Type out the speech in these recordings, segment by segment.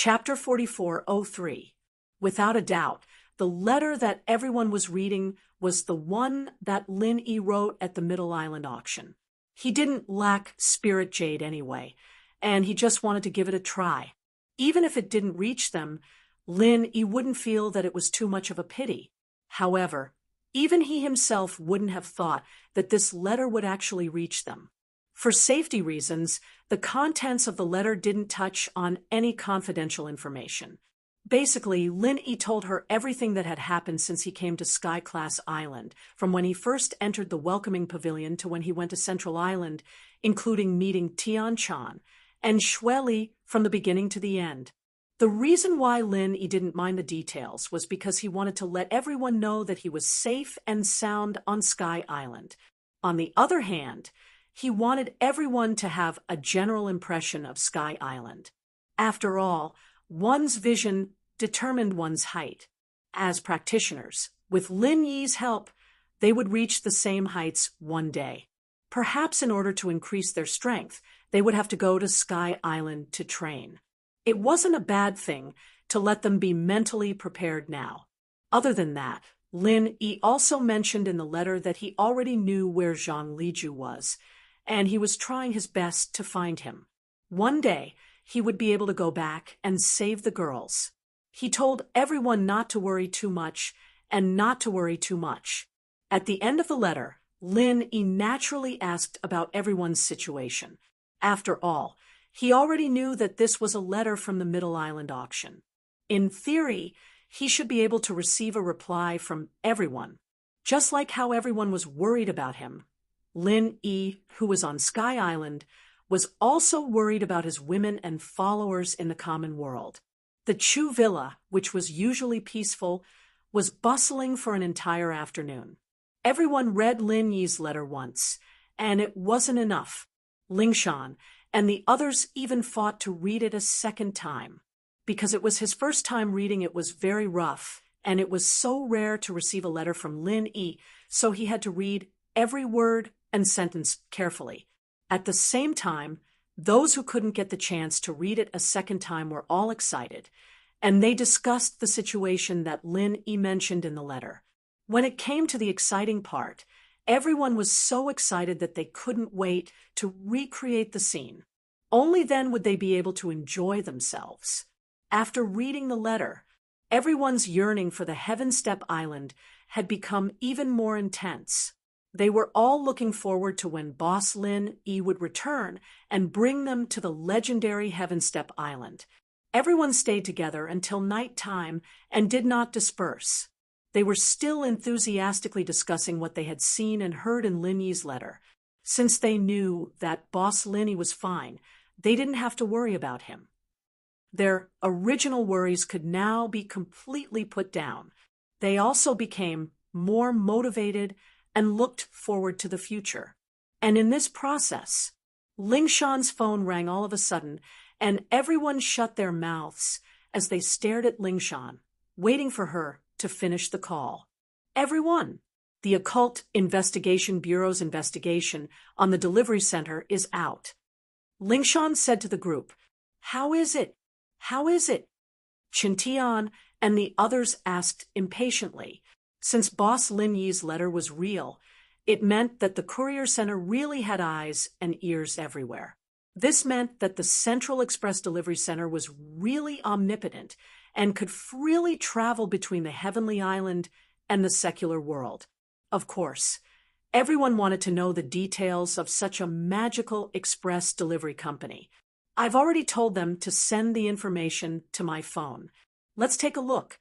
Chapter 4403. Without a doubt, the letter that everyone was reading was the one that Lin Yi wrote at the Middle Island auction. He didn't lack spirit jade anyway, and he just wanted to give it a try. Even if it didn't reach them, Lin Yi wouldn't feel that it was too much of a pity. However, even he himself wouldn't have thought that this letter would actually reach them. For safety reasons, the contents of the letter didn't touch on any confidential information. Basically, Lin Yi told her everything that had happened since he came to Sky Class Island, from when he first entered the welcoming pavilion to when he went to Central Island, including meeting Tian Chan and Xueli from the beginning to the end. The reason why Lin Yi didn't mind the details was because he wanted to let everyone know that he was safe and sound on Sky Island. On the other hand, he wanted everyone to have a general impression of Sky Island. After all, one's vision determined one's height. As practitioners, with Lin Yi's help, they would reach the same heights one day. Perhaps in order to increase their strength, they would have to go to Sky Island to train. It wasn't a bad thing to let them be mentally prepared now. Other than that, Lin Yi also mentioned in the letter that he already knew where Zhang Liju was, and he was trying his best to find him. One day, he would be able to go back and save the girls. He told everyone not to worry too much and not to worry too much. At the end of the letter, Lin Yi naturally asked about everyone's situation. After all, he already knew that this was a letter from the Middle Island auction. In theory, he should be able to receive a reply from everyone. Just like how everyone was worried about him, Lin Yi, who was on Sky Island, was also worried about his women and followers in the common world. The Chu Villa, which was usually peaceful, was bustling for an entire afternoon. Everyone read Lin Yi's letter once, and it wasn't enough. Lingshan and the others even fought to read it a second time. Because it was his first time reading, it was very rough, and it was so rare to receive a letter from Lin Yi, so he had to read every word and sentence carefully. At the same time, those who couldn't get the chance to read it a second time were all excited, and they discussed the situation that Lin Yi mentioned in the letter. When it came to the exciting part, everyone was so excited that they couldn't wait to recreate the scene. Only then would they be able to enjoy themselves. After reading the letter, everyone's yearning for the Heaven Step Island had become even more intense. They were all looking forward to when Boss Lin Yi would return and bring them to the legendary Heaven Step Island. Everyone stayed together until night time and did not disperse. They were still enthusiastically discussing what they had seen and heard in Lin Yi's letter. Since they knew that Boss Lin Yi was fine, they didn't have to worry about him. Their original worries could now be completely put down. They also became more motivated and looked forward to the future. And in this process, Lingshan's phone rang all of a sudden, and everyone shut their mouths as they stared at Lingshan, waiting for her to finish the call. Everyone! The Occult Investigation Bureau's investigation on the delivery center is out. Lingshan said to the group, "How is it? How is it?" Qintian and the others asked impatiently. Since Boss Lin Yi's letter was real, it meant that the courier center really had eyes and ears everywhere. This meant that the Central Express Delivery Center was really omnipotent and could freely travel between the heavenly island and the secular world. Of course, everyone wanted to know the details of such a magical express delivery company. I've already told them to send the information to my phone. Let's take a look.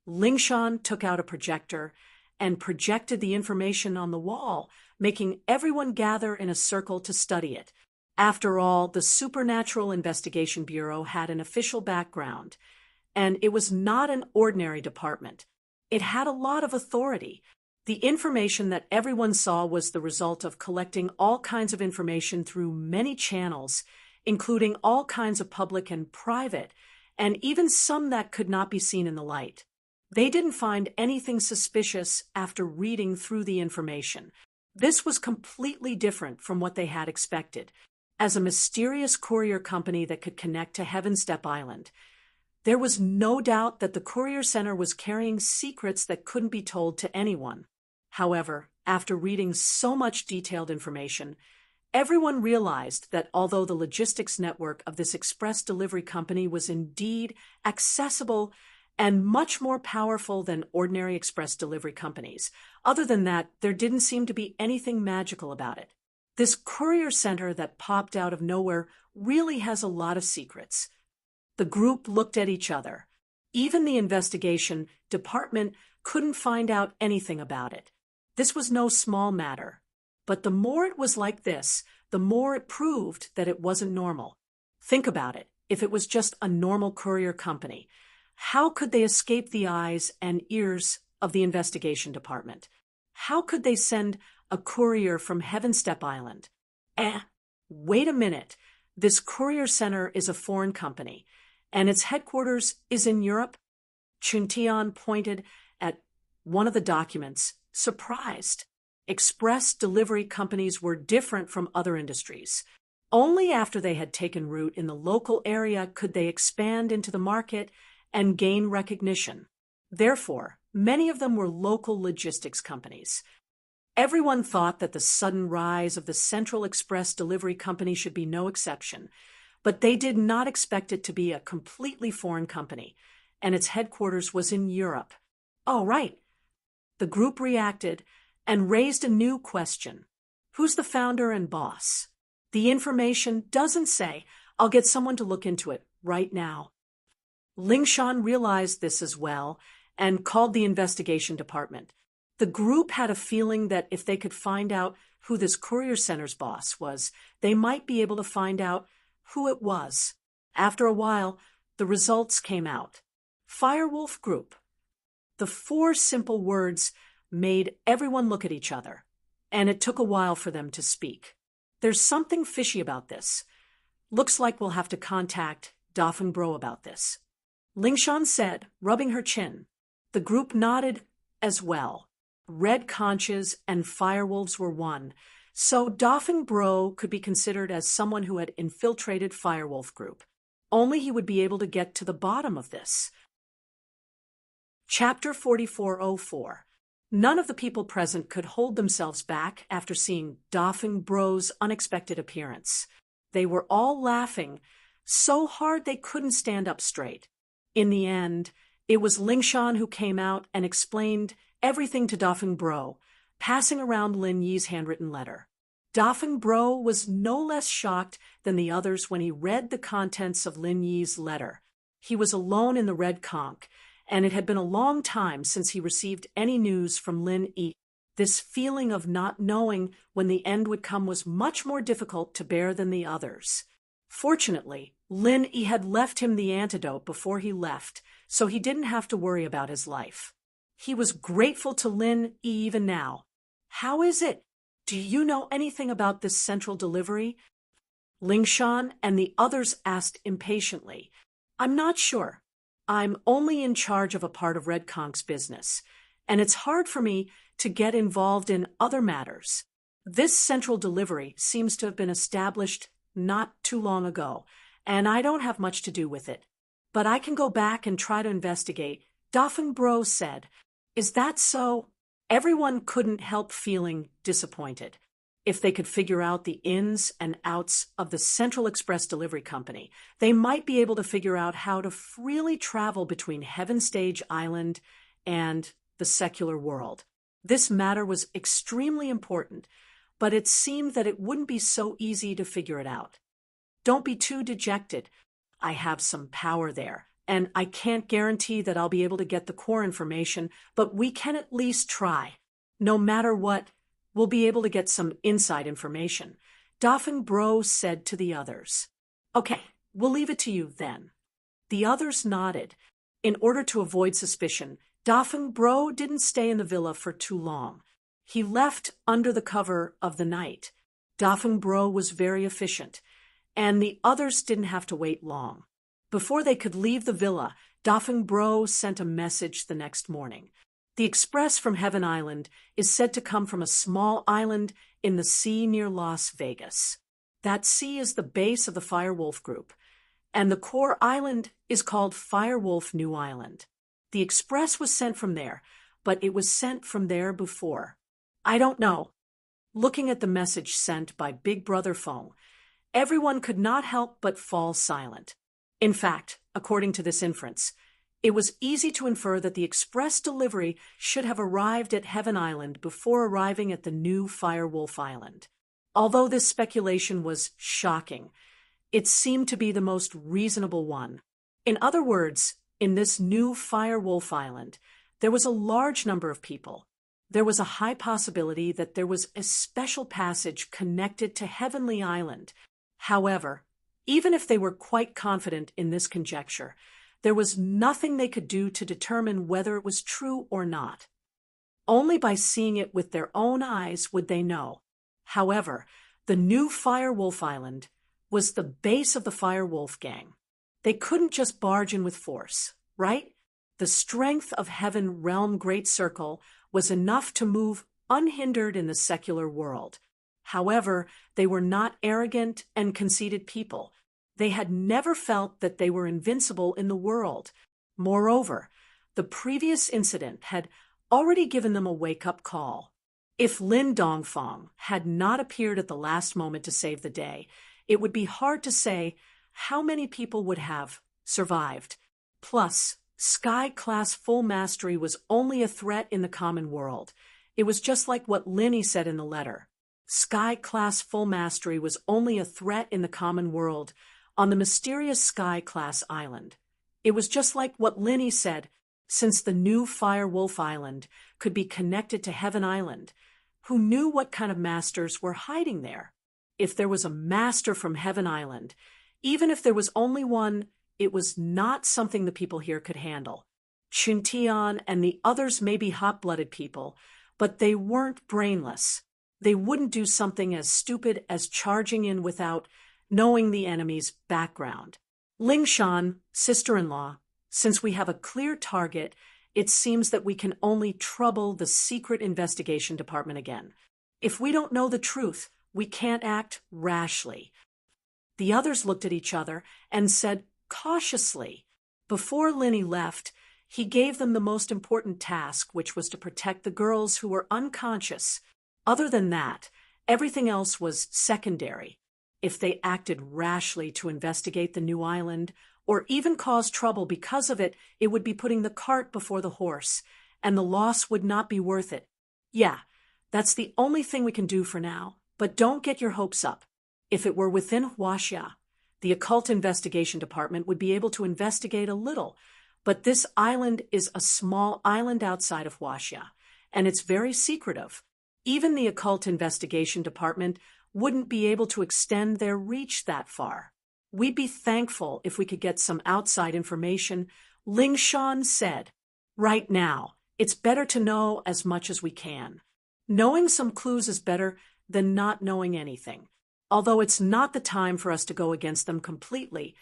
Lingshan took out a projector and projected the information on the wall, making everyone gather in a circle to study it. After all, the Supernatural Investigation Bureau had an official background, and it was not an ordinary department. It had a lot of authority. The information that everyone saw was the result of collecting all kinds of information through many channels, including all kinds of public and private, and even some that could not be seen in the light. They didn't find anything suspicious after reading through the information. This was completely different from what they had expected. As a mysterious courier company that could connect to Heaven Step Island, There was no doubt that the courier center was carrying secrets that couldn't be told to anyone. However, after reading so much detailed information, everyone realized that although the logistics network of this express delivery company was indeed accessible and much more powerful than ordinary express delivery companies, other than that, there didn't seem to be anything magical about it. This courier center that popped out of nowhere really has a lot of secrets. The group looked at each other. Even the investigation department couldn't find out anything about it. This was no small matter. But the more it was like this, the more it proved that it wasn't normal. Think about it. If it was just a normal courier company, how could they escape the eyes and ears of the investigation department? How could they send a courier from Heavenstep Island? Wait a minute. This courier center is a foreign company, and its headquarters is in Europe? Chuntian pointed at one of the documents, surprised. Express delivery companies were different from other industries. Only after they had taken root in the local area could they expand into the market and gain recognition. Therefore, many of them were local logistics companies. Everyone thought that the sudden rise of the Central Express Delivery Company should be no exception, but they did not expect it to be a completely foreign company, and its headquarters was in Europe. Oh, right. The group reacted and raised a new question. Who's the founder and boss? The information doesn't say. I'll get someone to look into it right now. Lingshan realized this as well and called the investigation department. The group had a feeling that if they could find out who this courier center's boss was, they might be able to find out who it was. After a while, the results came out. Firewolf Group. The 4 simple words made everyone look at each other, and it took a while for them to speak. There's something fishy about this. Looks like we'll have to contact Dafeng Bro about this. Lingshan said, rubbing her chin. The group nodded as well. Red conches and firewolves were one, so Dafeng Bro could be considered as someone who had infiltrated Firewolf Group. Only he would be able to get to the bottom of this. Chapter 4404. None of the people present could hold themselves back after seeing Dafeng Bro's unexpected appearance. They were all laughing so hard they couldn't stand up straight. In the end, it was Lingshan who came out and explained everything to Dafeng Bro, passing around Lin Yi's handwritten letter. Dafeng Bro was no less shocked than the others when he read the contents of Lin Yi's letter. He was alone in the Red Conch, and it had been a long time since he received any news from Lin Yi. This feeling of not knowing when the end would come was much more difficult to bear than the others. Fortunately, Lin Yi had left him the antidote before he left, so he didn't have to worry about his life. He was grateful to Lin Yi even now. How is it? Do you know anything about this central delivery? Lingshan and the others asked impatiently. I'm not sure. I'm only in charge of a part of Red Conch's business, and it's hard for me to get involved in other matters. This central delivery seems to have been established not too long ago, and I don't have much to do with it. But I can go back and try to investigate, Dafeng Bro said. Is that so? Everyone couldn't help feeling disappointed. If they could figure out the ins and outs of the Central Express Delivery Company, they might be able to figure out how to freely travel between Heaven Stage Island and the secular world. This matter was extremely important, but it seemed that it wouldn't be so easy to figure it out. Don't be too dejected. I have some power there, and I can't guarantee that I'll be able to get the core information, but we can at least try. No matter what, we'll be able to get some inside information, Dafeng Bro said to the others. Okay, we'll leave it to you then. The others nodded. In order to avoid suspicion, Dafeng Bro didn't stay in the villa for too long. He left under the cover of the night. Dafeng Bro was very efficient, and the others didn't have to wait long. Before they could leave the villa, Dafeng Bro sent a message the next morning. The express from Heaven Island is said to come from a small island in the sea near Las Vegas. That sea is the base of the Firewolf Group, and the core island is called Firewolf New Island. The express was sent from there, but it was sent from there before. I don't know. Looking at the message sent by Big Brother phone, everyone could not help but fall silent. In fact, according to this inference, it was easy to infer that the express delivery should have arrived at Heaven Island before arriving at the new Firewolf Island. Although this speculation was shocking, it seemed to be the most reasonable one. In other words, in this new Firewolf Island, there was a large number of people. There was a high possibility that there was a special passage connected to Heavenly Island. However, even if they were quite confident in this conjecture, there was nothing they could do to determine whether it was true or not. Only by seeing it with their own eyes would they know. However, the new Firewolf Island was the base of the Firewolf gang. They couldn't just barge in with force, right? The strength of Heaven Realm Great Circle was enough to move unhindered in the secular world. However, they were not arrogant and conceited people. They had never felt that they were invincible in the world. Moreover, the previous incident had already given them a wake-up call. If Lin Dongfang had not appeared at the last moment to save the day, it would be hard to say how many people would have survived. Plus, Sky-class full mastery was only a threat in the common world. It was just like what Linny said in the letter. Sky-class full mastery was only a threat in the common world on the mysterious Sky-class island. It was just like what Linny said, since the new Firewolf Island could be connected to Heaven Island. Who knew what kind of masters were hiding there? If there was a master from Heaven Island, even if there was only one, it was not something the people here could handle. Chuntian and the others may be hot-blooded people, but they weren't brainless. They wouldn't do something as stupid as charging in without knowing the enemy's background. Lingshan, sister-in-law, since we have a clear target, it seems that we can only trouble the secret investigation department again. If we don't know the truth, we can't act rashly. The others looked at each other and said cautiously. Before Linny left, he gave them the most important task, which was to protect the girls who were unconscious. Other than that, everything else was secondary. If they acted rashly to investigate the new island, or even cause trouble because of it, it would be putting the cart before the horse, and the loss would not be worth it. Yeah, that's the only thing we can do for now, but don't get your hopes up. If it were within Huaxia, the occult investigation department would be able to investigate a little, but this island is a small island outside of Huaxia, and it's very secretive. Even the occult investigation department wouldn't be able to extend their reach that far. We'd be thankful if we could get some outside information, Lingshan said. Right now, it's better to know as much as we can. Knowing some clues is better than not knowing anything. Although it's not the time for us to go against them completely,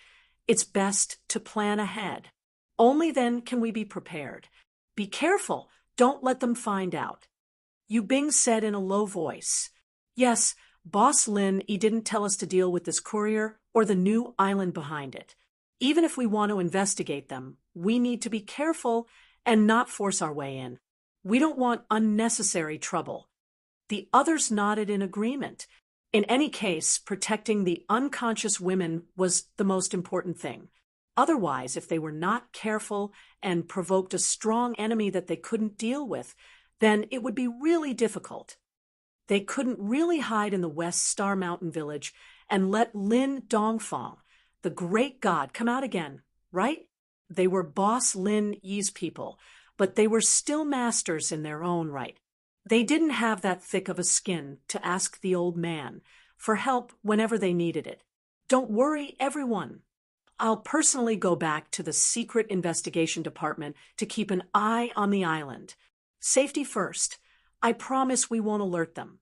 it's best to plan ahead. Only then can we be prepared. Be careful, don't let them find out. Yu Bing said in a low voice. Yes, Boss Lin, he didn't tell us to deal with this courier or the new island behind it. Even if we want to investigate them, we need to be careful and not force our way in. We don't want unnecessary trouble. The others nodded in agreement. In any case, protecting the unconscious women was the most important thing. Otherwise, if they were not careful and provoked a strong enemy that they couldn't deal with, then it would be really difficult. They couldn't really hide in the West Star Mountain village and let Lin Dongfang, the great god, come out again, right? They were Boss Lin Yi's people, but they were still masters in their own right. They didn't have that thick of a skin to ask the old man for help whenever they needed it. Don't worry, everyone. I'll personally go back to the secret investigation department to keep an eye on the island. Safety first. I promise we won't alert them.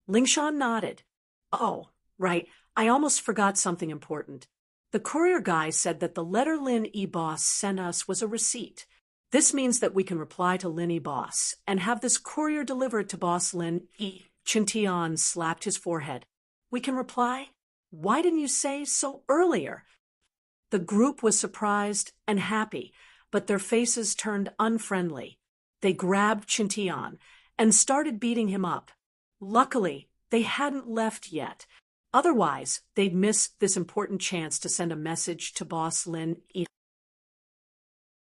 Lingshan nodded. Oh, right. I almost forgot something important. The courier guy said that the letter Lin E. Boss sent us was a receipt. This means that we can reply to Lin E. Boss and have this courier delivered to Boss Lin E. Chintian slapped his forehead. We can reply? Why didn't you say so earlier? The group was surprised and happy, but their faces turned unfriendly. They grabbed Chintian and started beating him up. Luckily, they hadn't left yet. Otherwise, they'd miss this important chance to send a message to Boss Lin Yi.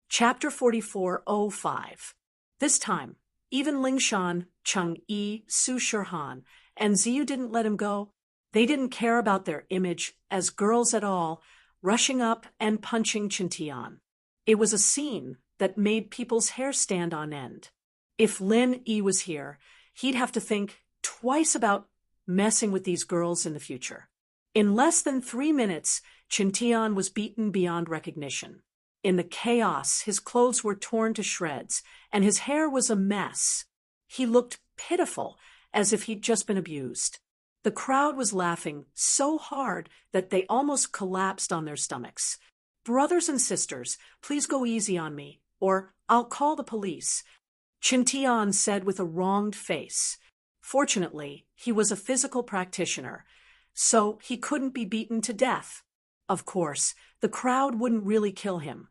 Chapter 44:05. This time, even Lingshan, Cheng Yi, Su Shirhan, and Ziyu didn't let him go. They didn't care about their image as girls at all, rushing up and punching Chintian. It was a scene that made people's hair stand on end. If Lin Yi was here, he'd have to think twice about messing with these girls in the future. In less than 3 minutes, Chintian was beaten beyond recognition. In the chaos, his clothes were torn to shreds, and his hair was a mess. He looked pitiful, as if he'd just been abused. The crowd was laughing so hard that they almost collapsed on their stomachs. "Brothers and sisters, please go easy on me, or I'll call the police," Chintian said with a wronged face. Fortunately, he was a physical practitioner, so he couldn't be beaten to death. Of course, the crowd wouldn't really kill him,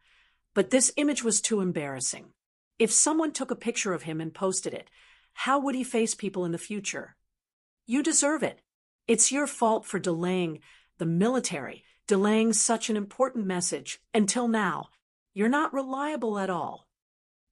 but this image was too embarrassing. If someone took a picture of him and posted it, how would he face people in the future? You deserve it. It's your fault for delaying the military, delaying such an important message until now. You're not reliable at all.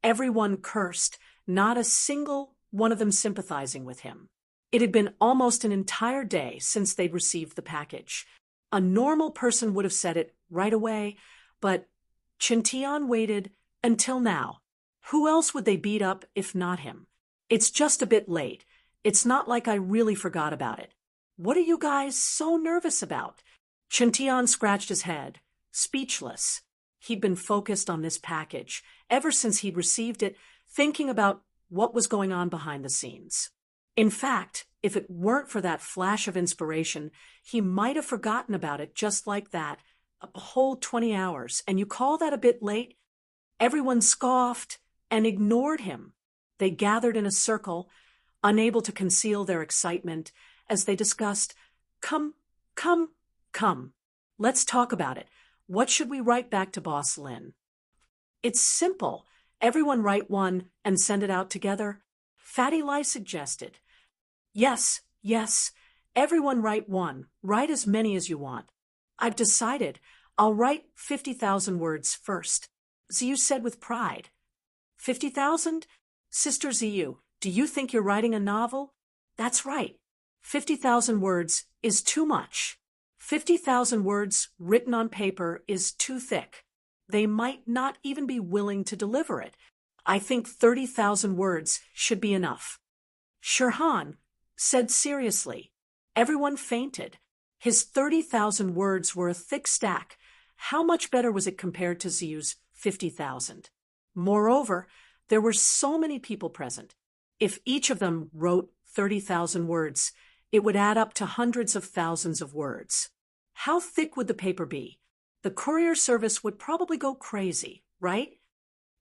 Everyone cursed, not a single one of them sympathizing with him. It had been almost an entire day since they'd received the package. A normal person would have said it right away, but Chintian waited until now. Who else would they beat up if not him? "It's just a bit late. It's not like I really forgot about it. What are you guys so nervous about?" Chintian scratched his head, speechless. He'd been focused on this package ever since he'd received it, thinking about what was going on behind the scenes. In fact, if it weren't for that flash of inspiration, he might have forgotten about it just like that, a whole 20 hours. And you call that a bit late? Everyone scoffed and ignored him. They gathered in a circle, unable to conceal their excitement, as they discussed, Come. Let's talk about it. What should we write back to Boss Lin?" "It's simple. Everyone write one and send it out together," Fatty Lai suggested. Yes, everyone write one. Write as many as you want." "I've decided. I'll write 50,000 words first," Ziyu said with pride. 50,000? Sister Ziyu, do you think you're writing a novel? That's right. 50,000 words is too much. 50,000 words written on paper is too thick. They might not even be willing to deliver it. I think 30,000 words should be enough." Shirhan said seriously. Everyone fainted. His 30,000 words were a thick stack. How much better was it compared to Ziyu's 50,000? Moreover, there were so many people present. If each of them wrote 30,000 words, it would add up to hundreds of thousands of words. How thick would the paper be? The courier service would probably go crazy, right?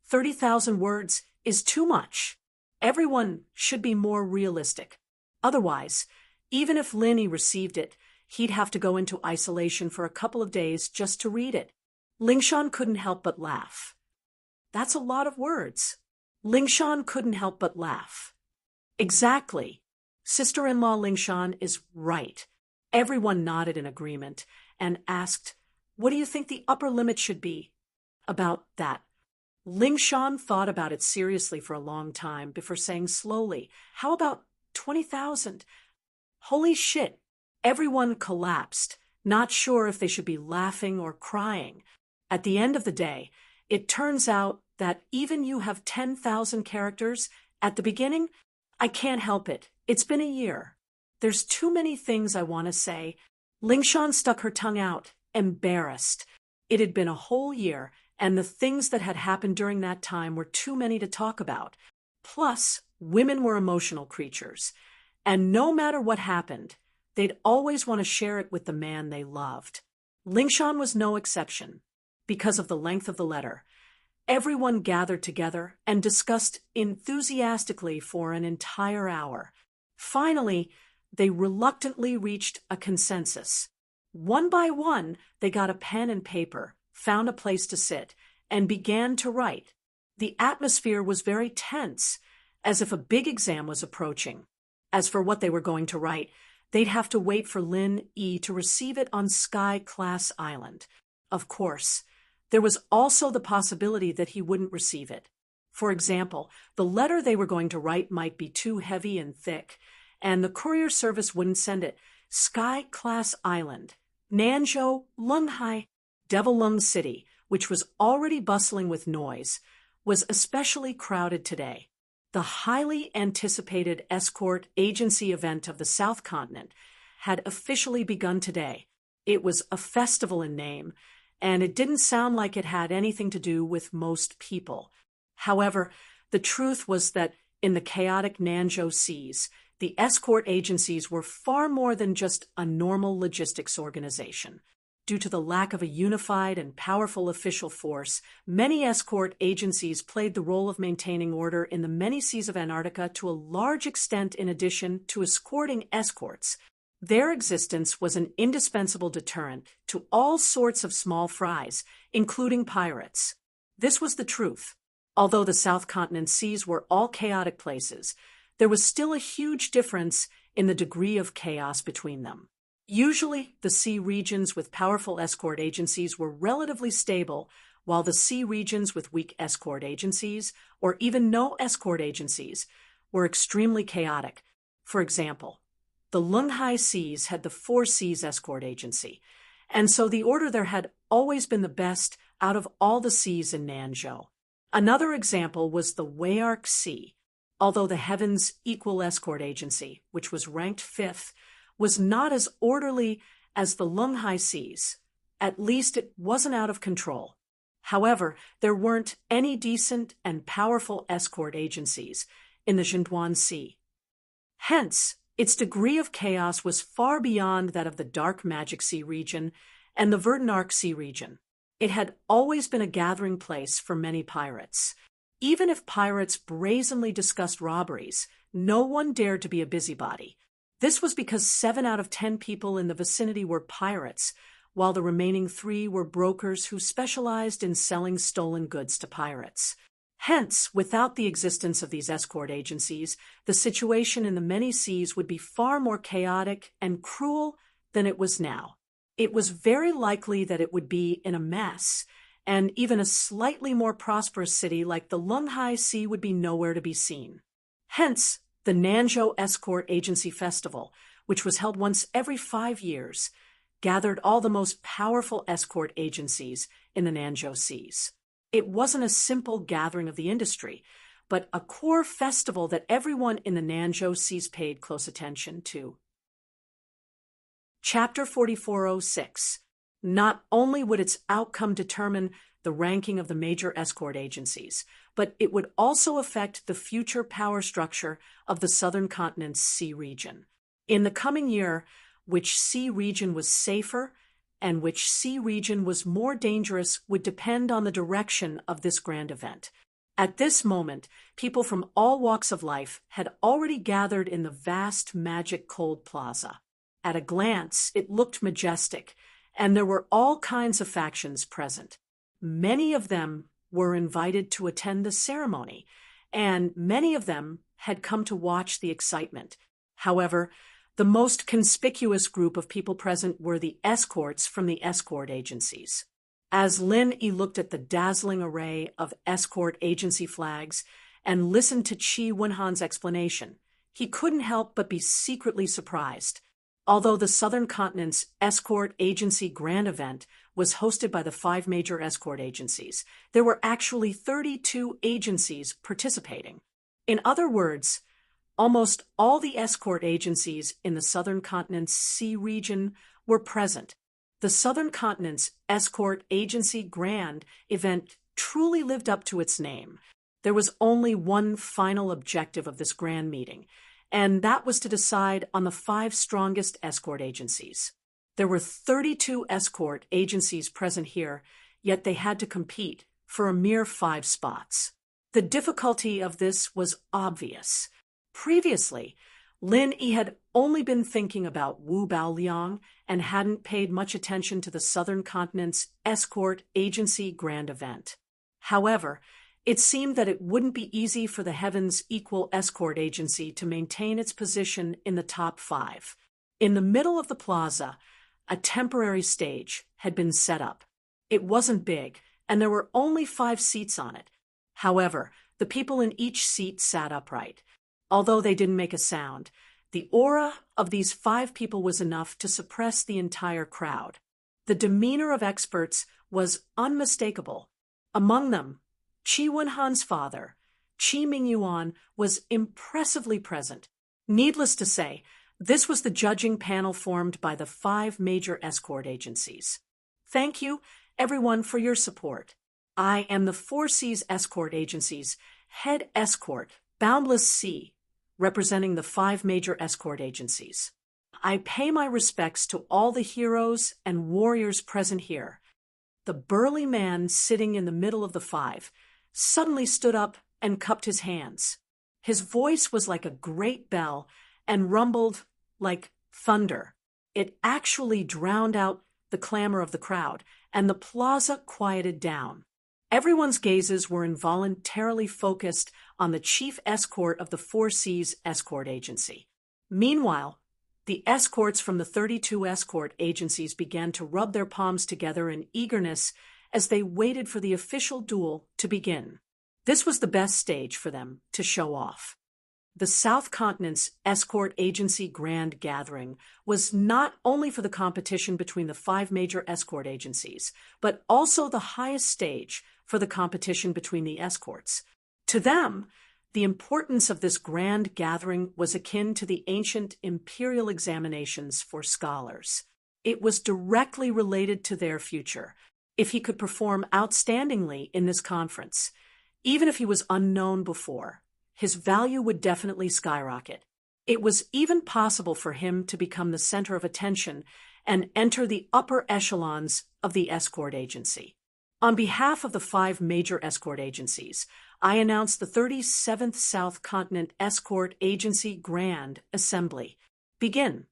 30,000 words is too much. Everyone should be more realistic. Otherwise, even if Linny received it, he'd have to go into isolation for a couple of days just to read it. Lingshan couldn't help but laugh. "That's a lot of words." Lingshan couldn't help but laugh. "Exactly. Sister-in-law Lingshan is right." Everyone nodded in agreement and asked, "What do you think the upper limit should be?" "About that." Lingshan thought about it seriously for a long time before saying slowly, "How about 20,000? Holy shit. Everyone collapsed, not sure if they should be laughing or crying. At the end of the day, it turns out that even you have 10,000 characters at the beginning, I can't help it. It's been a year. There's too many things I want to say." Lingshan stuck her tongue out, embarrassed. It had been a whole year, and the things that had happened during that time were too many to talk about. Plus, women were emotional creatures, and no matter what happened, they'd always want to share it with the man they loved. Lingshan was no exception. Because of the length of the letter, everyone gathered together and discussed enthusiastically for an entire hour. Finally, they reluctantly reached a consensus. One by one, they got a pen and paper, found a place to sit, and began to write. The atmosphere was very tense, as if a big exam was approaching. As for what they were going to write, they'd have to wait for Lin Yi to receive it on Sky Class Island. Of course, there was also the possibility that he wouldn't receive it. For example, the letter they were going to write might be too heavy and thick, and the courier service wouldn't send it. Sky Class Island, Nanzhou, Lunghai, Devilung City, which was already bustling with noise, was especially crowded today. The highly anticipated escort agency event of the South Continent had officially begun today. It was a festival in name, and it didn't sound like it had anything to do with most people. However, the truth was that in the chaotic Nanzhou seas, the escort agencies were far more than just a normal logistics organization. Due to the lack of a unified and powerful official force, many escort agencies played the role of maintaining order in the many seas of Antarctica to a large extent. In addition to escorting escorts, their existence was an indispensable deterrent to all sorts of small fries, including pirates. This was the truth. Although the South Continent seas were all chaotic places, there was still a huge difference in the degree of chaos between them. Usually, the sea regions with powerful escort agencies were relatively stable, while the sea regions with weak escort agencies, or even no escort agencies, were extremely chaotic. For example, the Lunghai Seas had the Four Seas Escort Agency, and so the order there had always been the best out of all the seas in Nanzhou. Another example was the Weyark Sea. Although the Heavens Equal Escort Agency, which was ranked 5th, was not as orderly as the Lunghai Seas. At least it wasn't out of control. However, there weren't any decent and powerful escort agencies in the Jinduan Sea. Hence, its degree of chaos was far beyond that of the Dark Magic Sea region and the Verdanark Sea region. It had always been a gathering place for many pirates. Even if pirates brazenly discussed robberies, no one dared to be a busybody. This was because 7 out of 10 people in the vicinity were pirates, while the remaining 3 were brokers who specialized in selling stolen goods to pirates. Hence, without the existence of these escort agencies, the situation in the many seas would be far more chaotic and cruel than it was now. It was very likely that it would be in a mess, and even a slightly more prosperous city like the Lunghai Sea would be nowhere to be seen. Hence, the Nanzhou Escort Agency Festival, which was held once every 5 years, gathered all the most powerful escort agencies in the Nanzhou Seas. It wasn't a simple gathering of the industry, but a core festival that everyone in the Nanzhou Seas paid close attention to. Chapter 4406. Not only would its outcome determine the ranking of the major escort agencies, but it would also affect the future power structure of the Southern Continent's sea region. In the coming year, which sea region was safer and which sea region was more dangerous would depend on the direction of this grand event. At this moment, people from all walks of life had already gathered in the vast Magic Cold Plaza. At a glance, it looked majestic, and there were all kinds of factions present. Many of them were invited to attend the ceremony, and many of them had come to watch the excitement. However, the most conspicuous group of people present were the escorts from the escort agencies. As Lin Yi looked at the dazzling array of escort agency flags and listened to Qi Wenhan's explanation, he couldn't help but be secretly surprised. Although the Southern Continent's escort agency grand event was hosted by the 5 major escort agencies, there were actually 32 agencies participating. In other words, almost all the escort agencies in the Southern Continent's sea region were present. The Southern Continent's escort agency grand event truly lived up to its name. There was only one final objective of this grand meeting, and that was to decide on the 5 strongest escort agencies. There were 32 escort agencies present here, yet they had to compete for a mere 5 spots. The difficulty of this was obvious. Previously, Lin Yi had only been thinking about Wu Baoliang and hadn't paid much attention to the Southern Continent's escort agency grand event. However, it seemed that it wouldn't be easy for the Heaven's Equal Escort Agency to maintain its position in the top 5. In the middle of the plaza, a temporary stage had been set up. It wasn't big, and there were only 5 seats on it. However, the people in each seat sat upright. Although they didn't make a sound, the aura of these 5 people was enough to suppress the entire crowd. The demeanor of experts was unmistakable. Among them, Qi Wenhan's father, Qi Mingyuan, was impressively present. Needless to say, this was the judging panel formed by the 5 major escort agencies. Thank you, everyone, for your support. I am the 4 Seas Escort Agency's head escort, Boundless Sea, representing the 5 major escort agencies. I pay my respects to all the heroes and warriors present here. The burly man sitting in the middle of the 5 suddenly stood up and cupped his hands. His voice was like a great bell and rumbled like thunder. It actually drowned out the clamor of the crowd, and the plaza quieted down. Everyone's gazes were involuntarily focused on the chief escort of the 4 Seas Escort Agency. Meanwhile, the escorts from the 32 escort agencies began to rub their palms together in eagerness as they waited for the official duel to begin. This was the best stage for them to show off. The South Continent's Escort Agency Grand Gathering was not only for the competition between the 5 major escort agencies, but also the highest stage for the competition between the escorts. To them, the importance of this grand gathering was akin to the ancient imperial examinations for scholars. It was directly related to their future. If he could perform outstandingly in this conference, even if he was unknown before, his value would definitely skyrocket. It was even possible for him to become the center of attention and enter the upper echelons of the escort agency. On behalf of the 5 major escort agencies, I announced the 37th South Continent Escort Agency Grand Assembly. Begin.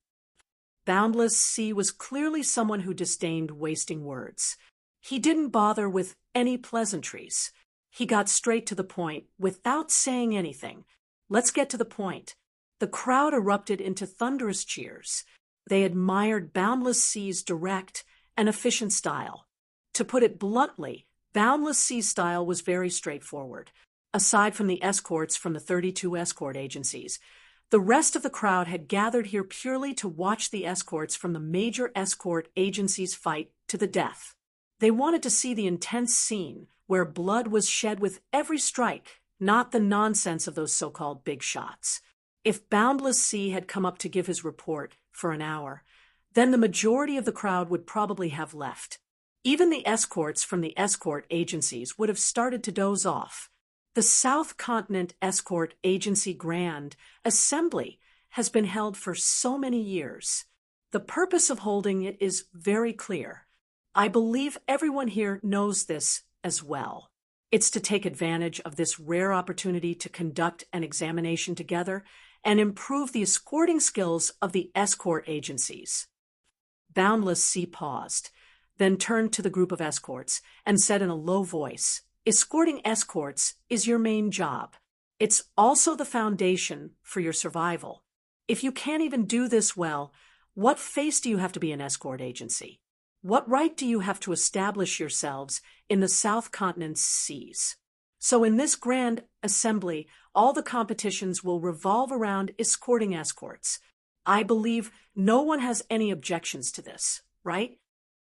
Boundless Sea was clearly someone who disdained wasting words. He didn't bother with any pleasantries. He got straight to the point without saying anything. Let's get to the point. The crowd erupted into thunderous cheers. They admired Boundless Sea's direct and efficient style. To put it bluntly, Boundless Sea's style was very straightforward. Aside from the escorts from the 32 escort agencies, the rest of the crowd had gathered here purely to watch the escorts from the major escort agencies fight to the death. They wanted to see the intense scene where blood was shed with every strike, not the nonsense of those so-called big shots. If Boundless Sea had come up to give his report for an hour, then the majority of the crowd would probably have left. Even the escorts from the escort agencies would have started to doze off. The South Continent Escort Agency Grand Assembly has been held for so many years. The purpose of holding it is very clear. I believe everyone here knows this as well. It's to take advantage of this rare opportunity to conduct an examination together and improve the escorting skills of the escort agencies. Boundless Sea paused, then turned to the group of escorts and said in a low voice, "Escorting escorts is your main job. It's also the foundation for your survival. If you can't even do this well, what face do you have to be an escort agency? What right do you have to establish yourselves in the South Continent's seas?" So in this grand assembly, all the competitions will revolve around escorting escorts. I believe no one has any objections to this, right?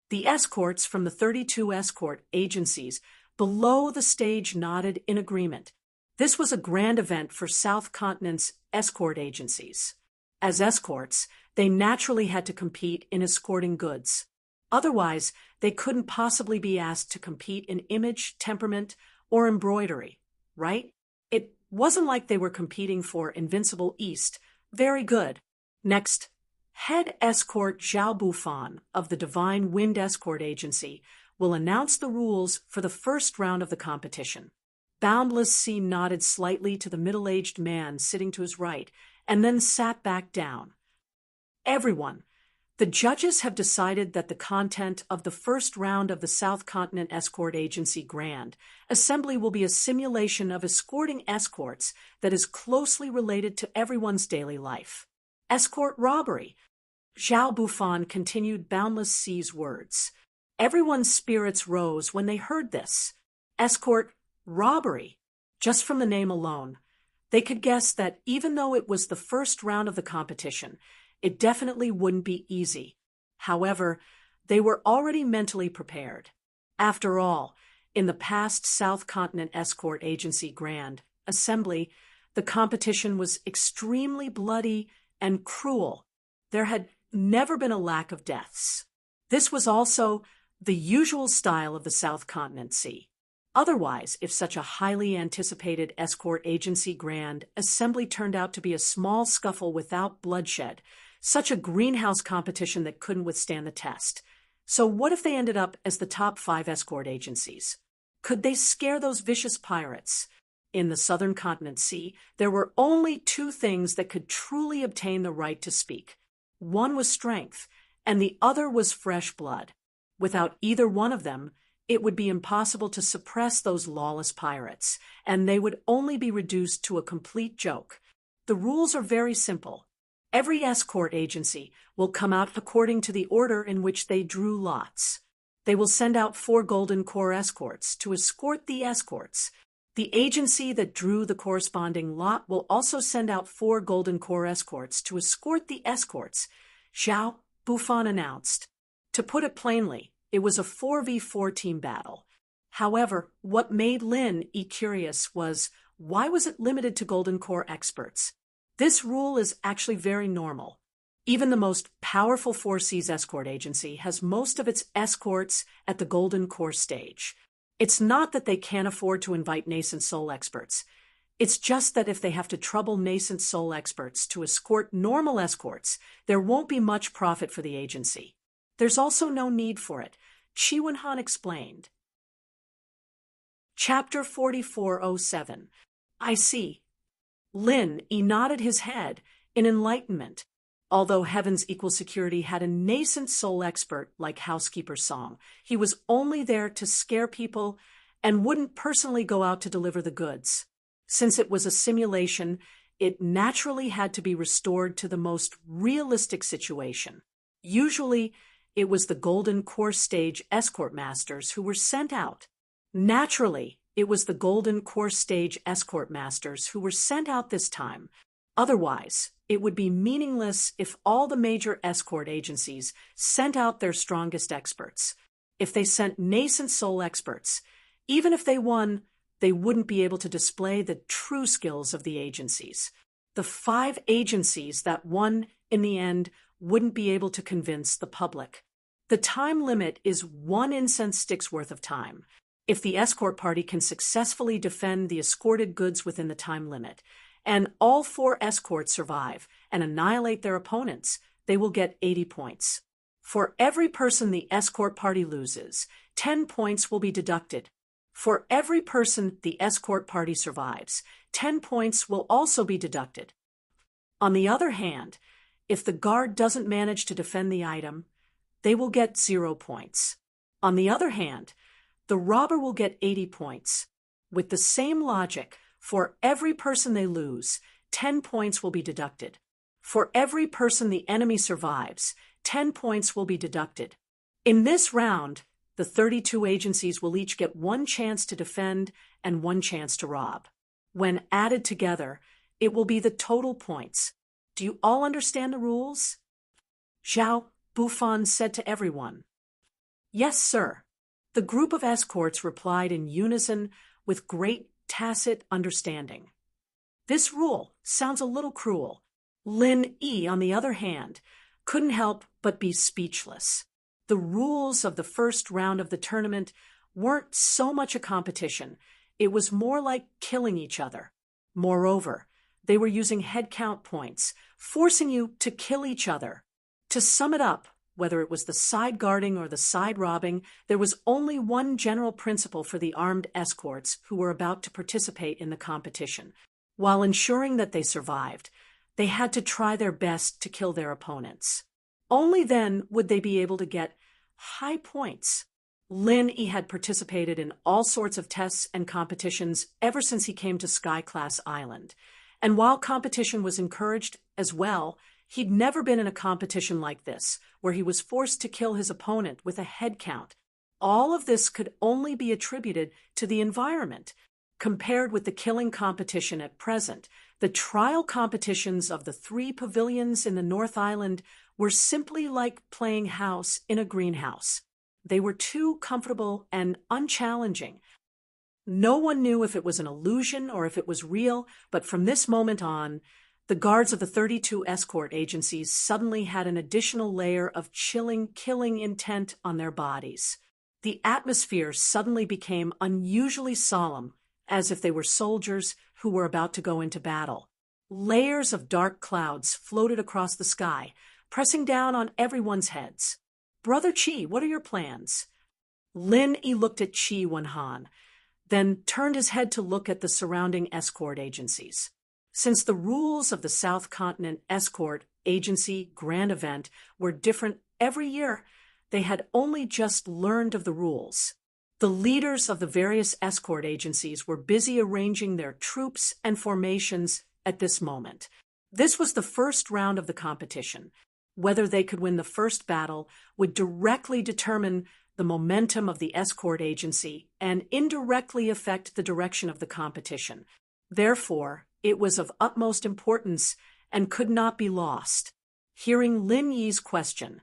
The escorts from the 32 escort agencies below the stage nodded in agreement. This was a grand event for South Continent's escort agencies. As escorts, they naturally had to compete in escorting goods. Otherwise, they couldn't possibly be asked to compete in image, temperament, or embroidery, right? It wasn't like they were competing for Invincible East. Very good. Next, Head Escort Zhao Bufan of the Divine Wind Escort Agency will announce the rules for the first round of the competition. Boundless Sea nodded slightly to the middle-aged man sitting to his right and then sat back down. Everyone, the judges have decided that the content of the first round of the South Continent Escort Agency Grand Assembly will be a simulation of escorting escorts that is closely related to everyone's daily life. Escort robbery. Zhao Buffon continued Boundless Sea's words. Everyone's spirits rose when they heard this. Escort robbery. Just from the name alone, they could guess that even though it was the first round of the competition, it definitely wouldn't be easy. However, they were already mentally prepared. After all, in the past South Continent Escort Agency Grand Assembly, the competition was extremely bloody and cruel. There had never been a lack of deaths. This was also the usual style of the South Continent Sea. Otherwise, if such a highly anticipated Escort Agency Grand Assembly turned out to be a small scuffle without bloodshed, such a greenhouse competition that couldn't withstand the test. So what if they ended up as the top 5 escort agencies? Could they scare those vicious pirates? In the Southern Continent Sea, there were only 2 things that could truly obtain the right to speak. One was strength, and the other was fresh blood. Without either one of them, it would be impossible to suppress those lawless pirates, and they would only be reduced to a complete joke. The rules are very simple. Every escort agency will come out according to the order in which they drew lots. They will send out 4 Golden Corps escorts to escort the escorts. The agency that drew the corresponding lot will also send out 4 Golden Corps escorts to escort the escorts, Zhao Buffon announced. To put it plainly, it was a 4v4 team battle. However, what made Lin curious was, why was it limited to Golden Corps experts? This rule is actually very normal. Even the most powerful 4 Seas escort agency has most of its escorts at the Golden Corps stage. It's not that they can't afford to invite nascent soul experts. It's just that if they have to trouble nascent soul experts to escort normal escorts, there won't be much profit for the agency. There's also no need for it, Chi Wenhan explained. Chapter 4407. I see. Lin nodded his head in enlightenment. Although Heaven's Equal Security had a nascent soul expert like Housekeeper Song, he was only there to scare people and wouldn't personally go out to deliver the goods. Since it was a simulation, it naturally had to be restored to the most realistic situation. Usually, it was the Golden Corps stage escort masters who were sent out. Naturally, it was the Golden Corps stage escort masters who were sent out this time. Otherwise, it would be meaningless if all the major escort agencies sent out their strongest experts. If they sent nascent soul experts, even if they won, they wouldn't be able to display the true skills of the agencies. The 5 agencies that won in the end wouldn't be able to convince the public. The time limit is 1 incense stick's worth of time. If the escort party can successfully defend the escorted goods within the time limit, and all 4 escorts survive and annihilate their opponents, they will get 80 points. For every person the escort party loses, 10 points will be deducted. For every person the escort party survives, 10 points will also be deducted. On the other hand, if the guard doesn't manage to defend the item, they will get 0 points. On the other hand, the robber will get 80 points. With the same logic, for every person they lose, 10 points will be deducted. For every person the enemy survives, 10 points will be deducted. In this round, the 32 agencies will each get 1 chance to defend and 1 chance to rob. When added together, it will be the total points. Do you all understand the rules? Zhao Buffon said to everyone. Yes, sir. The group of escorts replied in unison with great tacit understanding. This rule sounds a little cruel. Lin Yi, on the other hand, couldn't help but be speechless. The rules of the first round of the tournament weren't so much a competition. It was more like killing each other. Moreover, they were using head count points, forcing you to kill each other. To sum it up, whether it was the side guarding or the side robbing, there was only one general principle for the armed escorts who were about to participate in the competition. While ensuring that they survived, They had to try their best to kill their opponents. Only then would they be able to get high points. Lin Yi had participated in all sorts of tests and competitions ever since he came to Sky Class Island. And while competition was encouraged as well, he'd never been in a competition like this, where he was forced to kill his opponent with a head count. All of this could only be attributed to the environment. Compared with the killing competition at present, the trial competitions of the 3 pavilions in the North Island were simply like playing house in a greenhouse. They were too comfortable and unchallenging. No one knew if it was an illusion or if it was real, but from this moment on, the guards of the 32 escort agencies suddenly had an additional layer of chilling, killing intent on their bodies. The atmosphere suddenly became unusually solemn, as if they were soldiers who were about to go into battle. Layers of dark clouds floated across the sky, pressing down on everyone's heads. "Brother Qi, what are your plans?" Lin Yi looked at Qi Wenhan, then turned his head to look at the surrounding escort agencies. Since the rules of the South Continent Escort Agency Grand Event were different every year, they had only just learned of the rules. The leaders of the various escort agencies were busy arranging their troops and formations at this moment. This was the first round of the competition. Whether they could win the first battle would directly determine the momentum of the escort agency and indirectly affect the direction of the competition. Therefore, it was of utmost importance and could not be lost. Hearing Lin Yi's question,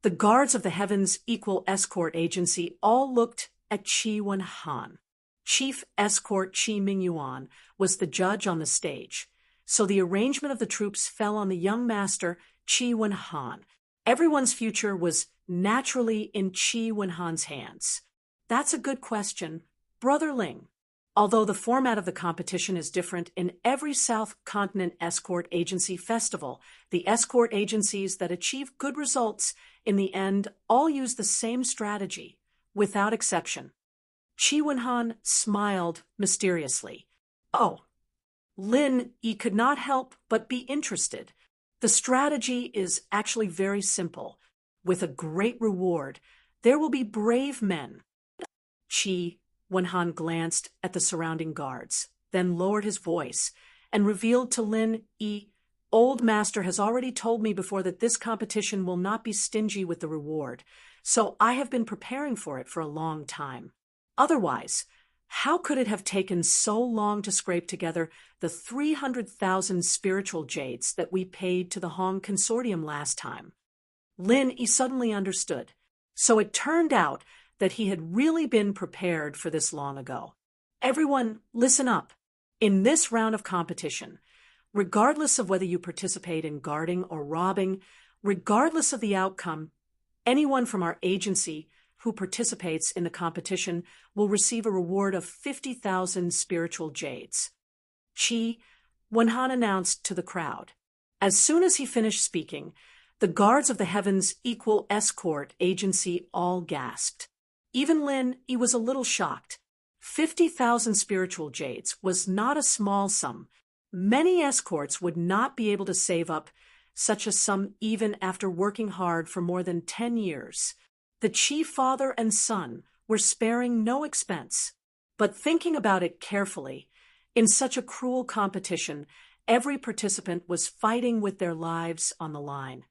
the guards of the Heavens Equal Escort Agency all looked at Qi Wenhan. Chief Escort Qi Mingyuan was the judge on the stage, so the arrangement of the troops fell on the young master Qi Wenhan. Everyone's future was naturally in Qi Wenhan's hands. That's a good question, Brother Ling. Although the format of the competition is different in every South Continent Escort Agency festival, the escort agencies that achieve good results in the end all use the same strategy, without exception. Qi Wenhan smiled mysteriously. "Oh." Lin Yi could not help but be interested. The strategy is actually very simple. With a great reward, there will be brave men. Qi Wenhan glanced at the surrounding guards, then lowered his voice and revealed to Lin Yi, "Old Master has already told me before that this competition will not be stingy with the reward, so I have been preparing for it for a long time. Otherwise, how could it have taken so long to scrape together the 300,000 spiritual jades that we paid to the Hong Consortium last time?" Lin Yi suddenly understood. So it turned out that he had really been prepared for this long ago. Everyone, listen up. In this round of competition, regardless of whether you participate in guarding or robbing, regardless of the outcome, anyone from our agency who participates in the competition will receive a reward of 50,000 spiritual jades. Qi Wenhan announced to the crowd. As soon as he finished speaking, the guards of the Heavens Equal Escort Agency all gasped. Even Lin Yi was a little shocked. 50,000 spiritual jades was not a small sum. Many escorts would not be able to save up such a sum even after working hard for more than 10 years. The Qi father and son were sparing no expense. But thinking about it carefully, in such a cruel competition, every participant was fighting with their lives on the line.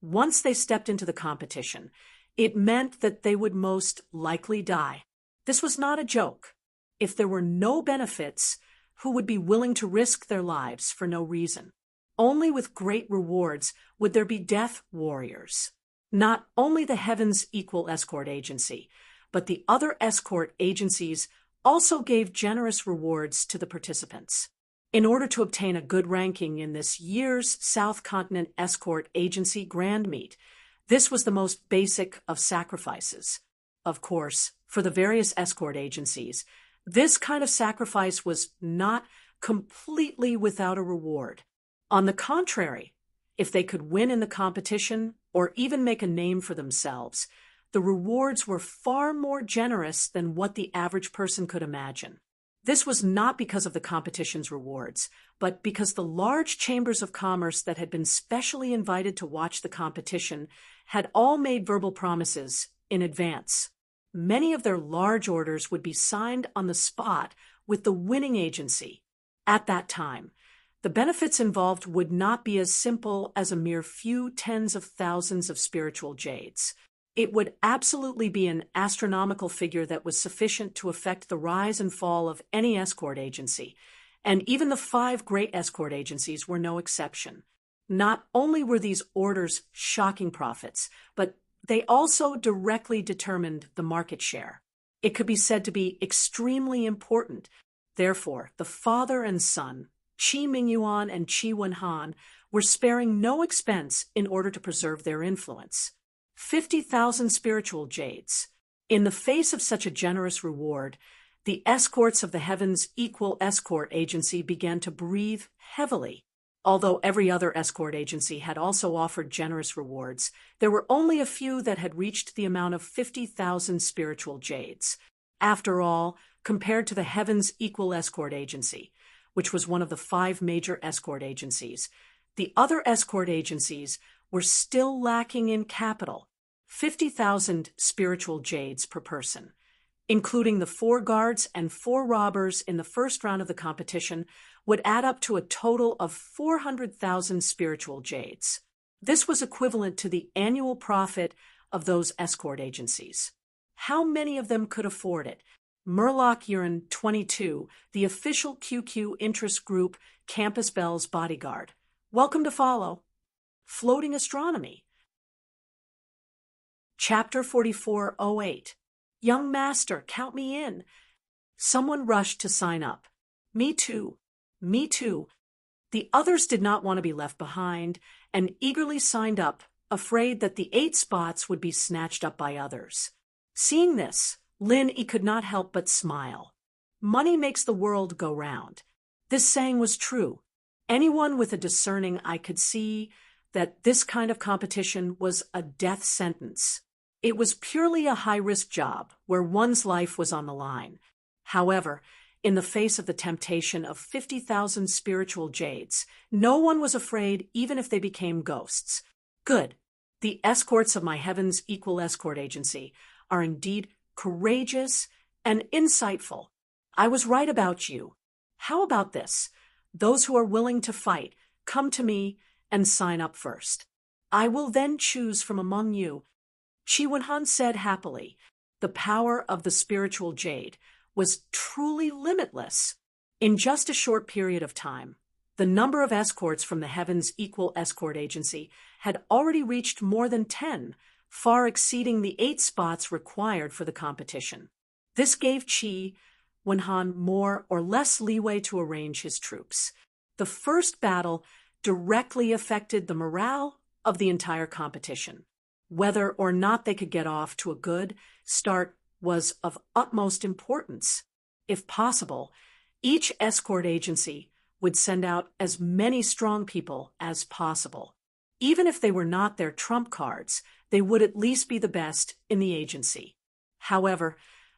Once they stepped into the competition, it meant that they would most likely die. This was not a joke. If there were no benefits, who would be willing to risk their lives for no reason? Only with great rewards would there be death warriors. Not only the Heavens Equal Escort Agency, but the other escort agencies also gave generous rewards to the participants. In order to obtain a good ranking in this year's South Continent Escort Agency Grand Meet, this was the most basic of sacrifices. Of course, for the various escort agencies, this kind of sacrifice was not completely without a reward. On the contrary, if they could win in the competition or even make a name for themselves, the rewards were far more generous than what the average person could imagine. This was not because of the competition's rewards, but because the large chambers of commerce that had been specially invited to watch the competition had all made verbal promises in advance. Many of their large orders would be signed on the spot with the winning agency. At that time, the benefits involved would not be as simple as a mere few tens of thousands of spiritual jades. It would absolutely be an astronomical figure that was sufficient to affect the rise and fall of any escort agency, and even the 5 great escort agencies were no exception. Not only were these orders shocking profits, but they also directly determined the market share. It could be said to be extremely important. Therefore, the father and son, Qi Mingyuan and Qi Wenhan, were sparing no expense in order to preserve their influence. 50,000 spiritual jades. In the face of such a generous reward, the escorts of the Heavens Equal Escort Agency began to breathe heavily. Although every other escort agency had also offered generous rewards, there were only a few that had reached the amount of 50,000 spiritual jades. After all, compared to the Heavens Equal Escort Agency, which was one of the 5 major escort agencies, the other escort agencies were still lacking in capital. 50,000 spiritual jades per person, including the 4 guards and 4 robbers in the first round of the competition, would add up to a total of 400,000 spiritual jades. This was equivalent to the annual profit of those escort agencies. How many of them could afford it? Murloc Urin 22, the official QQ interest group Campus Bell's bodyguard. Welcome to follow Floating Astronomy. Chapter 4408. Young Master, count me in. Someone rushed to sign up. Me too. Me too. The others did not want to be left behind and eagerly signed up, afraid that the 8 spots would be snatched up by others. Seeing this, Lin Yi could not help but smile. Money makes the world go round. This saying was true. Anyone with a discerning eye could see that this kind of competition was a death sentence. It was purely a high-risk job where one's life was on the line. However, in the face of the temptation of 50,000 spiritual jades, no one was afraid even if they became ghosts. Good. The escorts of my Heavens Equal Escort Agency are indeed courageous and insightful. I was right about you. How about this? Those who are willing to fight, come to me and sign up first. I will then choose from among you. Qi Wenhan said happily. The power of the spiritual jade was truly limitless. In just a short period of time, the number of escorts from the Heavens Equal Escort Agency had already reached more than 10, far exceeding the 8 spots required for the competition. This gave Qi Wenhan more or less leeway to arrange his troops. The first battle directly affected the morale of the entire competition. Whether or not they could get off to a good start was of utmost importance. If possible, each escort agency would send out as many strong people as possible. Even if they were not their trump cards, they would at least be the best in the agency. However,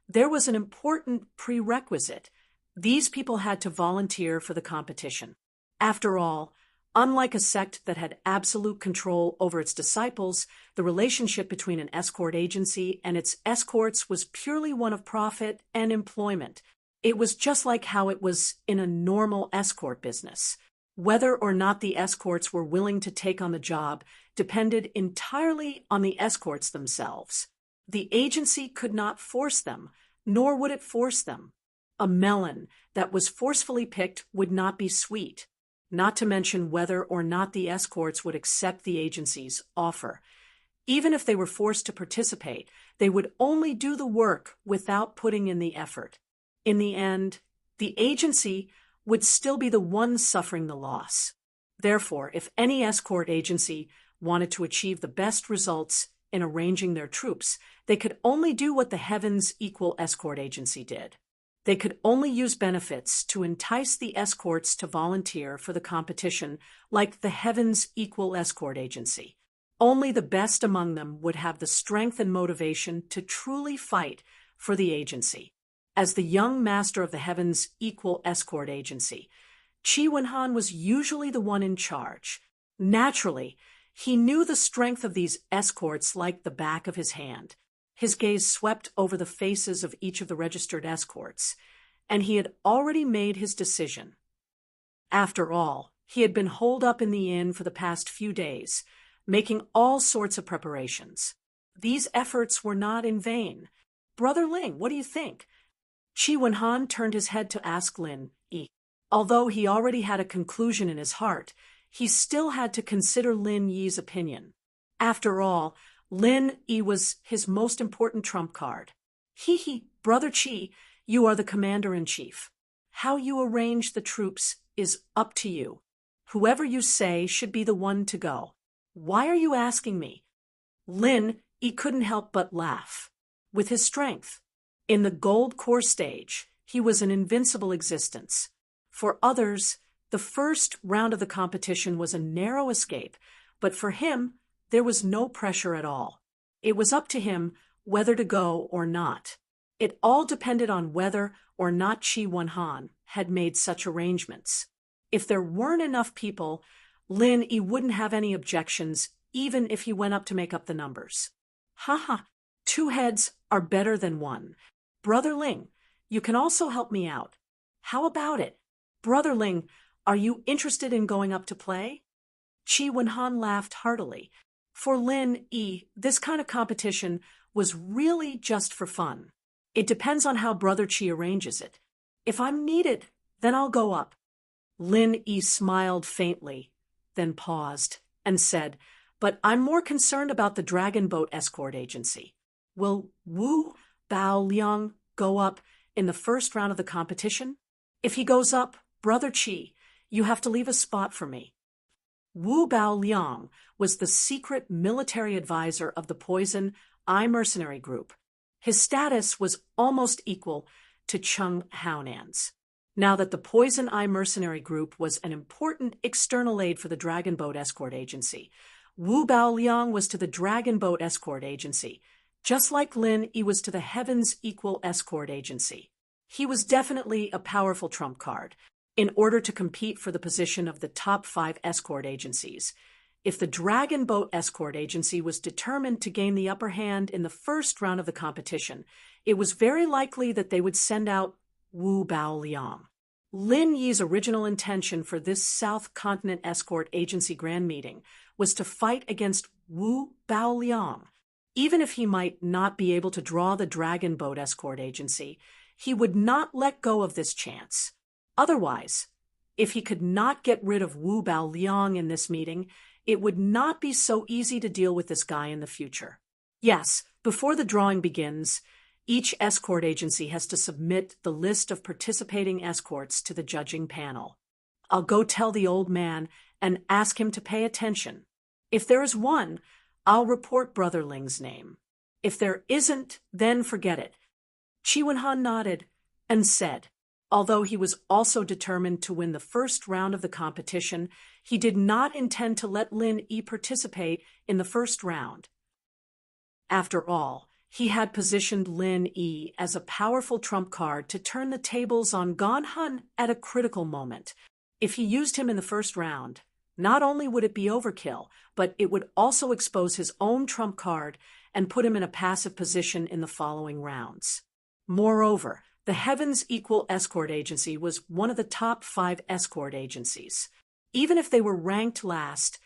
there was an important prerequisite. These people had to volunteer for the competition. After all, unlike a sect that had absolute control over its disciples, the relationship between an escort agency and its escorts was purely one of profit and employment. It was just like how it was in a normal escort business. Whether or not the escorts were willing to take on the job depended entirely on the escorts themselves. The agency could not force them, nor would it force them. A melon that was forcefully picked would not be sweet. Not to mention whether or not the escorts would accept the agency's offer. Even if they were forced to participate, they would only do the work without putting in the effort. In the end, the agency would still be the one suffering the loss. Therefore, if any escort agency wanted to achieve the best results in arranging their troops, they could only do what the Heavens Equal Escort Agency did. They could only use benefits to entice the escorts to volunteer for the competition like the Heavens Equal Escort Agency. Only the best among them would have the strength and motivation to truly fight for the agency. As the young master of the Heaven's Equal Escort Agency, Chi Wen-han was usually the one in charge. Naturally, he knew the strength of these escorts like the back of his hand. His gaze swept over the faces of each of the registered escorts, and he had already made his decision. After all, he had been holed up in the inn for the past few days, making all sorts of preparations. These efforts were not in vain. "Brother Ling, what do you think?" Chi Wen-han turned his head to ask Lin Yi. Although he already had a conclusion in his heart, he still had to consider Lin Yi's opinion. After all, Lin Yi was his most important trump card. Brother Chi, you are the commander-in-chief. How you arrange the troops is up to you. Whoever you say should be the one to go. Why are you asking me? Lin Yi couldn't help but laugh. With his strength, in the gold core stage, he was an invincible existence. For others, the first round of the competition was a narrow escape, but for him, there was no pressure at all. It was up to him whether to go or not. It all depended on whether or not Chi Wen-han had made such arrangements. If there weren't enough people, Lin Yi wouldn't have any objections, even if he went up to make up the numbers. Two heads are better than one. Brother Ling, you can also help me out. How about it? Brother Ling, are you interested in going up to play? Chi Wen-han laughed heartily. For Lin Yi, this kind of competition was really just for fun. It depends on how Brother Chi arranges it. If I'm needed, then I'll go up. Lin Yi smiled faintly, then paused, and said, "But I'm more concerned about the Dragon Boat Escort Agency. Will Wu Bao Liang go up in the first round of the competition? If he goes up, Brother Chi, you have to leave a spot for me." Wu Bao Liang was the secret military advisor of the Poison Eye Mercenary Group. His status was almost equal to Chung Haonan's. Now that the Poison Eye Mercenary Group was an important external aid for the Dragon Boat Escort Agency, Wu Bao Liang was to the Dragon Boat Escort Agency, just like Lin Yi was to the Heaven's Equal Escort Agency. He was definitely a powerful trump card in order to compete for the position of the top 5 escort agencies. If the Dragon Boat Escort Agency was determined to gain the upper hand in the first round of the competition, it was very likely that they would send out Wu Bao Liang. Lin Yi's original intention for this South Continent Escort Agency Grand Meeting was to fight against Wu Bao Liang. Even if he might not be able to draw the Dragon Boat Escort Agency, he would not let go of this chance. Otherwise, if he could not get rid of Wu Bao Liang in this meeting, it would not be so easy to deal with this guy in the future. Yes, before the drawing begins, each escort agency has to submit the list of participating escorts to the judging panel. I'll go tell the old man and ask him to pay attention. If there is one, I'll report Brother Ling's name. If there isn't, then forget it. Chi Wen-han nodded and said, although he was also determined to win the first round of the competition, he did not intend to let Lin Yi participate in the first round. After all, he had positioned Lin Yi as a powerful trump card to turn the tables on Gon Hun at a critical moment. If he used him in the first round, not only would it be overkill, but it would also expose his own trump card and put him in a passive position in the following rounds. Moreover, the Heaven's Equal Escort Agency was one of the top 5 escort agencies. Even if they were ranked last,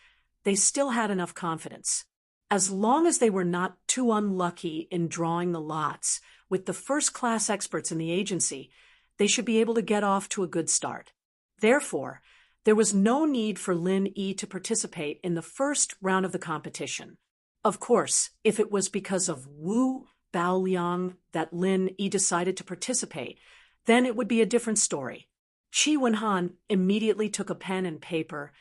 they still had enough confidence. As long as they were not too unlucky in drawing the lots with the first-class experts in the agency, they should be able to get off to a good start. Therefore, there was no need for Lin Yi to participate in the first round of the competition. Of course, if it was because of Wu Bao Liang that Lin Yi decided to participate, then it would be a different story. Chi Wen-han immediately took a pen and paper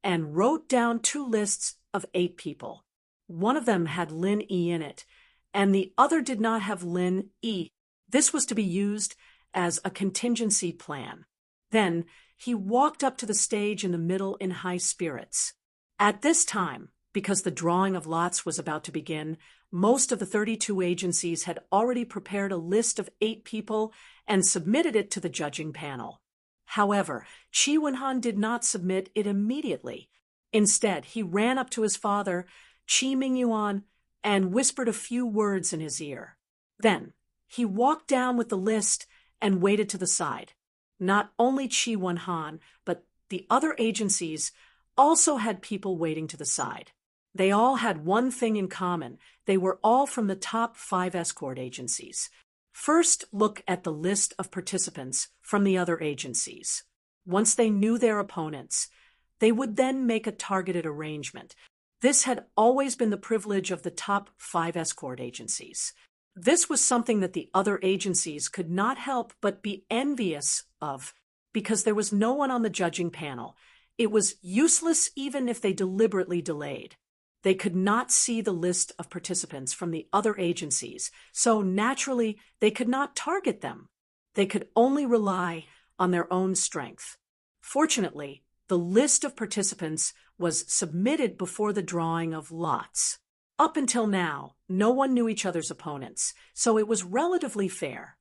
and wrote down 2 lists of 8 people. One of them had Lin Yi in it, and the other did not have Lin Yi. This was to be used as a contingency plan. Then he walked up to the stage in the middle in high spirits. At this time, Because the drawing of lots was about to begin, most of the 32 agencies had already prepared a list of 8 people and submitted it to the judging panel. However, Qi Wenhan did not submit it immediately. Instead, he ran up to his father, Qi Mingyuan, and whispered a few words in his ear. Then, he walked down with the list and waited to the side. Not only Qi Wenhan, but the other agencies also had people waiting to the side. They all had one thing in common. They were all from the top 5 escort agencies. First, look at the list of participants from the other agencies. Once they knew their opponents, they would then make a targeted arrangement. This had always been the privilege of the top 5 escort agencies. This was something that the other agencies could not help but be envious of, because there was no one on the judging panel. It was useless even if they deliberately delayed. They could not see the list of participants from the other agencies, so naturally they could not target them. They could only rely on their own strength. Fortunately, the list of participants was submitted before the drawing of lots. Up until now, no one knew each other's opponents, so it was relatively fair.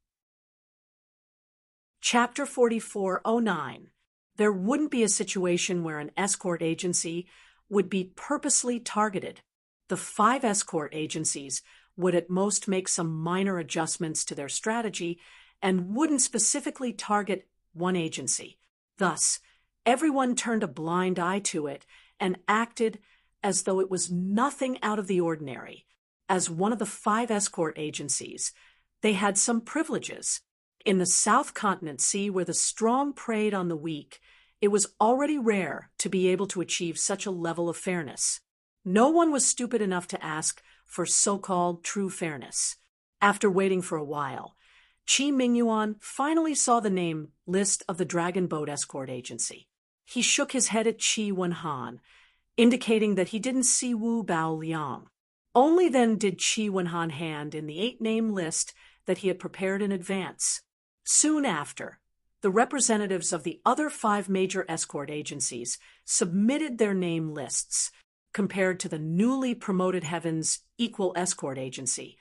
Chapter 4409. There wouldn't be a situation where an escort agency would be purposely targeted. The 5 escort agencies would at most make some minor adjustments to their strategy and wouldn't specifically target one agency. Thus, everyone turned a blind eye to it and acted as though it was nothing out of the ordinary. As one of the 5 escort agencies, they had some privileges. In the South Continent Sea, where the strong preyed on the weak, it was already rare to be able to achieve such a level of fairness. No one was stupid enough to ask for so-called true fairness. After waiting for a while, Qi Mingyuan finally saw the name list of the Dragon Boat Escort Agency. He shook his head at Qi Wenhan, indicating that he didn't see Wu Bao Liang. Only then did Qi Wenhan hand in the 8-name list that he had prepared in advance. Soon after, the representatives of the other 5 major escort agencies submitted their name lists. Compared to the newly promoted Heaven's Equal Escort Agency,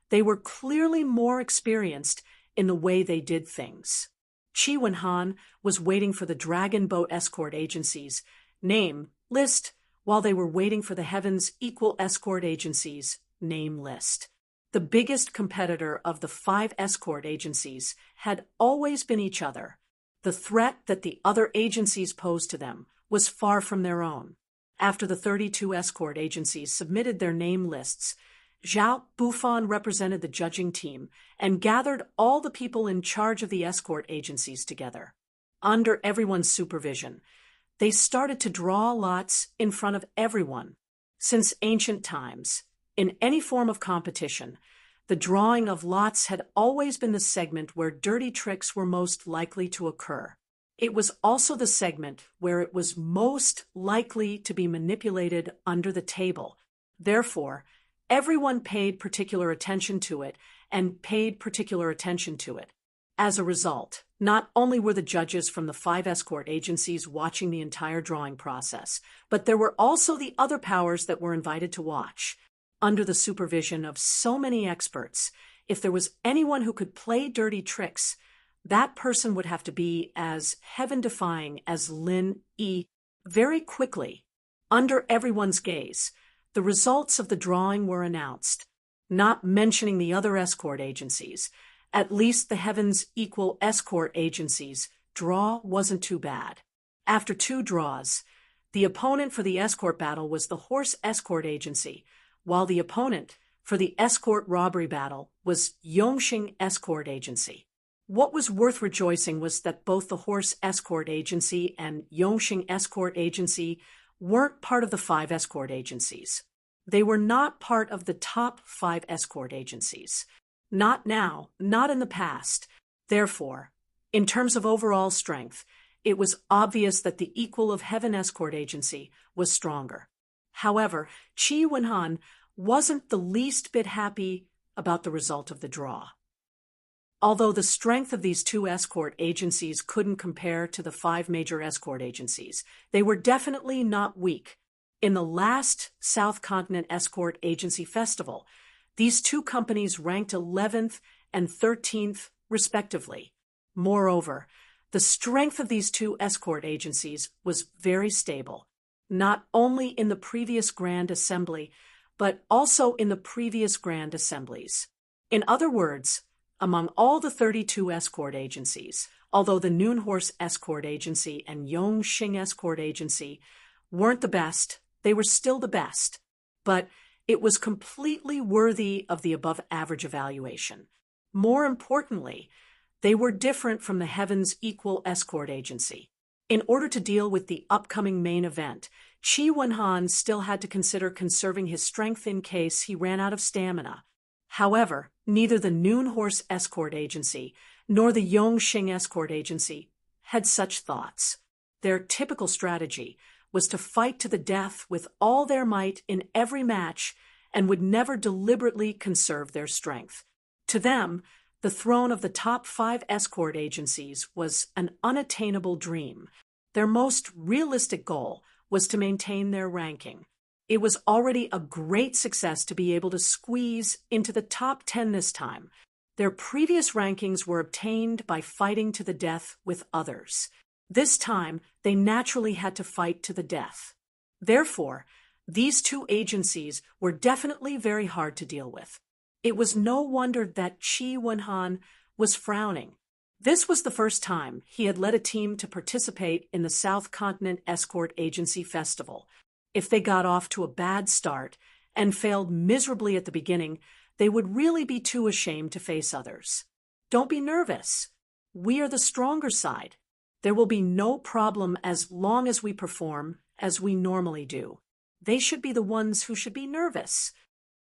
they were clearly more experienced in the way they did things. Qi Wenhan was waiting for the Dragon Boat Escort Agency's name list while they were waiting for the Heaven's Equal Escort Agency's name list. The biggest competitor of the 5 escort agencies had always been each other. The threat that the other agencies posed to them was far from their own. After the 32 escort agencies submitted their name lists, Zhao Bufan represented the judging team and gathered all the people in charge of the escort agencies together. Under everyone's supervision, they started to draw lots in front of everyone. Since ancient times, in any form of competition, the drawing of lots had always been the segment where dirty tricks were most likely to occur. It was also the segment where it was most likely to be manipulated under the table. Therefore, everyone paid particular attention to it and paid particular attention to it. As a result, not only were the judges from the 5 escort agencies watching the entire drawing process, but there were also the other powers that were invited to watch. Under the supervision of so many experts, if there was anyone who could play dirty tricks, that person would have to be as heaven-defying as Lin Yi. Very quickly, under everyone's gaze, the results of the drawing were announced, not mentioning the other escort agencies. At least the Heaven's Equal Escort Agency's draw wasn't too bad. After 2 draws, the opponent for the escort battle was the Horse Escort Agency, while the opponent for the escort robbery battle was Yongxing Escort Agency. What was worth rejoicing was that both the Horse Escort Agency and Yongxing Escort Agency weren't part of the 5 escort agencies. They were not part of the top 5 escort agencies. Not now, not in the past. Therefore, in terms of overall strength, it was obvious that the Equal of Heaven Escort Agency was stronger. However, Qi Wenhan wasn't the least bit happy about the result of the draw. Although the strength of these 2 escort agencies couldn't compare to the 5 major escort agencies, they were definitely not weak. In the last South Continent Escort Agency Festival, these two companies ranked 11th and 13th, respectively. Moreover, the strength of these two escort agencies was very stable, not only in the previous Grand Assembly, but also in the previous Grand Assemblies. In other words, among all the 32 escort agencies, although the Noonhorse Escort Agency and Yongxing Escort Agency weren't the best, they were still the best. But it was completely worthy of the above-average evaluation. More importantly, they were different from the Heaven's Equal Escort Agency. In order to deal with the upcoming main event, Qi Wenhan still had to consider conserving his strength in case he ran out of stamina. However, neither the Noonhorse Escort Agency nor the Yongxing Escort Agency had such thoughts. Their typical strategy was to fight to the death with all their might in every match and would never deliberately conserve their strength. To them, the throne of the top 5 escort agencies was an unattainable dream. Their most realistic goal was to maintain their ranking. It was already a great success to be able to squeeze into the top 10 this time. Their previous rankings were obtained by fighting to the death with others. This time, they naturally had to fight to the death. Therefore, these two agencies were definitely very hard to deal with. It was no wonder that Qi Wenhan was frowning. This was the first time he had led a team to participate in the South Continent Escort Agency Festival. If they got off to a bad start and failed miserably at the beginning, they would really be too ashamed to face others. Don't be nervous. We are the stronger side. There will be no problem as long as we perform as we normally do. They should be the ones who should be nervous.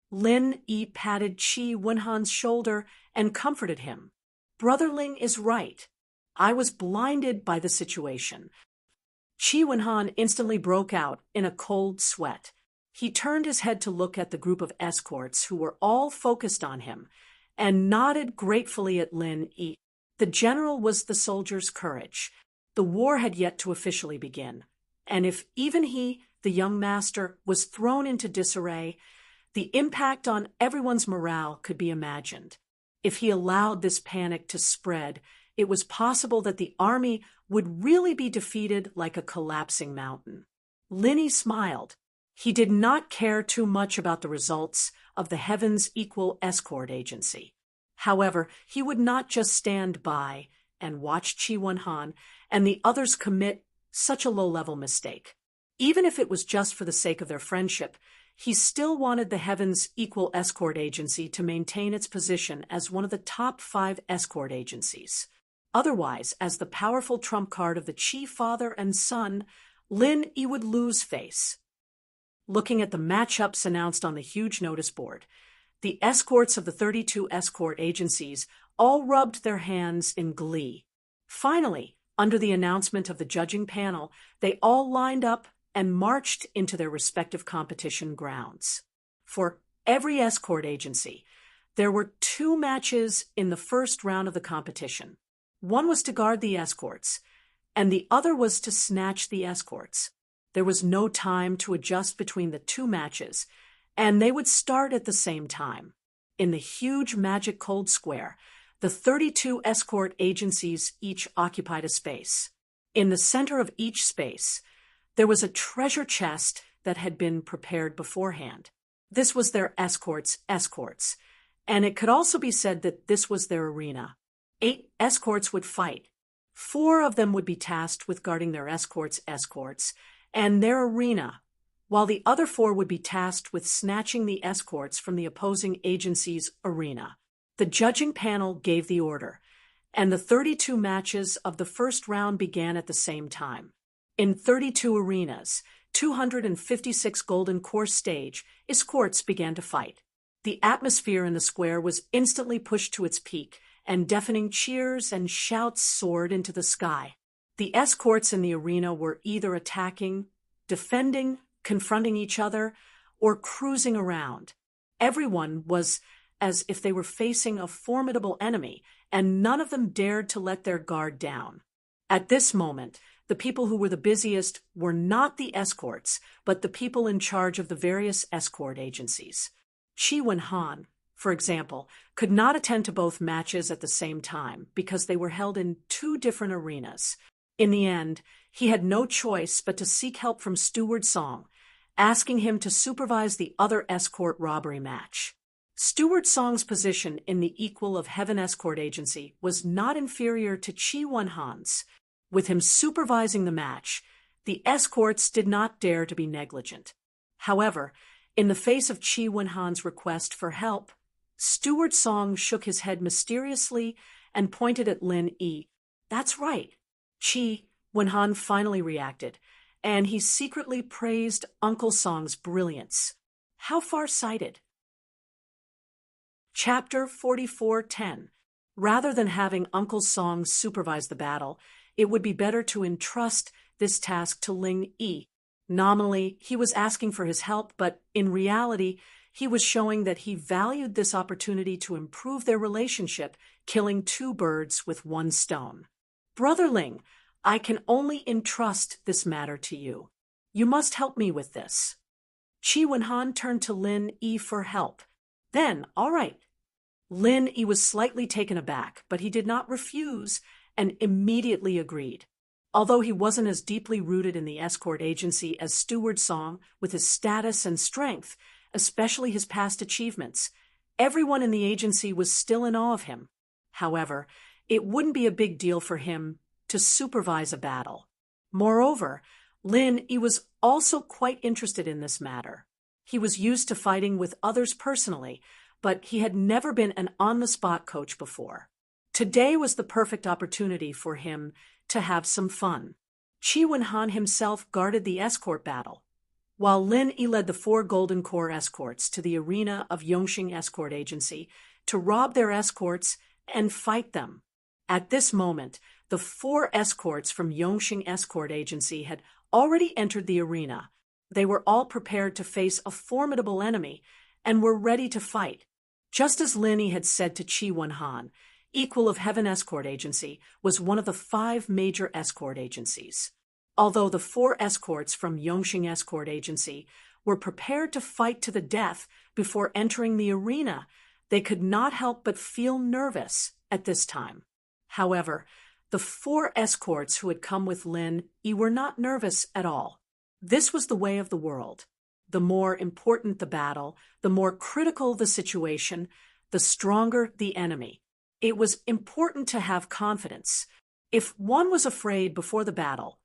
Lin Yi patted Qi Wenhan's shoulder and comforted him. Brother Ling is right. I was blinded by the situation. Qi Wenhan instantly broke out in a cold sweat. He turned his head to look at the group of escorts who were all focused on him and nodded gratefully at Lin Yi. The general was the soldier's courage. The war had yet to officially begin, and if even he, the young master, was thrown into disarray, the impact on everyone's morale could be imagined. If he allowed this panic to spread, it was possible that the army would really be defeated like a collapsing mountain. Lin Yi smiled. He did not care too much about the results of the Heaven's Equal Escort Agency. However, he would not just stand by and watch Qi Wenhan and the others commit such a low-level mistake. Even if it was just for the sake of their friendship, he still wanted the Heaven's Equal Escort Agency to maintain its position as one of the top 5 escort agencies. Otherwise, as the powerful trump card of the Qi father and son, Lin Yi would lose face. Looking at the matchups announced on the huge notice board, the escorts of the 32 escort agencies all rubbed their hands in glee. Finally, under the announcement of the judging panel, they all lined up and marched into their respective competition grounds. For every escort agency, there were 2 matches in the first round of the competition. One was to guard the escorts, and the other was to snatch the escorts. There was no time to adjust between the 2 matches, and they would start at the same time. In the huge magic cold square, the 32 escort agencies each occupied a space. In the center of each space, there was a treasure chest that had been prepared beforehand. This was their escorts, and it could also be said that this was their arena. 8 escorts would fight. 4 of them would be tasked with guarding their escorts, and their arena, while the other 4 would be tasked with snatching the escorts from the opposing agency's arena. The judging panel gave the order, and the 32 matches of the first round began at the same time. In 32 arenas, 256 golden course stage, escorts began to fight. The atmosphere in the square was instantly pushed to its peak, and deafening cheers and shouts soared into the sky. The escorts in the arena were either attacking, defending, confronting each other, or cruising around. Everyone was as if they were facing a formidable enemy, and none of them dared to let their guard down. At this moment, the people who were the busiest were not the escorts, but the people in charge of the various escort agencies. Chi Wen-han, for example, could not attend to both matches at the same time because they were held in two different arenas. In the end, he had no choice but to seek help from Steward Song, asking him to supervise the other escort robbery match. Steward Song's position in the Equal of Heaven escort agency was not inferior to Chi Wen-han's. With him supervising the match, the escorts did not dare to be negligent. However, in the face of Chi Wen-han's request for help, Steward Song shook his head mysteriously and pointed at Lin Yi. "That's right." Chi Wen-han finally reacted, and he secretly praised Uncle Song's brilliance. How far-sighted. Chapter 44:10. Rather than having Uncle Song supervise the battle, it would be better to entrust this task to Lin Yi. Nominally, he was asking for his help, but in reality, he was showing that he valued this opportunity to improve their relationship, killing two birds with one stone. "Brother Ling, I can only entrust this matter to you. You must help me with this." Chi Wen-han turned to Lin Yi for help. Then, all right. Lin Yi was slightly taken aback, but he did not refuse and immediately agreed. Although he wasn't as deeply rooted in the escort agency as Steward Song, with his status and strength, especially his past achievements, everyone in the agency was still in awe of him. However, it wouldn't be a big deal for him to supervise a battle. Moreover, Lin Yi was also quite interested in this matter. He was used to fighting with others personally, but he had never been an on-the-spot coach before. Today was the perfect opportunity for him to have some fun. Chi Wen-han himself guarded the escort battle, while Lin Yi led the 4 Golden Corps escorts to the arena of Yongxing Escort Agency to rob their escorts and fight them. At this moment, the 4 escorts from Yongxing Escort Agency had already entered the arena. They were all prepared to face a formidable enemy and were ready to fight. Just as Lin Yi had said to Chi Wen-han, Equal of Heaven Escort Agency was one of the 5 major escort agencies. Although the 4 escorts from Yongxing Escort Agency were prepared to fight to the death before entering the arena, they could not help but feel nervous at this time. However, the 4 escorts who had come with Lin Yi were not nervous at all. This was the way of the world. The more important the battle, the more critical the situation, the stronger the enemy. It was important to have confidence. If one was afraid before the battle,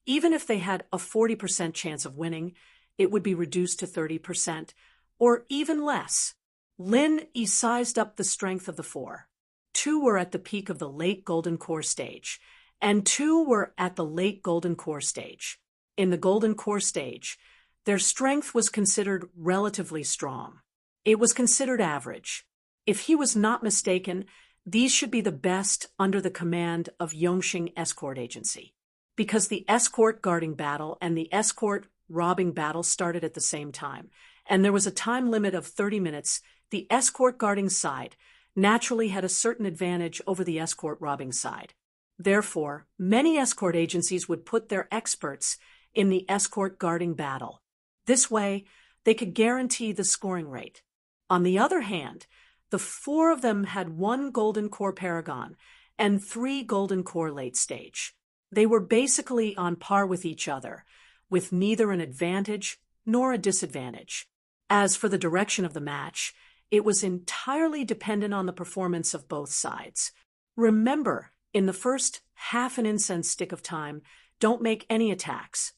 even if they had a 40% chance of winning, it would be reduced to 30%, or even less. Lin Yi sized up the strength of the 4. 2 were at the peak of the late Golden Corps stage, and 2 were at the late Golden Corps stage. In the Golden Corps stage, their strength was considered relatively strong. It was considered average. If he was not mistaken, these should be the best under the command of Yongxing Escort Agency. Because the escort guarding battle and the escort robbing battle started at the same time, and there was a time limit of 30 minutes, the escort guarding side naturally had a certain advantage over the escort robbing side. Therefore, many escort agencies would put their experts in the escort guarding battle. This way, they could guarantee the scoring rate. On the other hand, the 4 of them had 1 Golden Corps Paragon and 3 Golden Corps late stage. They were basically on par with each other, with neither an advantage nor a disadvantage. As for the direction of the match, it was entirely dependent on the performance of both sides. Remember, in the first half an incense stick of time, don't make any attacks.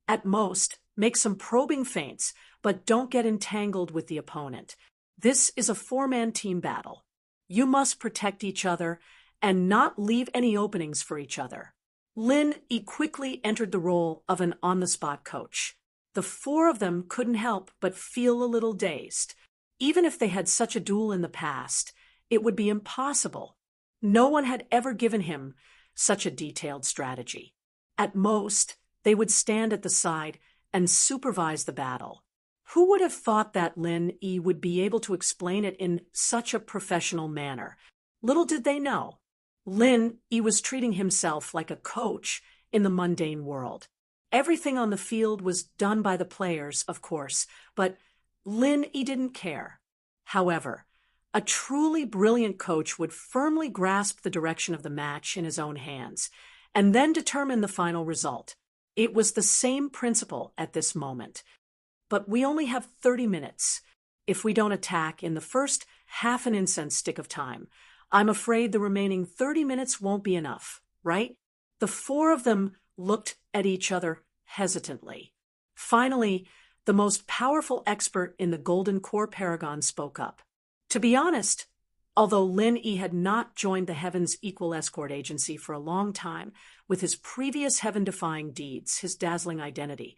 At most, make some probing feints, but don't get entangled with the opponent. This is a 4-man team battle. You must protect each other and not leave any openings for each other. Lin Yi quickly entered the role of an on-the-spot coach. The 4 of them couldn't help but feel a little dazed. Even if they had such a duel in the past, it would be impossible. No one had ever given him such a detailed strategy. At most, they would stand at the side and supervise the battle. Who would have thought that Lin Yi would be able to explain it in such a professional manner? Little did they know. Lin, he was treating himself like a coach in the mundane world. Everything on the field was done by the players, of course, but Lin, he didn't care. However, a truly brilliant coach would firmly grasp the direction of the match in his own hands and then determine the final result. It was the same principle at this moment. But we only have 30 minutes. If we don't attack in the first half an incense stick of time, I'm afraid the remaining 30 minutes won't be enough, right? The four of them looked at each other hesitantly. Finally, the most powerful expert in the Golden Core Paragon spoke up. To be honest, although Lin Yi had not joined the Heaven's Equal Escort Agency for a long time, with his previous heaven-defying deeds, his dazzling identity,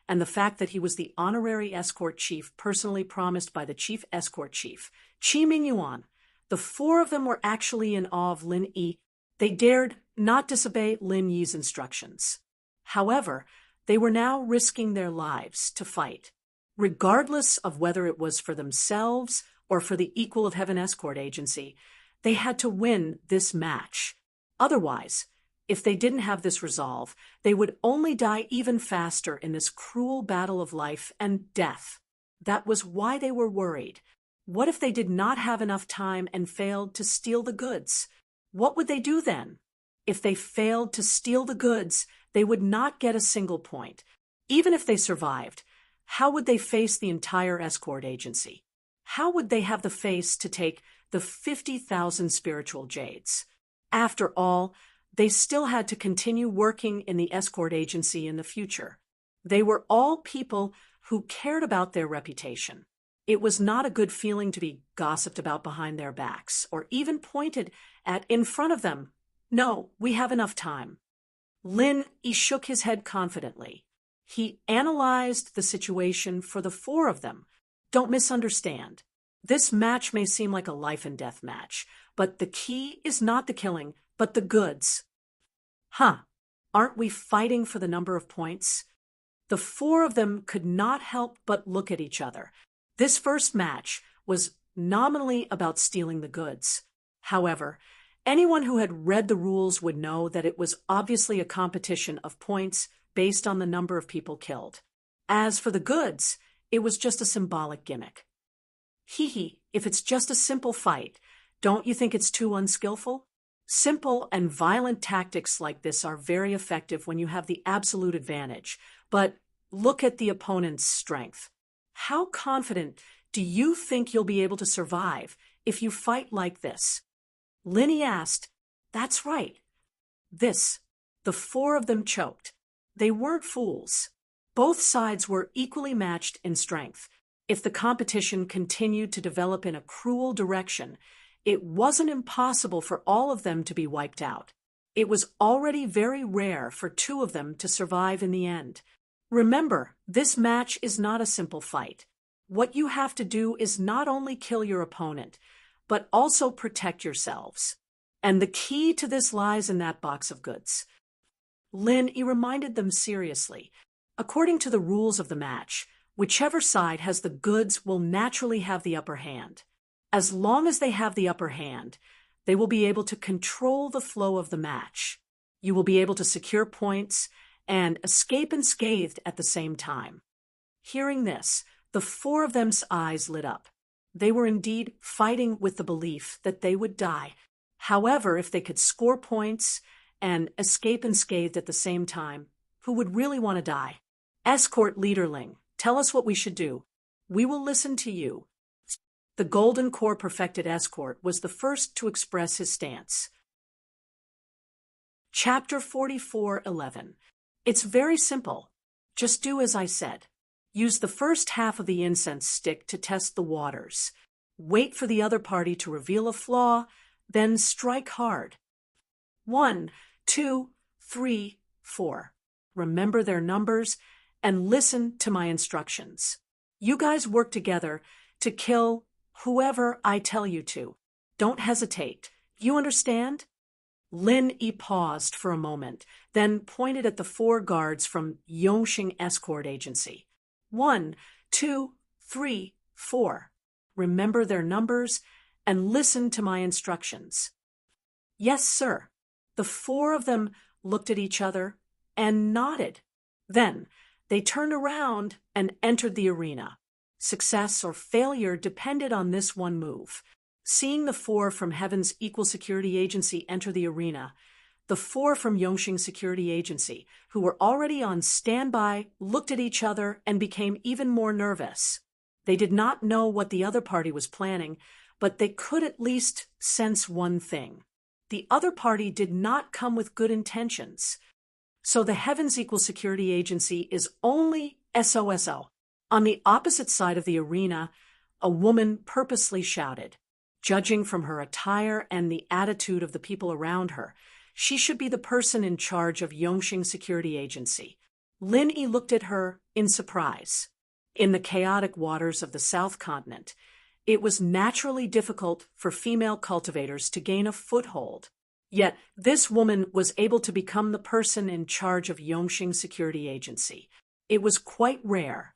and the fact that he was the honorary escort chief personally promised by the chief escort chief, Qi Mingyuan, the four of them were actually in awe of Lin Yi. They dared not disobey Lin Yi's instructions. However, they were now risking their lives to fight, regardless of whether it was for themselves or for the Equal of Heaven Escort Agency. They had to win this match. Otherwise, if they didn't have this resolve, they would only die even faster in this cruel battle of life and death. That was why they were worried. What if they did not have enough time and failed to steal the goods? What would they do then? If they failed to steal the goods, they would not get a single point. Even if they survived, how would they face the entire escort agency? How would they have the face to take the 50,000 spiritual jades? After all, they still had to continue working in the escort agency in the future. They were all people who cared about their reputation. It was not a good feeling to be gossiped about behind their backs, or even pointed at in front of them. No, we have enough time. Lin Yi shook his head confidently. He analyzed the situation for the four of them. Don't misunderstand. This match may seem like a life and death match, but the key is not the killing, but the goods. Aren't we fighting for the number of points? The four of them could not help but look at each other. This first match was nominally about stealing the goods. However, anyone who had read the rules would know that it was obviously a competition of points based on the number of people killed. As for the goods, it was just a symbolic gimmick. If it's just a simple fight, don't you think it's too unskillful? Simple and violent tactics like this are very effective when you have the absolute advantage, but look at the opponent's strength. How confident do you think you'll be able to survive if you fight like this? Lin Yi asked. That's right. The four of them choked. They weren't fools. Both sides were equally matched in strength. If the competition continued to develop in a cruel direction, it wasn't impossible for all of them to be wiped out. It was already very rare for two of them to survive in the end. Remember, this match is not a simple fight. What you have to do is not only kill your opponent, but also protect yourselves. And the key to this lies in that box of goods. Lin Yi reminded them seriously. According to the rules of the match, whichever side has the goods will naturally have the upper hand. As long as they have the upper hand, they will be able to control the flow of the match. You will be able to secure points and escape unscathed at the same time. Hearing this, the four of them's eyes lit up. They were indeed fighting with the belief that they would die. However, if they could score points and escape unscathed at the same time, who would really want to die? Escort Leaderling, tell us what we should do. We will listen to you. The Golden Core Perfected Escort was the first to express his stance. Chapter 44:11. It's very simple. Just do as I said. Use the first half of the incense stick to test the waters. Wait for the other party to reveal a flaw, then strike hard. 1, 2, 3, 4. Remember their numbers and listen to my instructions. You guys work together to kill whoever I tell you to. Don't hesitate. You understand? Lin Yi paused for a moment, then pointed at the four guards from Yongxing Escort Agency. 1, 2, 3, 4. Remember their numbers and listen to my instructions. Yes, sir. The four of them looked at each other and nodded. Then they turned around and entered the arena. Success or failure depended on this one move. Seeing the four from Heaven's Equal Security Agency enter the arena, the four from Yongxing Security Agency, who were already on standby, looked at each other and became even more nervous. They did not know what the other party was planning, but they could at least sense one thing. The other party did not come with good intentions. So the Heaven's Equal Security Agency is only SOSO. On the opposite side of the arena, a woman purposely shouted. Judging from her attire and the attitude of the people around her, she should be the person in charge of Yongxing Security Agency. Lin Yi looked at her in surprise. In the chaotic waters of the South Continent, it was naturally difficult for female cultivators to gain a foothold. Yet this woman was able to become the person in charge of Yongxing Security Agency. It was quite rare.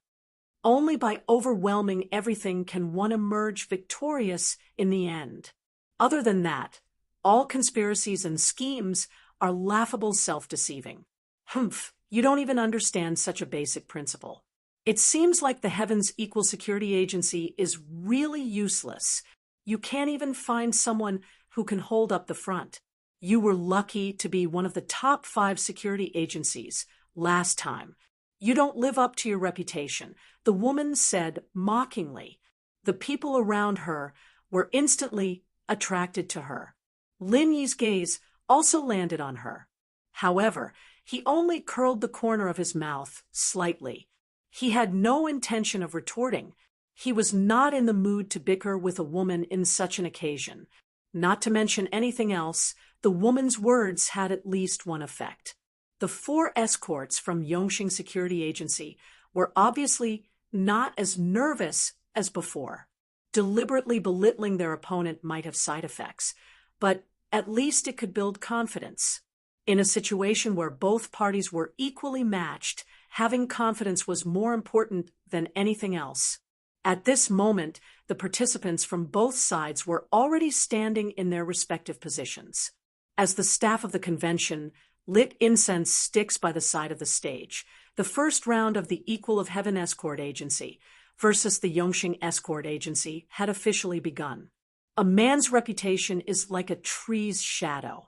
Only by overwhelming everything can one emerge victorious in the end. Other than that, all conspiracies and schemes are laughable self-deceiving. Humph, you don't even understand such a basic principle. It seems like the Heaven's Equal Security Agency is really useless. You can't even find someone who can hold up the front. You were lucky to be one of the top 5 security agencies last time. You don't live up to your reputation, the woman said mockingly. The people around her were instantly attracted to her. Lin Yi's gaze also landed on her. However, he only curled the corner of his mouth slightly. He had no intention of retorting. He was not in the mood to bicker with a woman in such an occasion. Not to mention anything else, the woman's words had at least one effect. The 4 escorts from Yongxing Security Agency were obviously not as nervous as before. Deliberately belittling their opponent might have side effects, but at least it could build confidence. In a situation where both parties were equally matched, having confidence was more important than anything else. At this moment, the participants from both sides were already standing in their respective positions. As the staff of the convention lit incense sticks by the side of the stage, the first round of the Equal of Heaven Escort Agency versus the Yongxing Escort Agency had officially begun. A man's reputation is like a tree's shadow.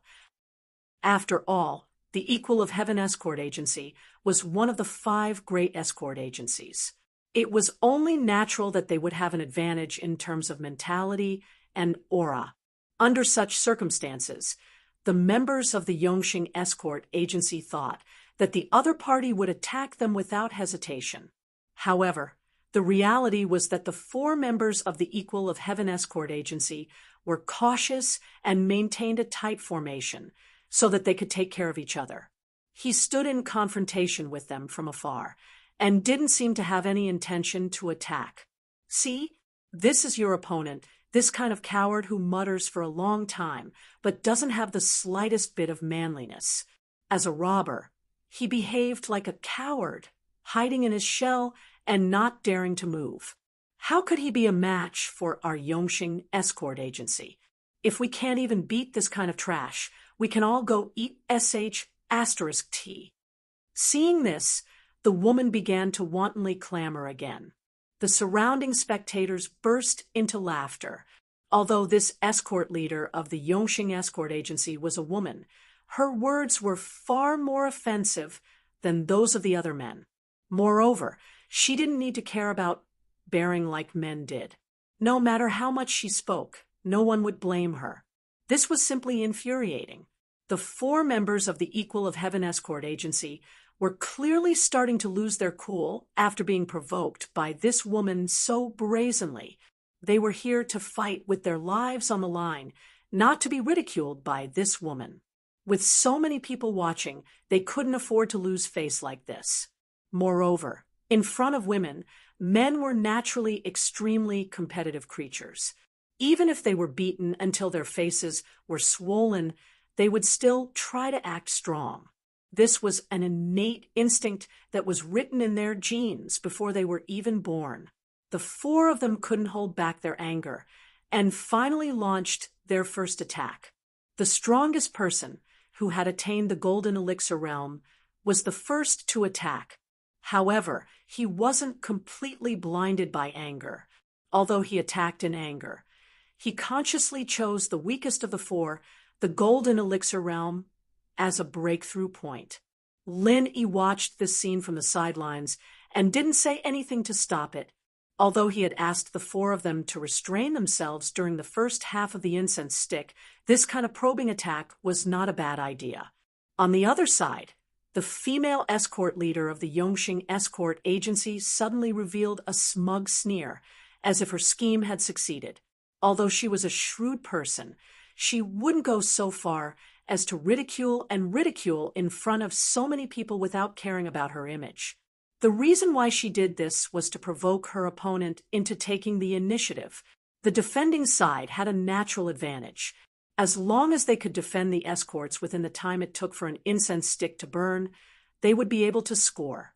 After all, the Equal of Heaven Escort Agency was one of the 5 great escort agencies. It was only natural that they would have an advantage in terms of mentality and aura. Under such circumstances, the members of the Yongxing Escort Agency thought that the other party would attack them without hesitation. However, the reality was that the 4 members of the Equal of Heaven Escort Agency were cautious and maintained a tight formation so that they could take care of each other. He stood in confrontation with them from afar and didn't seem to have any intention to attack. See, this is your opponent, this kind of coward who mutters for a long time but doesn't have the slightest bit of manliness. As a robber, he behaved like a coward, hiding in his shell and not daring to move. How could he be a match for our Yongxing Escort Agency? If we can't even beat this kind of trash, we can all go eat **T. Seeing this, the woman began to wantonly clamor again. The surrounding spectators burst into laughter. Although this escort leader of the Yongxing Escort Agency was a woman, her words were far more offensive than those of the other men. Moreover, she didn't need to care about bearing like men did. No matter how much she spoke, no one would blame her. This was simply infuriating. The 4 members of the Equal of Heaven Escort Agency were clearly starting to lose their cool after being provoked by this woman so brazenly. They were here to fight with their lives on the line, not to be ridiculed by this woman. With so many people watching, they couldn't afford to lose face like this. Moreover, in front of women, men were naturally extremely competitive creatures. Even if they were beaten until their faces were swollen, they would still try to act strong. This was an innate instinct that was written in their genes before they were even born. The 4 of them couldn't hold back their anger and finally launched their first attack. The strongest person, who had attained the golden elixir realm, was the first to attack. However, he wasn't completely blinded by anger, although he attacked in anger. He consciously chose the weakest of the four, the golden elixir realm, as a breakthrough point. Lin Yi watched this scene from the sidelines and didn't say anything to stop it. Although he had asked the four of them to restrain themselves during the first half of the incense stick, this kind of probing attack was not a bad idea. On the other side, the female escort leader of the Yongxing Escort Agency suddenly revealed a smug sneer, as if her scheme had succeeded. Although she was a shrewd person, she wouldn't go so far as to ridicule in front of so many people without caring about her image. The reason why she did this was to provoke her opponent into taking the initiative. The defending side had a natural advantage. As long as they could defend the escorts within the time it took for an incense stick to burn, they would be able to score.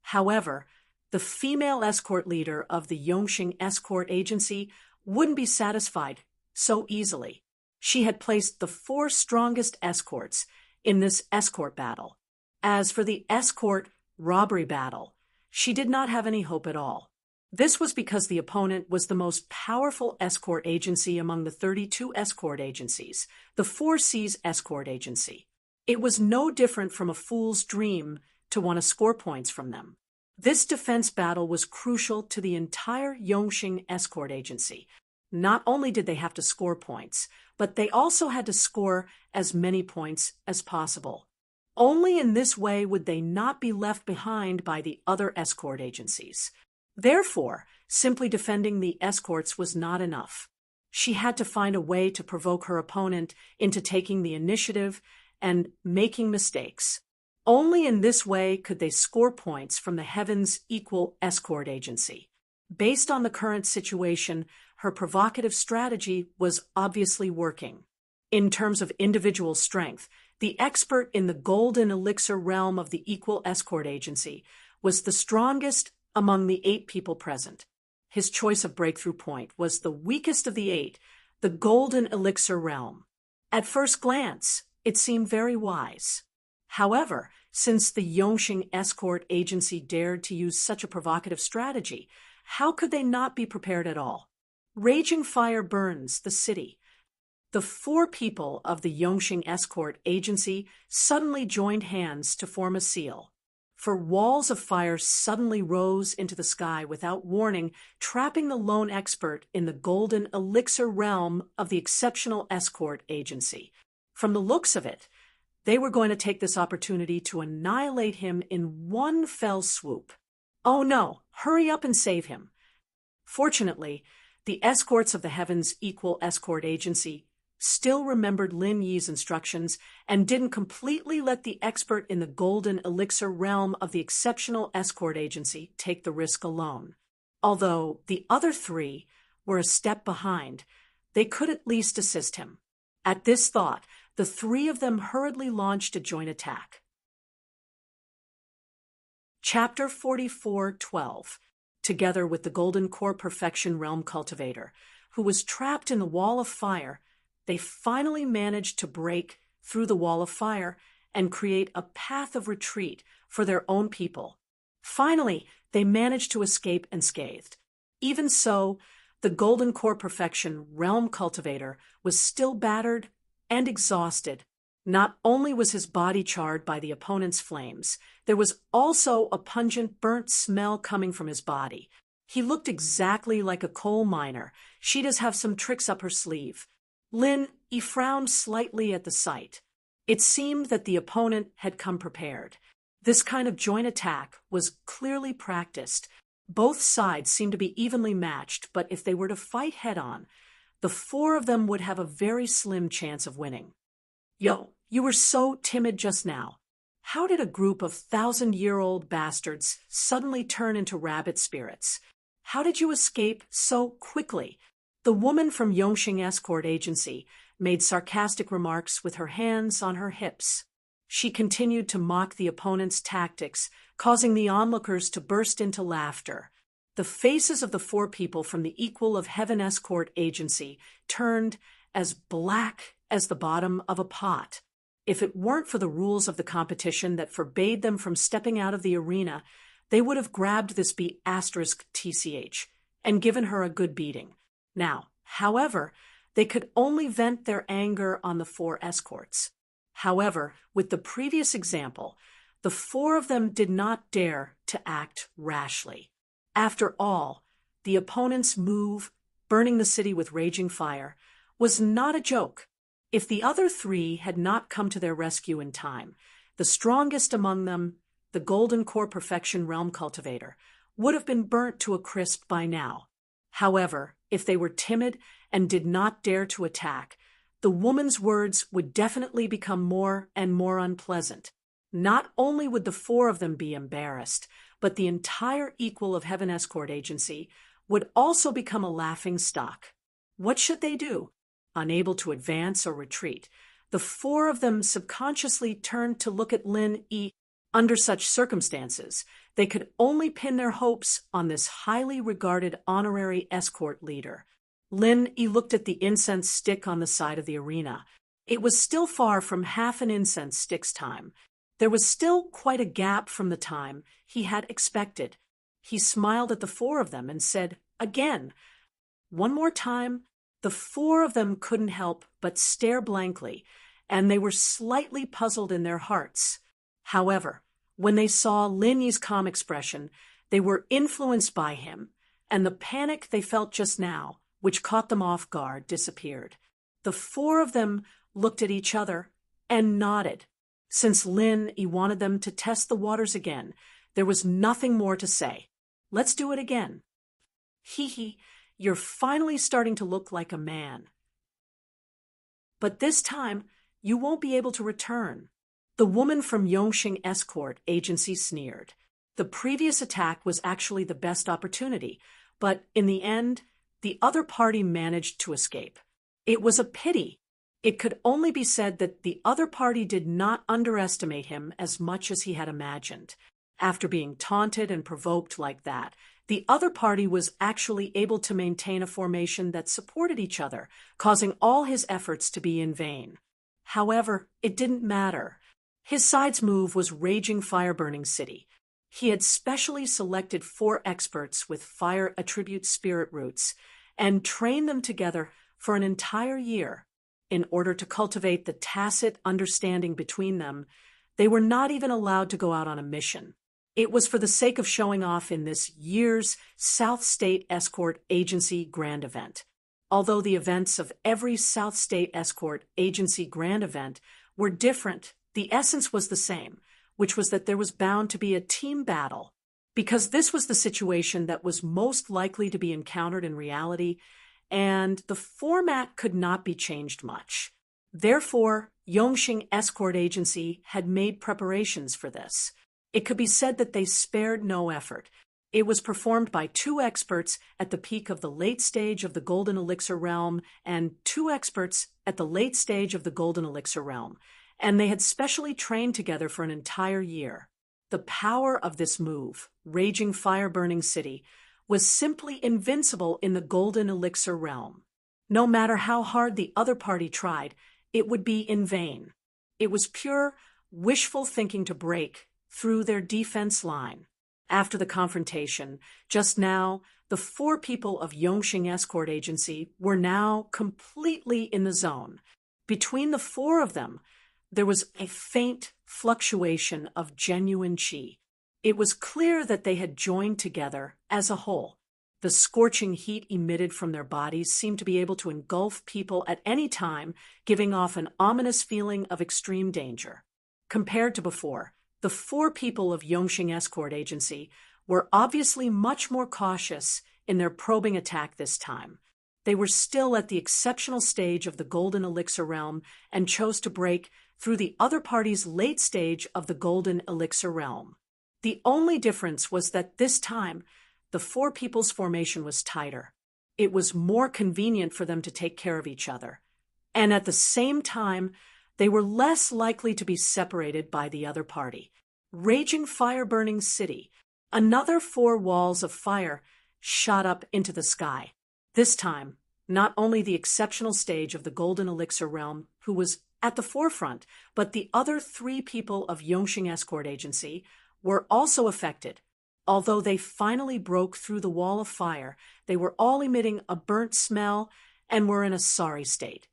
However, the female escort leader of the Yongxing Escort Agency wouldn't be satisfied so easily. She had placed the four strongest escorts in this escort battle. As for the escort robbery battle, she did not have any hope at all. This was because the opponent was the most powerful escort agency among the 32 escort agencies, the 4 C's Escort Agency. It was no different from a fool's dream to want to score points from them. This defense battle was crucial to the entire Yongxing Escort Agency. Not only did they have to score points, but they also had to score as many points as possible. Only in this way would they not be left behind by the other escort agencies. Therefore, simply defending the escorts was not enough. She had to find a way to provoke her opponent into taking the initiative and making mistakes. Only in this way could they score points from the Heaven's Equal Escort Agency. Based on the current situation, her provocative strategy was obviously working. In terms of individual strength, the expert in the golden elixir realm of the Equal Escort Agency was the strongest among the 8 people present. His choice of breakthrough point was the weakest of the 8, the golden elixir realm. At first glance, it seemed very wise. However, since the Yongxing Escort Agency dared to use such a provocative strategy, how could they not be prepared at all? Raging fire burns the city. The 4 people of the Yongxing Escort Agency suddenly joined hands to form a seal. For walls of fire suddenly rose into the sky without warning, trapping the lone expert in the golden elixir realm of the Exceptional Escort Agency. From the looks of it, they were going to take this opportunity to annihilate him in one fell swoop. Oh no, hurry up and save him. Fortunately, the escorts of the Heaven's Equal Escort Agency still remembered Lin Yi's instructions and didn't completely let the expert in the golden elixir realm of the Exceptional Escort Agency take the risk alone. Although the other 3 were a step behind, they could at least assist him. At this thought, the 3 of them hurriedly launched a joint attack. Chapter 44:12. Together with the Golden Core Perfection Realm Cultivator, who was trapped in the wall of fire, they finally managed to break through the wall of fire and create a path of retreat for their own people. Finally, they managed to escape unscathed. Even so, the Golden Core Perfection Realm Cultivator was still battered and exhausted. Not only was his body charred by the opponent's flames, there was also a pungent burnt smell coming from his body. He looked exactly like a coal miner. She does have some tricks up her sleeve. Lin Yi frowned slightly at the sight. It seemed that the opponent had come prepared. This kind of joint attack was clearly practiced. Both sides seemed to be evenly matched, but if they were to fight head-on, the 4 of them would have a very slim chance of winning. Yo, you were so timid just now. How did a group of 1,000-year-old bastards suddenly turn into rabbit spirits? How did you escape so quickly? The woman from Yongxing Escort Agency made sarcastic remarks with her hands on her hips. She continued to mock the opponent's tactics, causing the onlookers to burst into laughter. The faces of the 4 people from the Equal of Heaven Escort Agency turned as black as the bottom of a pot. If it weren't for the rules of the competition that forbade them from stepping out of the arena, they would have grabbed this B*TCH and given her a good beating. Now, however, they could only vent their anger on the 4 escorts. However, with the previous example, the 4 of them did not dare to act rashly. After all, the opponent's move, burning the city with raging fire, was not a joke. If the other 3 had not come to their rescue in time, the strongest among them, the Golden Core Perfection Realm Cultivator, would have been burnt to a crisp by now. However, if they were timid and did not dare to attack, the woman's words would definitely become more and more unpleasant. Not only would the 4 of them be embarrassed, but the entire Equal of Heaven Escort Agency would also become a laughing stock. What should they do? Unable to advance or retreat, the 4 of them subconsciously turned to look at Lin E. Under such circumstances, they could only pin their hopes on this highly regarded honorary escort leader. Lin E looked at the incense stick on the side of the arena. It was still far from half an incense stick's time. There was still quite a gap from the time he had expected. He smiled at the 4 of them and said, again, one more time. The 4 of them couldn't help but stare blankly, and they were slightly puzzled in their hearts. However, when they saw Lin Yi's calm expression, they were influenced by him, and the panic they felt just now, which caught them off guard, disappeared. The 4 of them looked at each other and nodded. Since Lin Yi wanted them to test the waters again, there was nothing more to say. Let's do it again. Hee, you're finally starting to look like a man. But this time, you won't be able to return. The woman from Yongxing Escort Agency sneered. The previous attack was actually the best opportunity, but in the end, the other party managed to escape. It was a pity. It could only be said that the other party did not underestimate him as much as he had imagined. After being taunted and provoked like that, the other party was actually able to maintain a formation that supported each other, causing all his efforts to be in vain. However, it didn't matter. His side's move was Raging Fire-Burning City. He had specially selected 4 experts with fire attribute spirit roots and trained them together for an entire year. In order to cultivate the tacit understanding between them, they were not even allowed to go out on a mission. It was for the sake of showing off in this year's South State Escort Agency Grand Event. Although the events of every South State Escort Agency Grand Event were different, the essence was the same, which was that there was bound to be a team battle. Because this was the situation that was most likely to be encountered in reality, and the format could not be changed much. Therefore, Yongxing Escort Agency had made preparations for this. It could be said that they spared no effort. It was performed by 2 experts at the peak of the late stage of the Golden Elixir Realm and 2 experts at the late stage of the Golden Elixir Realm, and they had specially trained together for an entire year. The power of this move, Raging Fire-Burning City, was simply invincible in the Golden Elixir Realm. No matter how hard the other party tried, it would be in vain. It was pure, wishful thinking to break through their defense line. After the confrontation, just now, the 4 people of Yongxing Escort Agency were now completely in the zone. Between the 4 of them, there was a faint fluctuation of genuine qi. It was clear that they had joined together as a whole. The scorching heat emitted from their bodies seemed to be able to engulf people at any time, giving off an ominous feeling of extreme danger. Compared to before, the 4 people of Yongxing Escort Agency were obviously much more cautious in their probing attack this time. They were still at the exceptional stage of the Golden Elixir Realm and chose to break through the other party's late stage of the Golden Elixir Realm. The only difference was that this time, the 4 people's formation was tighter. It was more convenient for them to take care of each other. And at the same time, they were less likely to be separated by the other party. Raging Fire-Burning City, another 4 walls of fire shot up into the sky. This time, Not only the exceptional stage of the Golden Elixir realm, who was at the forefront, but the other 3 people of Yongxing Escort Agency were also affected. Although they finally broke through the wall of fire, they were all emitting a burnt smell and were in a sorry state.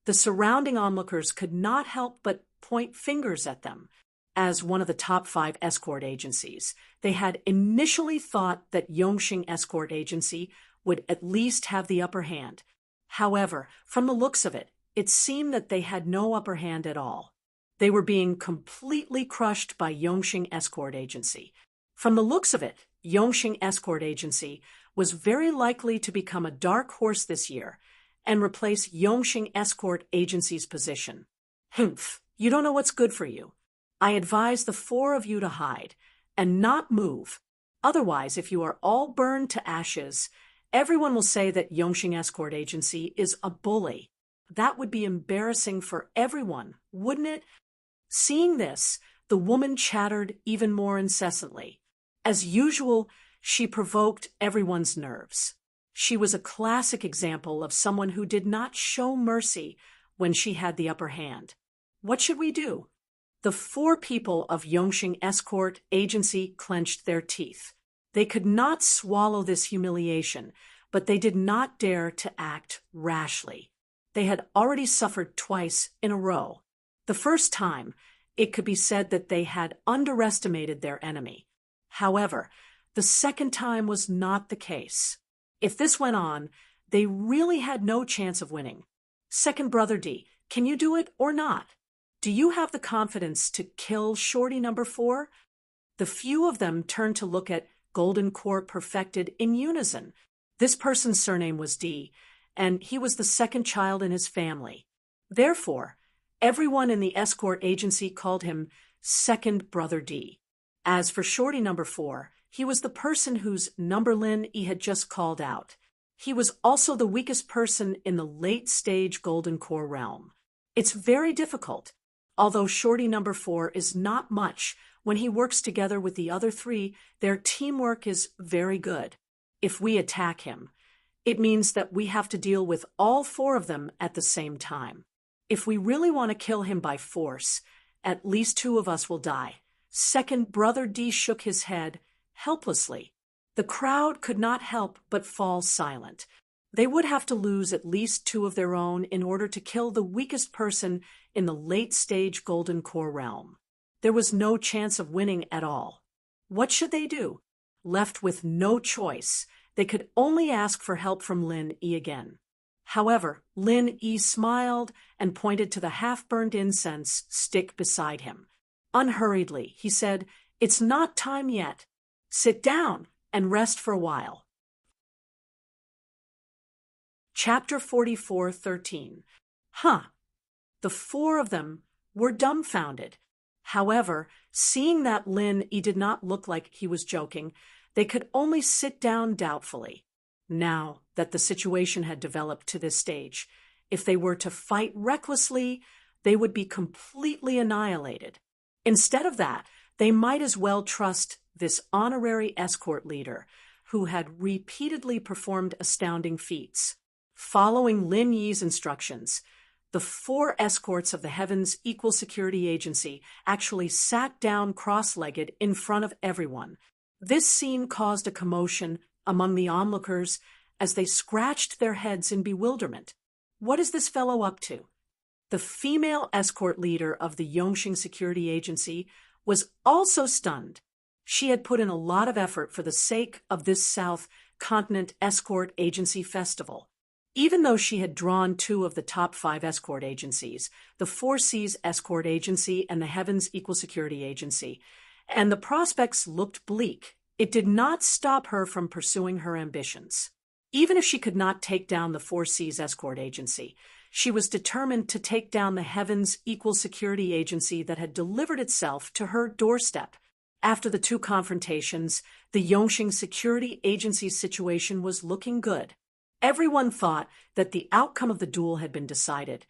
The surrounding onlookers could not help but point fingers at them. As one of the top 5 escort agencies, they had initially thought that Yongxing Escort Agency would at least have the upper hand. However, from the looks of it, it seemed that they had no upper hand at all. They were being completely crushed by Yongxing Escort Agency. From the looks of it, Yongxing Escort Agency was very likely to become a dark horse this year and replace Yongxing Escort Agency's position. Humph, you don't know what's good for you. I advise the 4 of you to hide and not move. Otherwise, if you are all burned to ashes, everyone will say that Yongxing Escort Agency is a bully. That would be embarrassing for everyone, wouldn't it? Seeing this, the woman chattered even more incessantly. As usual, she provoked everyone's nerves. She was a classic example of someone who did not show mercy when she had the upper hand. What should we do? The 4 people of Yongxing Escort Agency clenched their teeth. They could not swallow this humiliation, but they did not dare to act rashly. They had already suffered twice in a row. The first time, it could be said that they had underestimated their enemy. However, the second time was not the case. If this went on, they really had no chance of winning. Second Brother D, can you do it or not? Do you have the confidence to kill Shorty number 4? The few of them turned to look at Golden Core Perfected in unison. This person's surname was D, and he was the second child in his family. Therefore, everyone in the escort agency called him Second Brother D. As for Shorty number 4, he was the person whose number Lin E had just called out. He was also the weakest person in the late-stage Golden Core realm. It's very difficult. Although Shorty number 4 is not much, when he works together with the other 3, their teamwork is very good. If we attack him, it means that we have to deal with all 4 of them at the same time. If we really want to kill him by force, at least 2 of us will die. Second Brother D shook his head helplessly. The crowd could not help but fall silent. They would have to lose at least 2 of their own in order to kill the weakest person in the late-stage Golden Core realm. There was no chance of winning at all. What should they do? Left with no choice, they could only ask for help from Lin E again. However, Lin E smiled and pointed to the half-burned incense stick beside him. Unhurriedly, he said, "It's not time yet. Sit down and rest for a while." Chapter 44:13. The 4 of them were dumbfounded. However, seeing that Lin E did not look like he was joking, they could only sit down doubtfully. Now that the situation had developed to this stage, if they were to fight recklessly, they would be completely annihilated. Instead of that, they might as well trust this honorary escort leader, who had repeatedly performed astounding feats. Following Lin Yi's instructions, the 4 escorts of the Heavens Equal Security Agency actually sat down cross-legged in front of everyone. This scene caused a commotion among the onlookers as they scratched their heads in bewilderment. What is this fellow up to? The female escort leader of the Yongxing Security Agency was also stunned. She had put in a lot of effort for the sake of this South Continent Escort Agency Festival. Even though she had drawn 2 of the top 5 escort agencies, the 4 Seas Escort Agency and the Heavens Equal Security Agency, and the prospects looked bleak, it did not stop her from pursuing her ambitions. Even if she could not take down the 4 Seas Escort Agency, she was determined to take down the Heavens Equal Security Agency that had delivered itself to her doorstep. After the 2 confrontations, the Yongxing Security Agency's situation was looking good. Everyone thought that the outcome of the duel had been decided,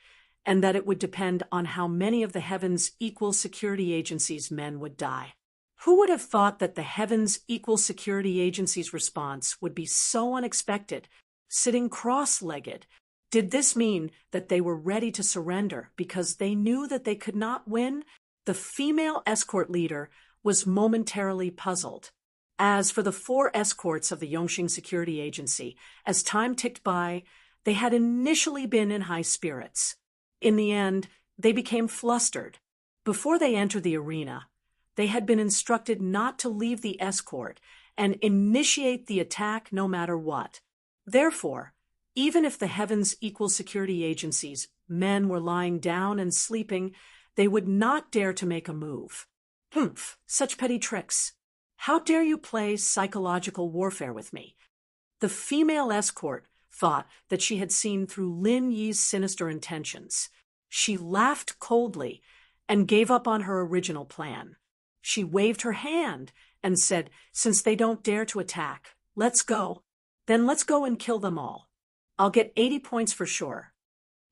and that it would depend on how many of the Heavens Equal Security Agency's men would die. Who would have thought that the Heavens Equal Security Agency's response would be so unexpected, sitting cross-legged. Did this mean that they were ready to surrender because they knew that they could not win? The female escort leader was momentarily puzzled. As for the 4 escorts of the Yongqing Security Agency, as time ticked by, they had initially been in high spirits. In the end, they became flustered. Before they entered the arena, they had been instructed not to leave the escort and initiate the attack no matter what. Therefore, even if the Heaven's Equal Security Agency's men were lying down and sleeping, they would not dare to make a move. Humph, such petty tricks. How dare you play psychological warfare with me? The female escort thought that she had seen through Lin Yi's sinister intentions. She laughed coldly and gave up on her original plan. She waved her hand and said, "Since they don't dare to attack, let's go. Then let's go and kill them all. I'll get 80 points for sure."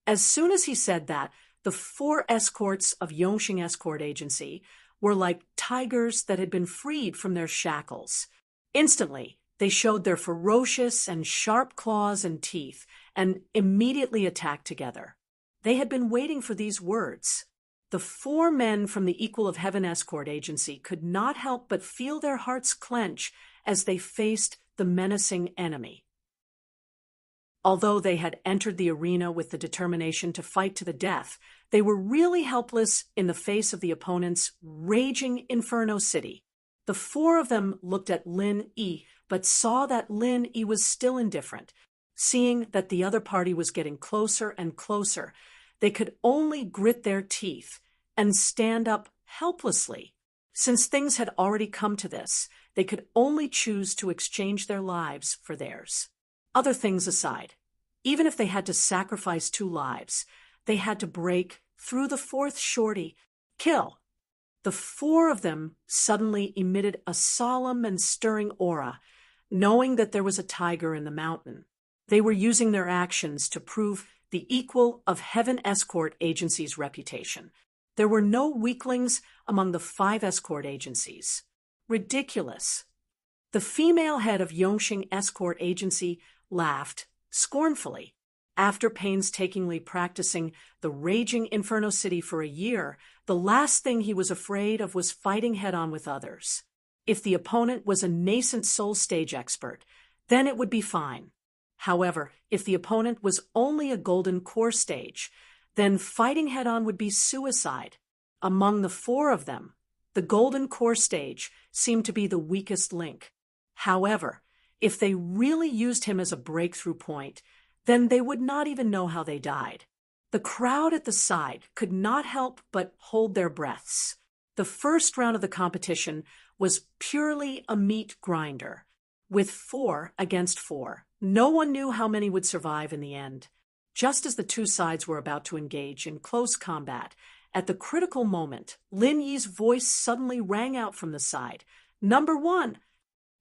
As soon as he said that, the 4 escorts of Yongqing Escort Agency were like tigers that had been freed from their shackles. Instantly, they showed their ferocious and sharp claws and teeth and immediately attacked together. They had been waiting for these words. The 4 men from the Equal of Heaven Escort Agency could not help but feel their hearts clench as they faced the menacing enemy. Although they had entered the arena with the determination to fight to the death, they were really helpless in the face of the opponent's raging Inferno City. The 4 of them looked at Lin Yi, but saw that Lin Yi was still indifferent. Seeing that the other party was getting closer and closer, they could only grit their teeth and stand up helplessly. Since things had already come to this, they could only choose to exchange their lives for theirs. Other things aside, even if they had to sacrifice 2 lives, they had to break through the 4th shorty. Kill! The 4 of them suddenly emitted a solemn and stirring aura, knowing that there was a tiger in the mountain. They were using their actions to prove the Equal of Heaven Escort Agency's reputation. There were no weaklings among the 5 escort agencies. Ridiculous. The female head of Yongqing Escort Agency laughed scornfully. After painstakingly practicing the raging Inferno City for a year, the last thing he was afraid of was fighting head-on with others. If the opponent was a nascent soul stage expert, then it would be fine. However, if the opponent was only a golden core stage, then fighting head-on would be suicide. Among the 4 of them, the golden core stage seemed to be the weakest link. However, if they really used him as a breakthrough point, then they would not even know how they died. The crowd at the side could not help but hold their breaths. The first round of the competition was purely a meat grinder. With 4 against 4, no one knew how many would survive in the end. Just as the 2 sides were about to engage in close combat, at the critical moment, Lin Yi's voice suddenly rang out from the side. "Number 1!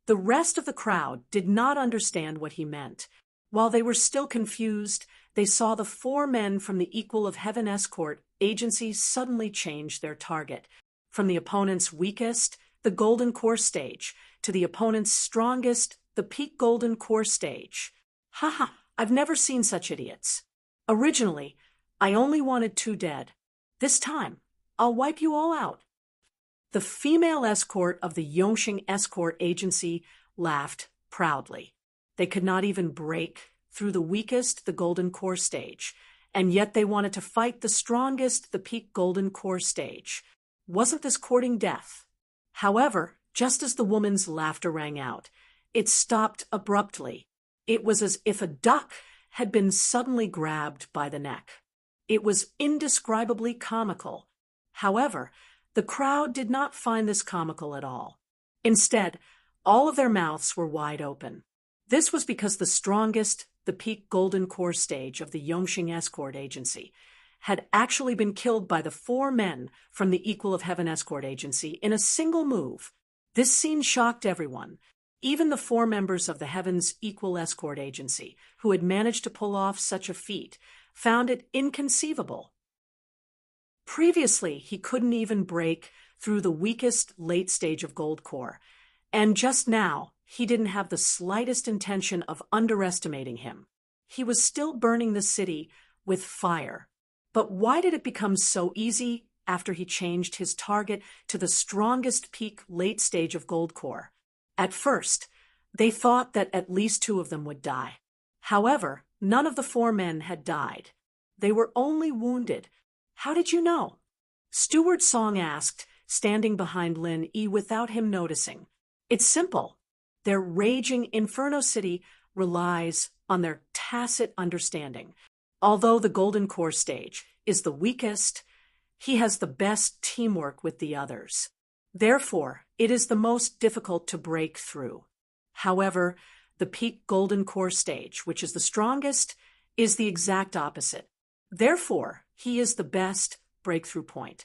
The rest of the crowd did not understand what he meant. While they were still confused, they saw the 4 men from the Equal of Heaven Escort Agency suddenly change their target. From the opponent's weakest, the Golden Core stage, to the opponent's strongest, the Peak Golden Core stage. Haha, I've never seen such idiots. Originally, I only wanted 2 dead. This time, I'll wipe you all out." The female escort of the Yongqing Escort Agency laughed proudly. They could not even break through the weakest, the Golden Core stage, and yet they wanted to fight the strongest, the Peak Golden Core stage. Wasn't this courting death? However, just as the woman's laughter rang out, it stopped abruptly. It was as if a duck had been suddenly grabbed by the neck. It was indescribably comical. However, the crowd did not find this comical at all. Instead, all of their mouths were wide open. This was because the strongest, the Peak Golden Core stage of the Yongqing Escort Agency, had actually been killed by the 4 men from the Equal of Heaven Escort Agency in a single move. This scene shocked everyone. Even the 4 members of the Heaven's Equal Escort Agency, who had managed to pull off such a feat, found it inconceivable. Previously, he couldn't even break through the weakest late stage of Gold Core, and just now, he didn't have the slightest intention of underestimating him. He was still burning the city with fire. But why did it become so easy after he changed his target to the strongest peak late stage of Goldcore? At first, they thought that at least 2 of them would die. However, none of the 4 men had died. They were only wounded. How did you know? Stewart Song asked, standing behind Lin E without him noticing. It's simple. Their raging Inferno City relies on their tacit understanding. Although the Golden Core stage is the weakest, he has the best teamwork with the others. Therefore, it is the most difficult to break through. However, the peak Golden Core stage, which is the strongest, is the exact opposite. Therefore, he is the best breakthrough point.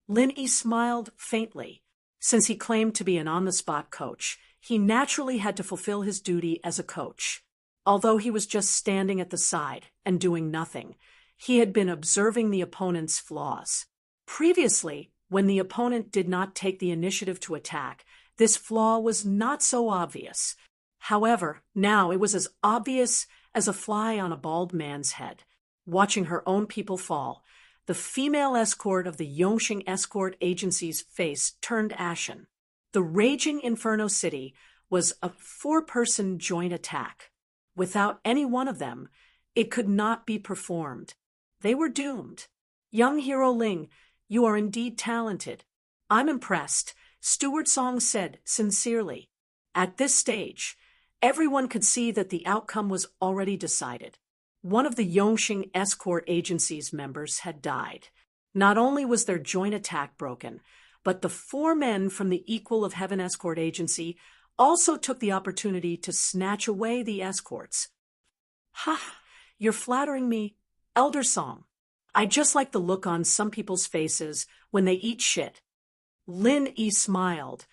Lin E smiled faintly. Since he claimed to be an on-the-spot coach, he naturally had to fulfill his duty as a coach. Although he was just standing at the side and doing nothing, he had been observing the opponent's flaws. Previously, when the opponent did not take the initiative to attack, this flaw was not so obvious. However, now it was as obvious as a fly on a bald man's head. Watching her own people fall, the female escort of the Yongxing Escort Agency's face turned ashen. The raging Inferno City was a 4-person joint attack. Without any one of them, it could not be performed. They were doomed. Young Hero Ling, you are indeed talented. I'm impressed, Stewart Song said sincerely. At this stage, everyone could see that the outcome was already decided. One of the Yongxing Escort Agency's members had died. Not only was their joint attack broken, but the 4 men from the Equal of Heaven Escort Agency also took the opportunity to snatch away the escorts. Ha! You're flattering me, Elder Song. I just like the look on some people's faces when they eat shit. Lin E smiled,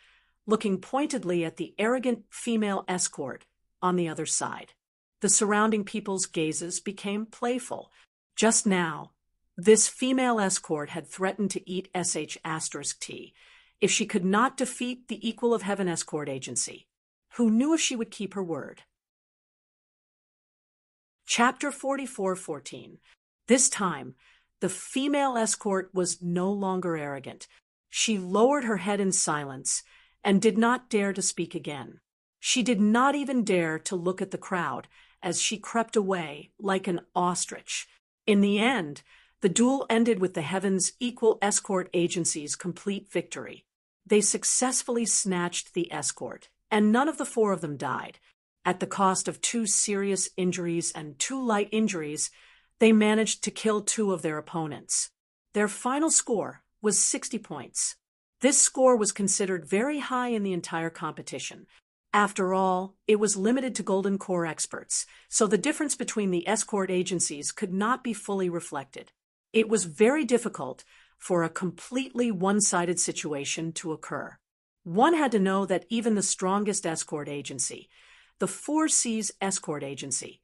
looking pointedly at the arrogant female escort on the other side. The surrounding people's gazes became playful. Just now, this female escort had threatened to eat sh*T if she could not defeat the Equal of Heaven Escort Agency. Who knew if she would keep her word? Chapter 44:14. This time, the female escort was no longer arrogant. She lowered her head in silence and did not dare to speak again. She did not even dare to look at the crowd as she crept away like an ostrich. In the end, the duel ended with the Heaven's Equal Escort Agency's complete victory. They successfully snatched the escort, and none of the 4 of them died. At the cost of 2 serious injuries and 2 light injuries, they managed to kill 2 of their opponents. Their final score was 60 points. This score was considered very high in the entire competition. After all, it was limited to Golden Core experts, so the difference between the escort agencies could not be fully reflected. It was very difficult for a completely one-sided situation to occur. One had to know that even the strongest escort agency, the 4C's Escort Agency,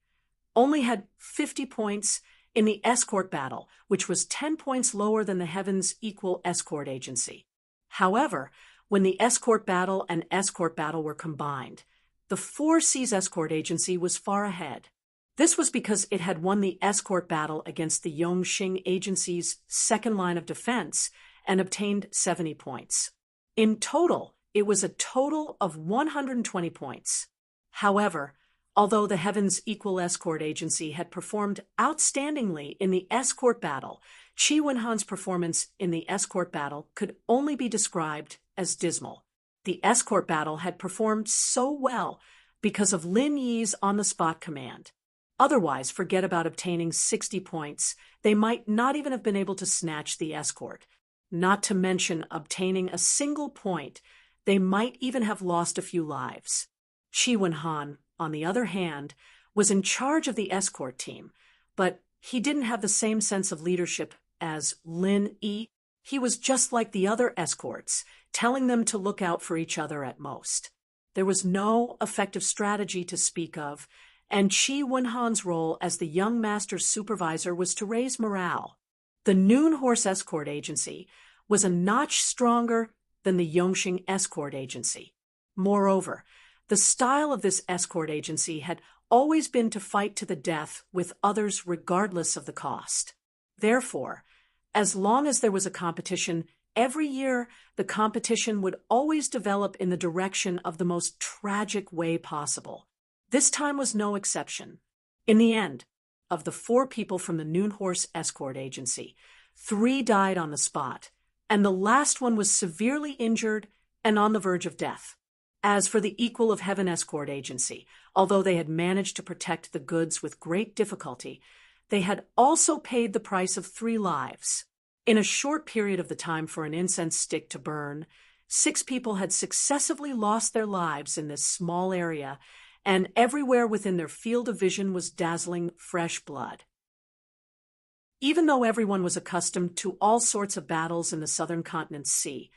only had 50 points in the escort battle, which was 10 points lower than the Heaven's Equal Escort Agency. However, when the escort battle and escort battle were combined, the 4C's Escort Agency was far ahead. This was because it had won the escort battle against the Yongxing Agency's second line of defense and obtained 70 points. In total, it was a total of 120 points. However, although the Heaven's Equal Escort Agency had performed outstandingly in the escort battle, Qi Wenhan's performance in the escort battle could only be described as dismal. The escort battle had performed so well because of Lin Yi's on-the-spot command. Otherwise, forget about obtaining 60 points. They might not even have been able to snatch the escort. Not to mention obtaining a single point, they might even have lost a few lives. Qi Wenhan, on the other hand, was in charge of the escort team, but he didn't have the same sense of leadership as Lin Yi. He was just like the other escorts, telling them to look out for each other at most. There was no effective strategy to speak of, and Qi Wenhan's role as the young master's supervisor was to raise morale. The Noon Horse Escort Agency was a notch stronger than the Yongxing Escort Agency. Moreover, the style of this escort agency had always been to fight to the death with others regardless of the cost. Therefore, as long as there was a competition, every year the competition would always develop in the direction of the most tragic way possible. This time was no exception. In the end, of the 4 people from the Noon Horse Escort Agency, 3 died on the spot, and the last one was severely injured and on the verge of death. As for the Equal of Heaven Escort Agency, although they had managed to protect the goods with great difficulty, they had also paid the price of 3 lives. In a short period of the time for an incense stick to burn, 6 people had successively lost their lives in this small area, and everywhere within their field of vision was dazzling fresh blood. Even though everyone was accustomed to all sorts of battles in the southern continent's sea,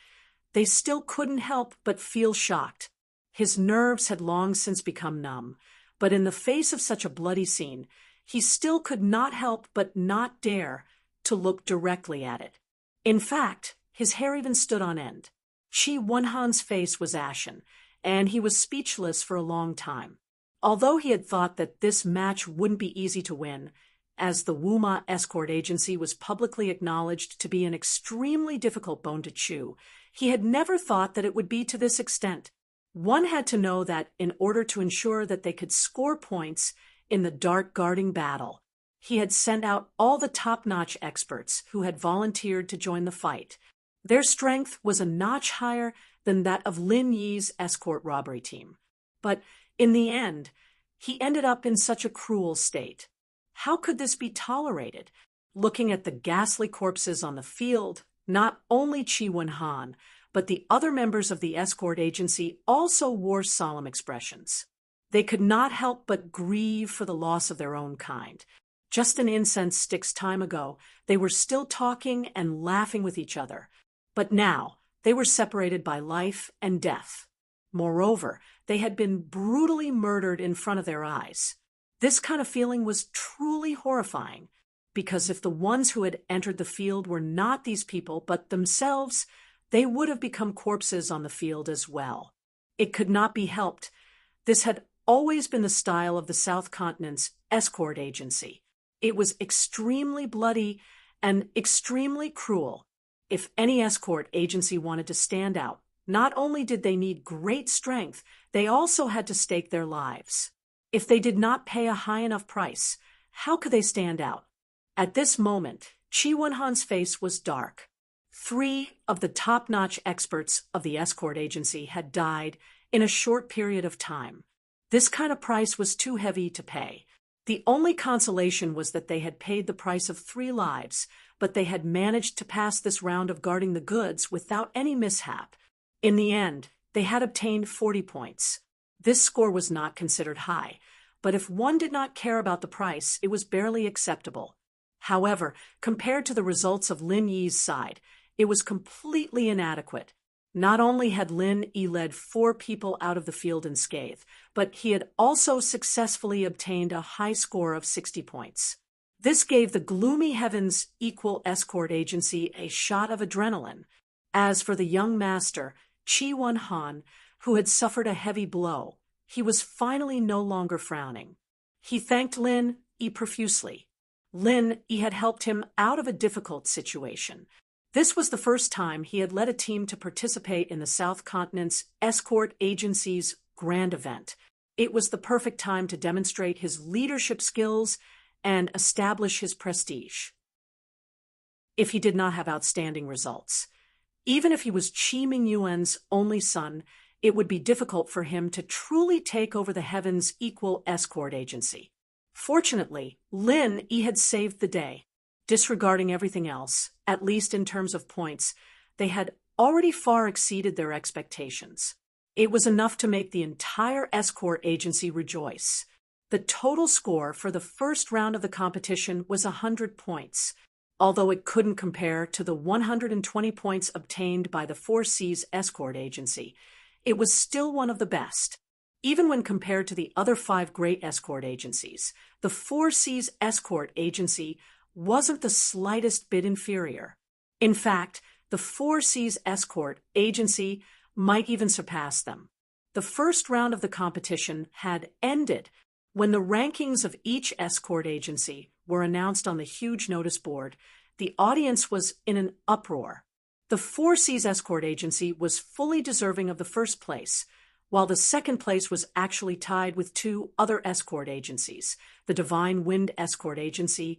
they still couldn't help but feel shocked. His nerves had long since become numb, but in the face of such a bloody scene, he still could not help but not dare to look directly at it. In fact, his hair even stood on end. Chi Wonhan's face was ashen, and he was speechless for a long time. Although he had thought that this match wouldn't be easy to win, as the Wuma Escort Agency was publicly acknowledged to be an extremely difficult bone to chew, he had never thought that it would be to this extent. One had to know that in order to ensure that they could score points in the dark guarding battle, he had sent out all the top-notch experts who had volunteered to join the fight. Their strength was a notch higher than that of Lin Yi's escort robbery team. But in the end, he ended up in such a cruel state. How could this be tolerated? Looking at the ghastly corpses on the field, not only Chi Wonhan, but the other members of the escort agency also wore solemn expressions. They could not help but grieve for the loss of their own kind. Just an incense stick's time ago, they were still talking and laughing with each other. But now, they were separated by life and death. Moreover, they had been brutally murdered in front of their eyes. This kind of feeling was truly horrifying, because if the ones who had entered the field were not these people but themselves, they would have become corpses on the field as well. It could not be helped. This had always been the style of the South Continent's escort agency. It was extremely bloody and extremely cruel. If any escort agency wanted to stand out, not only did they need great strength, they also had to stake their lives. If they did not pay a high enough price, how could they stand out? At this moment, Chi Wonhan's face was dark. 3 of the top-notch experts of the escort agency had died in a short period of time. This kind of price was too heavy to pay. The only consolation was that they had paid the price of 3 lives, but they had managed to pass this round of guarding the goods without any mishap. In the end, they had obtained 40 points. This score was not considered high, but if one did not care about the price, it was barely acceptable. However, compared to the results of Lin Yi's side, it was completely inadequate. Not only had Lin Yi led 4 people out of the field unscathed, but he had also successfully obtained a high score of 60 points. This gave the Gloomy Heavens Equal Escort Agency a shot of adrenaline. As for the young master, Chi Wonhan, who had suffered a heavy blow, he was finally no longer frowning. He thanked Lin Yi profusely. Lin Yi had helped him out of a difficult situation. This was the first time he had led a team to participate in the South Continent's escort agency's grand event. It was the perfect time to demonstrate his leadership skills and establish his prestige. If he did not have outstanding results, even if he was Qi Mingyuan's only son, it would be difficult for him to truly take over the Heavens Equal Escort Agency. Fortunately, Lin Yi had saved the day. Disregarding everything else, at least in terms of points, they had already far exceeded their expectations. It was enough to make the entire escort agency rejoice. The total score for the first round of the competition was 100 points. Although it couldn't compare to the 120 points obtained by the 4 Seas Escort Agency, it was still one of the best. Even when compared to the other 5 great escort agencies, the 4 Seas Escort Agency wasn't the slightest bit inferior. In fact, the 4 Seas Escort Agency might even surpass them. The first round of the competition had ended. When the rankings of each escort agency were announced on the huge notice board, the audience was in an uproar. The Four Seas Escort Agency was fully deserving of the first place, while the second place was actually tied with two other escort agencies, the Divine Wind Escort Agency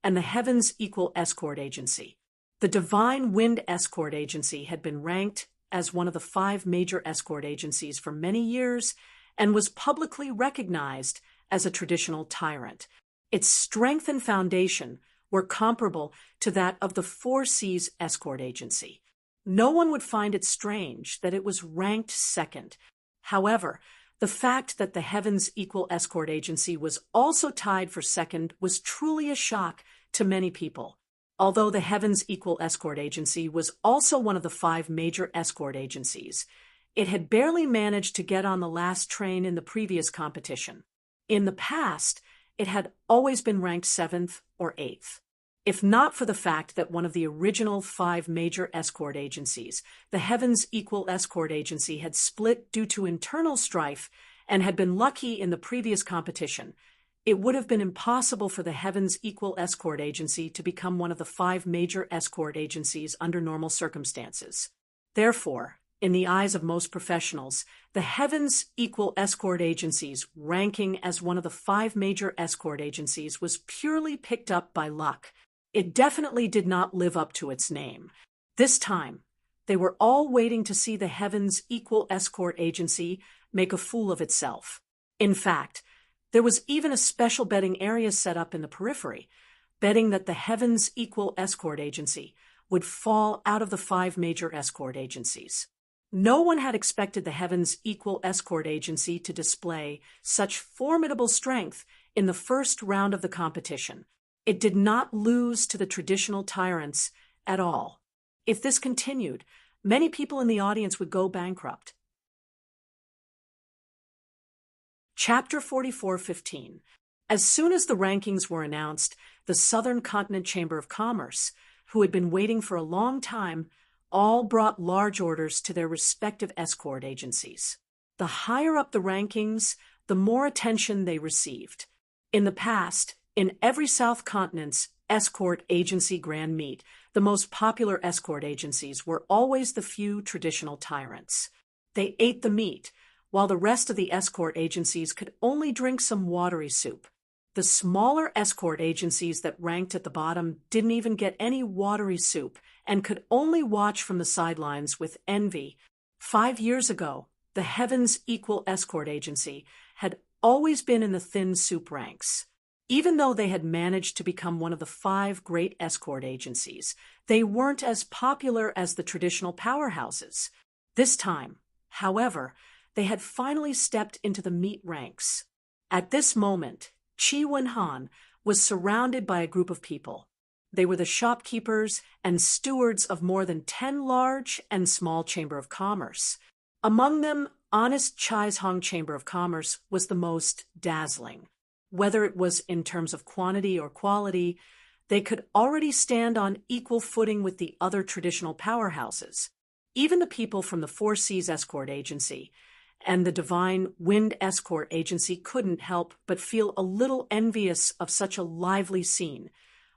and the Heavens Equal Escort Agency. The Divine Wind Escort Agency had been ranked as one of the 5 major escort agencies for many years and was publicly recognized as a traditional tyrant. Its strength and foundation were comparable to that of the Four Seas Escort Agency. No one would find it strange that it was ranked second. However, the fact that the Heavens Equal Escort Agency was also tied for second was truly a shock to many people. Although the Heavens Equal Escort Agency was also one of the 5 major escort agencies, it had barely managed to get on the last train in the previous competition. In the past, it had always been ranked 7th or 8th. If not for the fact that one of the original 5 major escort agencies, the Heavens Equal Escort Agency, had split due to internal strife and had been lucky in the previous competition, it would have been impossible for the Heavens Equal Escort Agency to become one of the 5 major escort agencies under normal circumstances. Therefore, in the eyes of most professionals, the Heavens Equal Escort Agency's ranking as one of the 5 major escort agencies was purely picked up by luck. It definitely did not live up to its name. This time, they were all waiting to see the Heavens Equal Escort Agency make a fool of itself. In fact, there was even a special betting area set up in the periphery, betting that the Heavens Equal Escort Agency would fall out of the 5 major escort agencies. No one had expected the Heavens Equal Escort Agency to display such formidable strength in the first round of the competition. It did not lose to the traditional tyrants at all. If this continued, many people in the audience would go bankrupt. Chapter 44:15. As soon as the rankings were announced, the Southern Continent Chamber of Commerce, who had been waiting for a long time, all brought large orders to their respective escort agencies. The higher up the rankings, the more attention they received. In the past, in every South Continent's escort agency grand meet, the most popular escort agencies were always the few traditional tyrants. They ate the meat, while the rest of the escort agencies could only drink some watery soup. The smaller escort agencies that ranked at the bottom didn't even get any watery soup and could only watch from the sidelines with envy. 5 years ago, the Heavens Equal Escort Agency had always been in the thin soup ranks. Even though they had managed to become one of the 5 great escort agencies, they weren't as popular as the traditional powerhouses. This time, however, they had finally stepped into the meat ranks. At this moment, Chi Wen-han was surrounded by a group of people. They were the shopkeepers and stewards of more than 10 large and small Chamber of Commerce. Among them, Honest Chai's Hong Chamber of Commerce was the most dazzling. Whether it was in terms of quantity or quality, they could already stand on equal footing with the other traditional powerhouses. Even the people from the Four Seas Escort Agency and the Divine Wind Escort Agency couldn't help but feel a little envious of such a lively scene,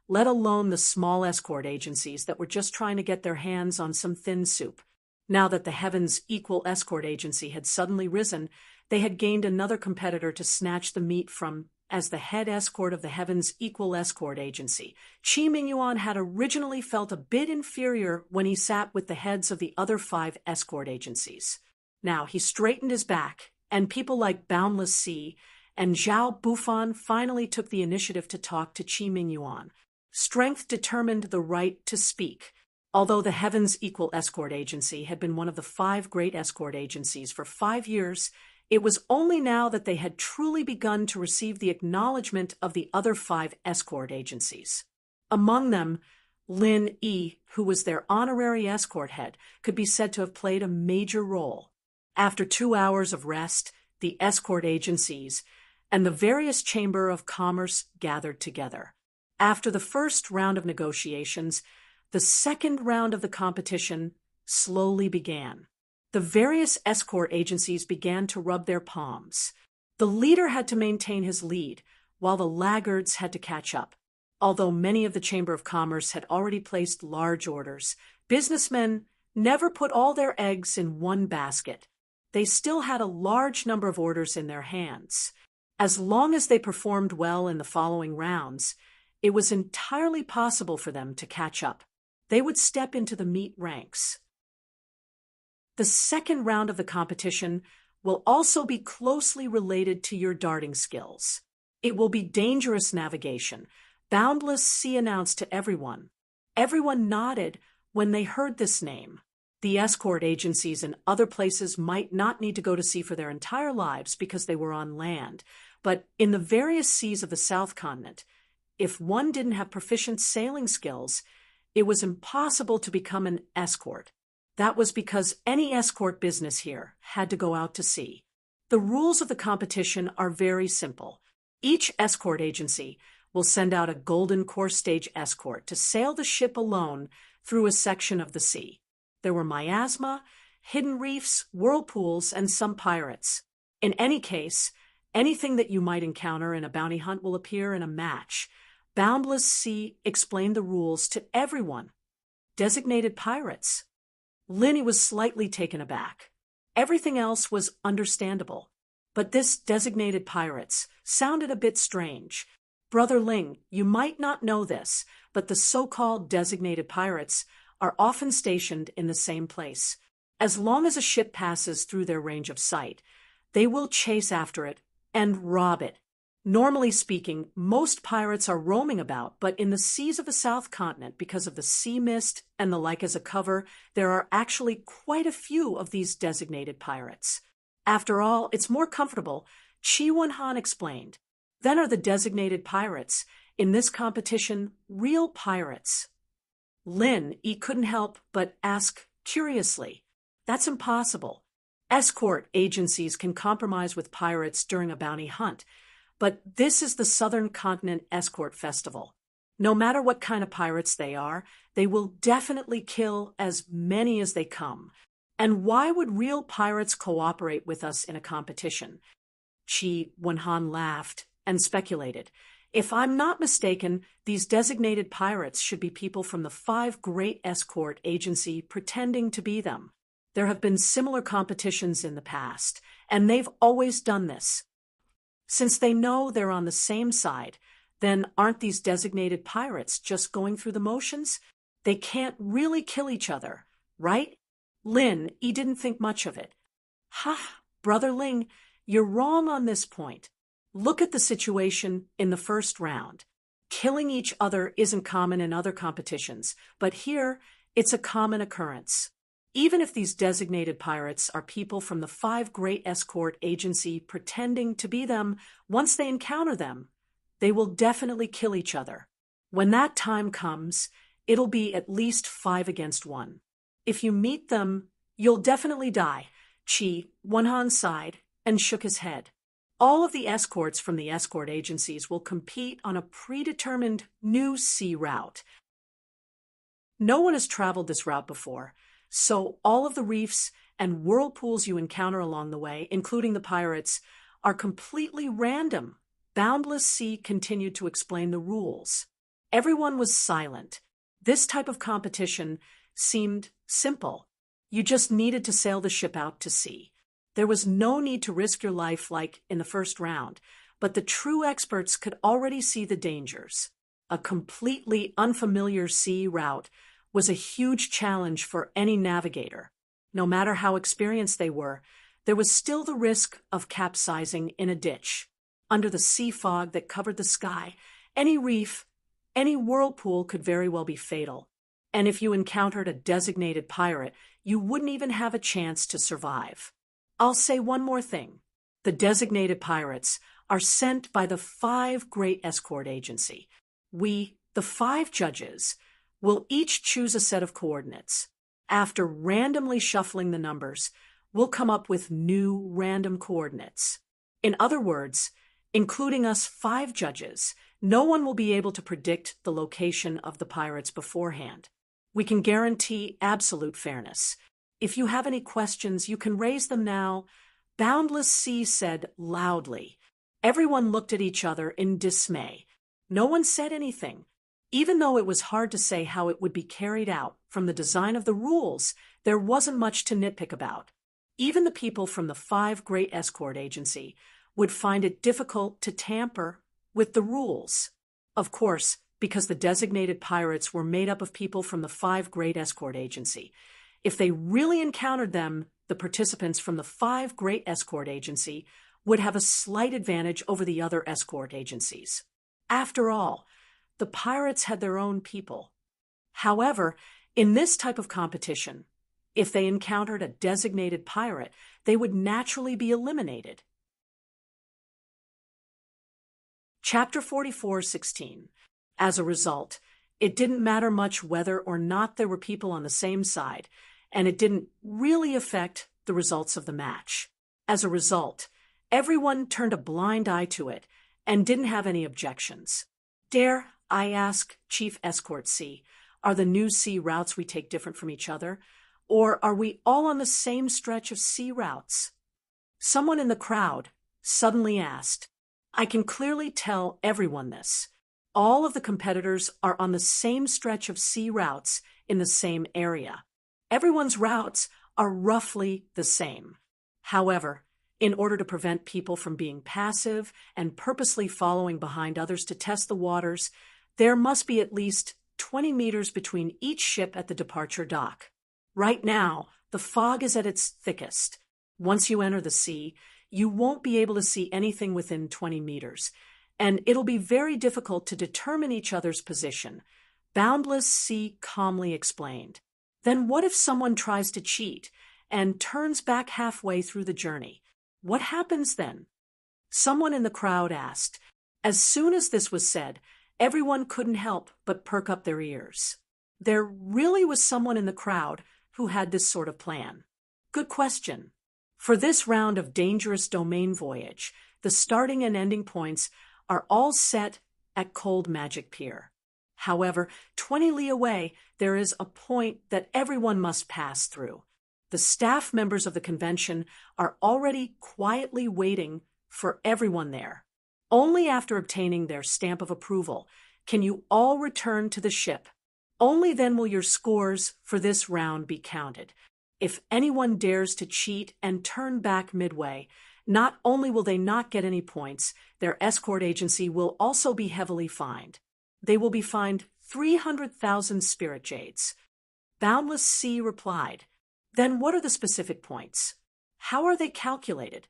let alone the small escort agencies that were just trying to get their hands on some thin soup. Now that the Heavens Equal Escort Agency had suddenly risen, they had gained another competitor to snatch the meat from. As the head escort of the Heavens Equal Escort Agency, Chi Mingyuan had originally felt a bit inferior when he sat with the heads of the other 5 escort agencies. Now he straightened his back, and people like Boundless Sea and Zhao Bufan finally took the initiative to talk to Chi Mingyuan. Strength determined the right to speak. Although the Heavens Equal Escort Agency had been one of the 5 great escort agencies for 5 years, it was only now that they had truly begun to receive the acknowledgement of the other 5 escort agencies. Among them, Lin Yi, who was their honorary escort head, could be said to have played a major role. After 2 hours of rest, the escort agencies and the various Chamber of Commerce gathered together. After the first round of negotiations, the second round of the competition slowly began. The various escort agencies began to rub their palms. The leader had to maintain his lead, while the laggards had to catch up. Although many of the Chamber of Commerce had already placed large orders, businessmen never put all their eggs in one basket. They still had a large number of orders in their hands. As long as they performed well in the following rounds, it was entirely possible for them to catch up. They would step into the meat ranks. The second round of the competition will also be closely related to your darting skills. It will be dangerous navigation. Boundless Sea announced to everyone. Everyone nodded when they heard this name. The escort agencies in other places might not need to go to sea for their entire lives because they were on land, but in the various seas of the South Continent, if one didn't have proficient sailing skills, it was impossible to become an escort. That was because any escort business here had to go out to sea. The rules of the competition are very simple. Each escort agency will send out a golden course stage escort to sail the ship alone through a section of the sea. There were miasma, hidden reefs, whirlpools, and some pirates. In any case, anything that you might encounter in a bounty hunt will appear in a match. Boundless Sea explained the rules to everyone. Designated pirates. Linny was slightly taken aback. Everything else was understandable, but this designated pirates sounded a bit strange. Brother Ling, you might not know this, but the so-called designated pirates are often stationed in the same place. As long as a ship passes through their range of sight, they will chase after it and rob it. Normally speaking, most pirates are roaming about, but in the seas of the South Continent, because of the sea mist and the like as a cover, there are actually quite a few of these designated pirates. After all, it's more comfortable, Chi Wen-han explained. Then are the designated pirates, in this competition, real pirates. Lin, he couldn't help but ask curiously. That's impossible. Escort agencies can compromise with pirates during a bounty hunt, but this is the Southern Continent Escort Festival. No matter what kind of pirates they are, they will definitely kill as many as they come. And why would real pirates cooperate with us in a competition? Chi Wen-han laughed and speculated. If I'm not mistaken, these designated pirates should be people from the 5 great escort agency pretending to be them. There have been similar competitions in the past, and they've always done this. Since they know they're on the same side, then aren't these designated pirates just going through the motions? They can't really kill each other, right? Lin, he didn't think much of it. Ha, Brother Ling, you're wrong on this point. Look at the situation in the first round. Killing each other isn't common in other competitions, but here it's a common occurrence. Even if these designated pirates are people from the 5 great escort agency pretending to be them, once they encounter them, they will definitely kill each other. When that time comes, it'll be at least 5 against 1. If you meet them, you'll definitely die. Chi Wen-han sighed and shook his head. All of the escorts from the escort agencies will compete on a predetermined new sea route. No one has traveled this route before, so all of the reefs and whirlpools you encounter along the way, including the pirates, are completely random. Boundless Sea continued to explain the rules. Everyone was silent. This type of competition seemed simple. You just needed to sail the ship out to sea. There was no need to risk your life like in the first round, but the true experts could already see the dangers. A completely unfamiliar sea route was a huge challenge for any navigator. No matter how experienced they were, there was still the risk of capsizing in a ditch. Under the sea fog that covered the sky, any reef, any whirlpool could very well be fatal. And if you encountered a designated pirate, you wouldn't even have a chance to survive. I'll say one more thing. The designated pirates are sent by the 5 great escort agency. We, the 5 judges, will each choose a set of coordinates. After randomly shuffling the numbers, we'll come up with new random coordinates. In other words, including us 5 judges, no one will be able to predict the location of the pirates beforehand. We can guarantee absolute fairness. If you have any questions, you can raise them now, Boundless Sea said loudly. Everyone looked at each other in dismay. No one said anything. Even though it was hard to say how it would be carried out from the design of the rules, there wasn't much to nitpick about. Even the people from the 5 Great Escort Agency would find it difficult to tamper with the rules. Of course, because the designated pirates were made up of people from the 5 Great Escort Agency. If they really encountered them, the participants from the 5 Great Escort Agency would have a slight advantage over the other escort agencies. After all, the pirates had their own people. However, in this type of competition, if they encountered a designated pirate, they would naturally be eliminated. Chapter 44:16. As a result, it didn't matter much whether or not there were people on the same side, and it didn't really affect the results of the match. As a result, everyone turned a blind eye to it and didn't have any objections. Dare I ask, Chief Escort C, are the new sea routes we take different from each other? Or are we all on the same stretch of sea routes? Someone in the crowd suddenly asked. I can clearly tell everyone this. All of the competitors are on the same stretch of sea routes in the same area. Everyone's routes are roughly the same. However, in order to prevent people from being passive and purposely following behind others to test the waters, there must be at least 20 meters between each ship at the departure dock. Right now, the fog is at its thickest. Once you enter the sea, you won't be able to see anything within 20 meters, and it'll be very difficult to determine each other's position. Boundless Sea calmly explained. Then what if someone tries to cheat and turns back halfway through the journey? What happens then? Someone in the crowd asked. As soon as this was said, everyone couldn't help but perk up their ears. There really was someone in the crowd who had this sort of plan. Good question. For this round of Dangerous Domain Voyage, the starting and ending points are all set at Cold Magic Pier. However, 20 li away, there is a point that everyone must pass through. The staff members of the convention are already quietly waiting for everyone there. Only after obtaining their stamp of approval can you all return to the ship. Only then will your scores for this round be counted. If anyone dares to cheat and turn back midway, not only will they not get any points, their escort agency will also be heavily fined. They will be fined 300,000 spirit jades. Boundless Sea replied, Then what are the specific points? How are they calculated?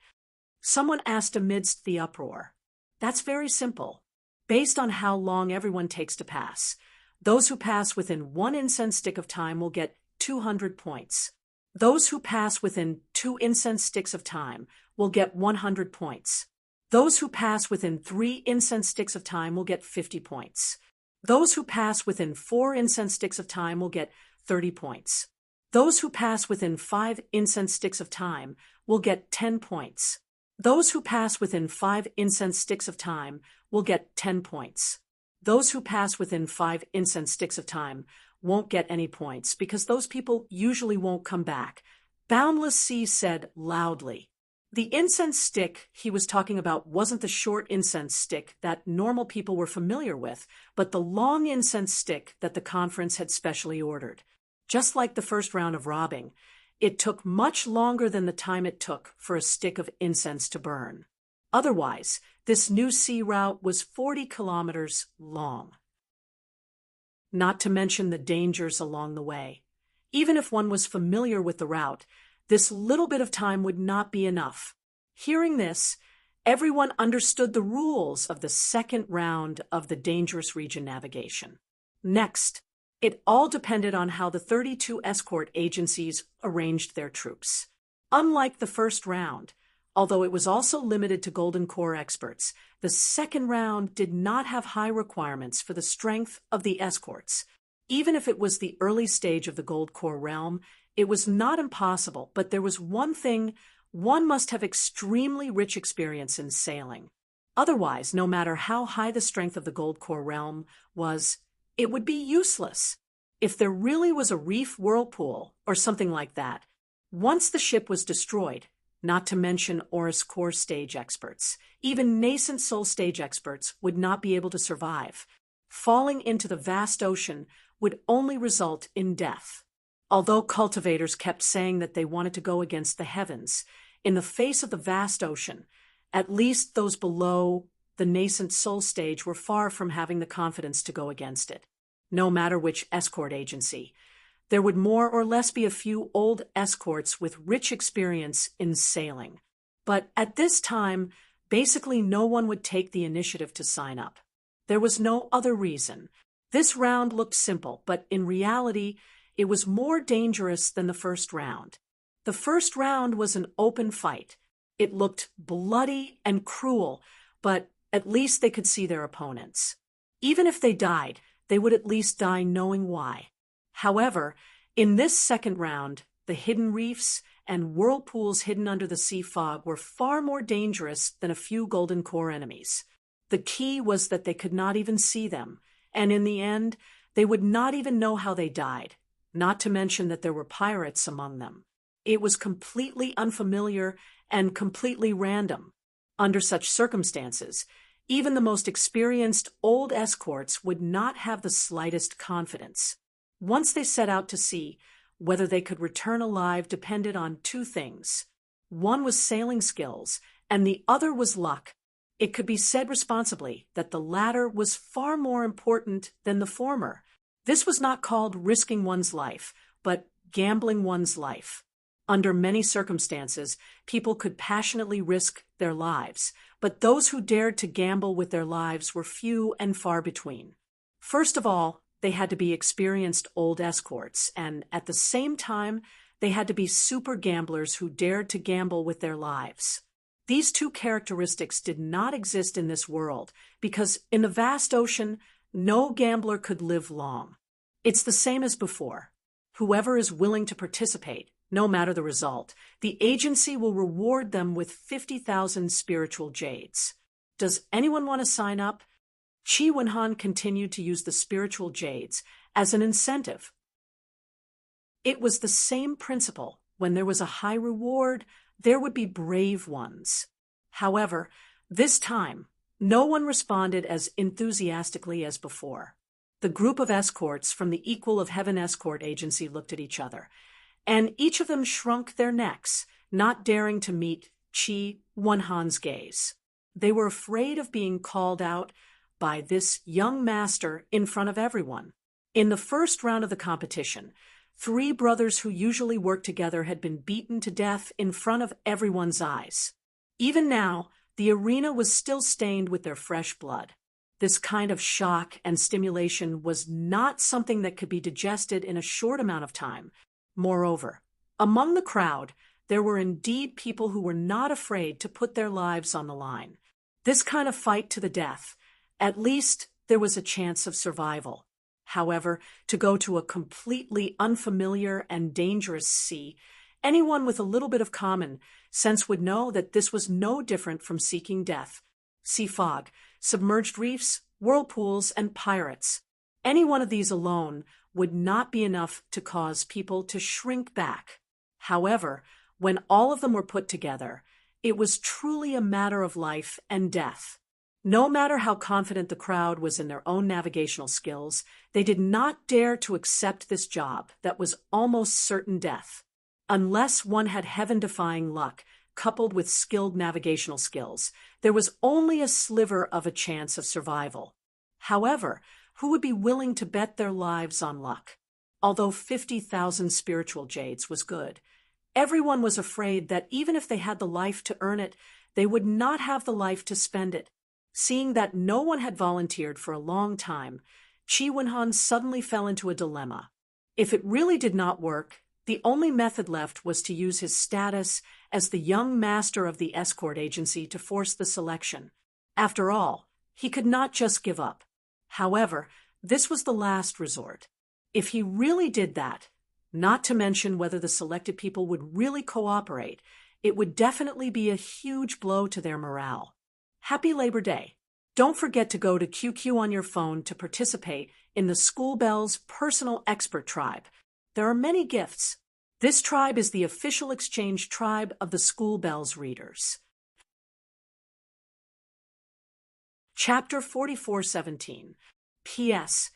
Someone asked amidst the uproar. That's very simple. Based on how long everyone takes to pass. Those who pass within 1 incense stick of time will get 200 points. Those who pass within 2 incense sticks of time will get 100 points. Those who pass within 3 incense sticks of time will get 50 points. Those who pass within 4 incense sticks of time will get 30 points. Those who pass within 5 incense sticks of time will get 10 points. Those who pass within 5 incense sticks of time will get 10 points. Those who pass within 5 incense sticks of time won't get any points because those people usually won't come back. Boundless Sea said loudly. The incense stick he was talking about wasn't the short incense stick that normal people were familiar with, but the long incense stick that the conference had specially ordered. Just like the first round of robbing, it took much longer than the time it took for a stick of incense to burn. Otherwise, this new sea route was 40 kilometers long. Not to mention the dangers along the way. Even if one was familiar with the route, this little bit of time would not be enough. Hearing this, everyone understood the rules of the second round of the dangerous region navigation. Next, it all depended on how the 32 escort agencies arranged their troops. Unlike the first round, although it was also limited to Golden Corps experts, the second round did not have high requirements for the strength of the escorts. Even if it was the early stage of the Gold Corps realm, it was not impossible, but there was one thing: one must have extremely rich experience in sailing. Otherwise, no matter how high the strength of the Gold Corps realm was, it would be useless. If there really was a reef whirlpool or something like that, once the ship was destroyed, not to mention Oris core stage experts. Even nascent soul stage experts would not be able to survive. Falling into the vast ocean would only result in death. Although cultivators kept saying that they wanted to go against the heavens, in the face of the vast ocean, at least those below the nascent soul stage were far from having the confidence to go against it. No matter which escort agency, there would more or less be a few old escorts with rich experience in sailing. But at this time, basically no one would take the initiative to sign up. There was no other reason. This round looked simple, but in reality, it was more dangerous than the first round. The first round was an open fight. It looked bloody and cruel, but at least they could see their opponents. Even if they died, they would at least die knowing why. However, in this second round, the hidden reefs and whirlpools hidden under the sea fog were far more dangerous than a few golden core enemies. The key was that they could not even see them, and in the end, they would not even know how they died, not to mention that there were pirates among them. It was completely unfamiliar and completely random. Under such circumstances, even the most experienced old escorts would not have the slightest confidence. Once they set out to sea, whether they could return alive depended on two things. One was sailing skills, and the other was luck. It could be said responsibly that the latter was far more important than the former. This was not called risking one's life, but gambling one's life. Under many circumstances, people could passionately risk their lives, but those who dared to gamble with their lives were few and far between. First of all, they had to be experienced old escorts, and at the same time, they had to be super gamblers who dared to gamble with their lives. These two characteristics did not exist in this world, because in the vast ocean, no gambler could live long. It's the same as before. Whoever is willing to participate, no matter the result, the agency will reward them with 50,000 spiritual jades. Does anyone want to sign up? Chi Wenhan continued to use the spiritual jades as an incentive. It was the same principle. When there was a high reward, there would be brave ones. However, this time, no one responded as enthusiastically as before. The group of escorts from the Equal of Heaven escort agency looked at each other, and each of them shrunk their necks, not daring to meet Chi Wenhan's gaze. They were afraid of being called out by this young master in front of everyone. In the first round of the competition, 3 brothers who usually worked together had been beaten to death in front of everyone's eyes. Even now, the arena was still stained with their fresh blood. This kind of shock and stimulation was not something that could be digested in a short amount of time. Moreover, among the crowd, there were indeed people who were not afraid to put their lives on the line. This kind of fight to the death, at least there was a chance of survival. However, to go to a completely unfamiliar and dangerous sea, anyone with a little bit of common sense would know that this was no different from seeking death. Sea fog, submerged reefs, whirlpools, and pirates. Any one of these alone would not be enough to cause people to shrink back. However, when all of them were put together, it was truly a matter of life and death. No matter how confident the crowd was in their own navigational skills, they did not dare to accept this job that was almost certain death. Unless one had heaven-defying luck, coupled with skilled navigational skills, there was only a sliver of a chance of survival. However, who would be willing to bet their lives on luck? Although 50,000 spiritual jades was good, everyone was afraid that even if they had the life to earn it, they would not have the life to spend it. Seeing that no one had volunteered for a long time, Chi Wenhan suddenly fell into a dilemma. If it really did not work, the only method left was to use his status as the young master of the escort agency to force the selection. After all, he could not just give up. However, this was the last resort. If he really did that, not to mention whether the selected people would really cooperate, it would definitely be a huge blow to their morale. Happy Labor Day! Don't forget to go to QQ on your phone to participate in the School Bell's personal expert tribe. There are many gifts. This tribe is the official exchange tribe of the school bells readers. Chapter 44:17. P.S.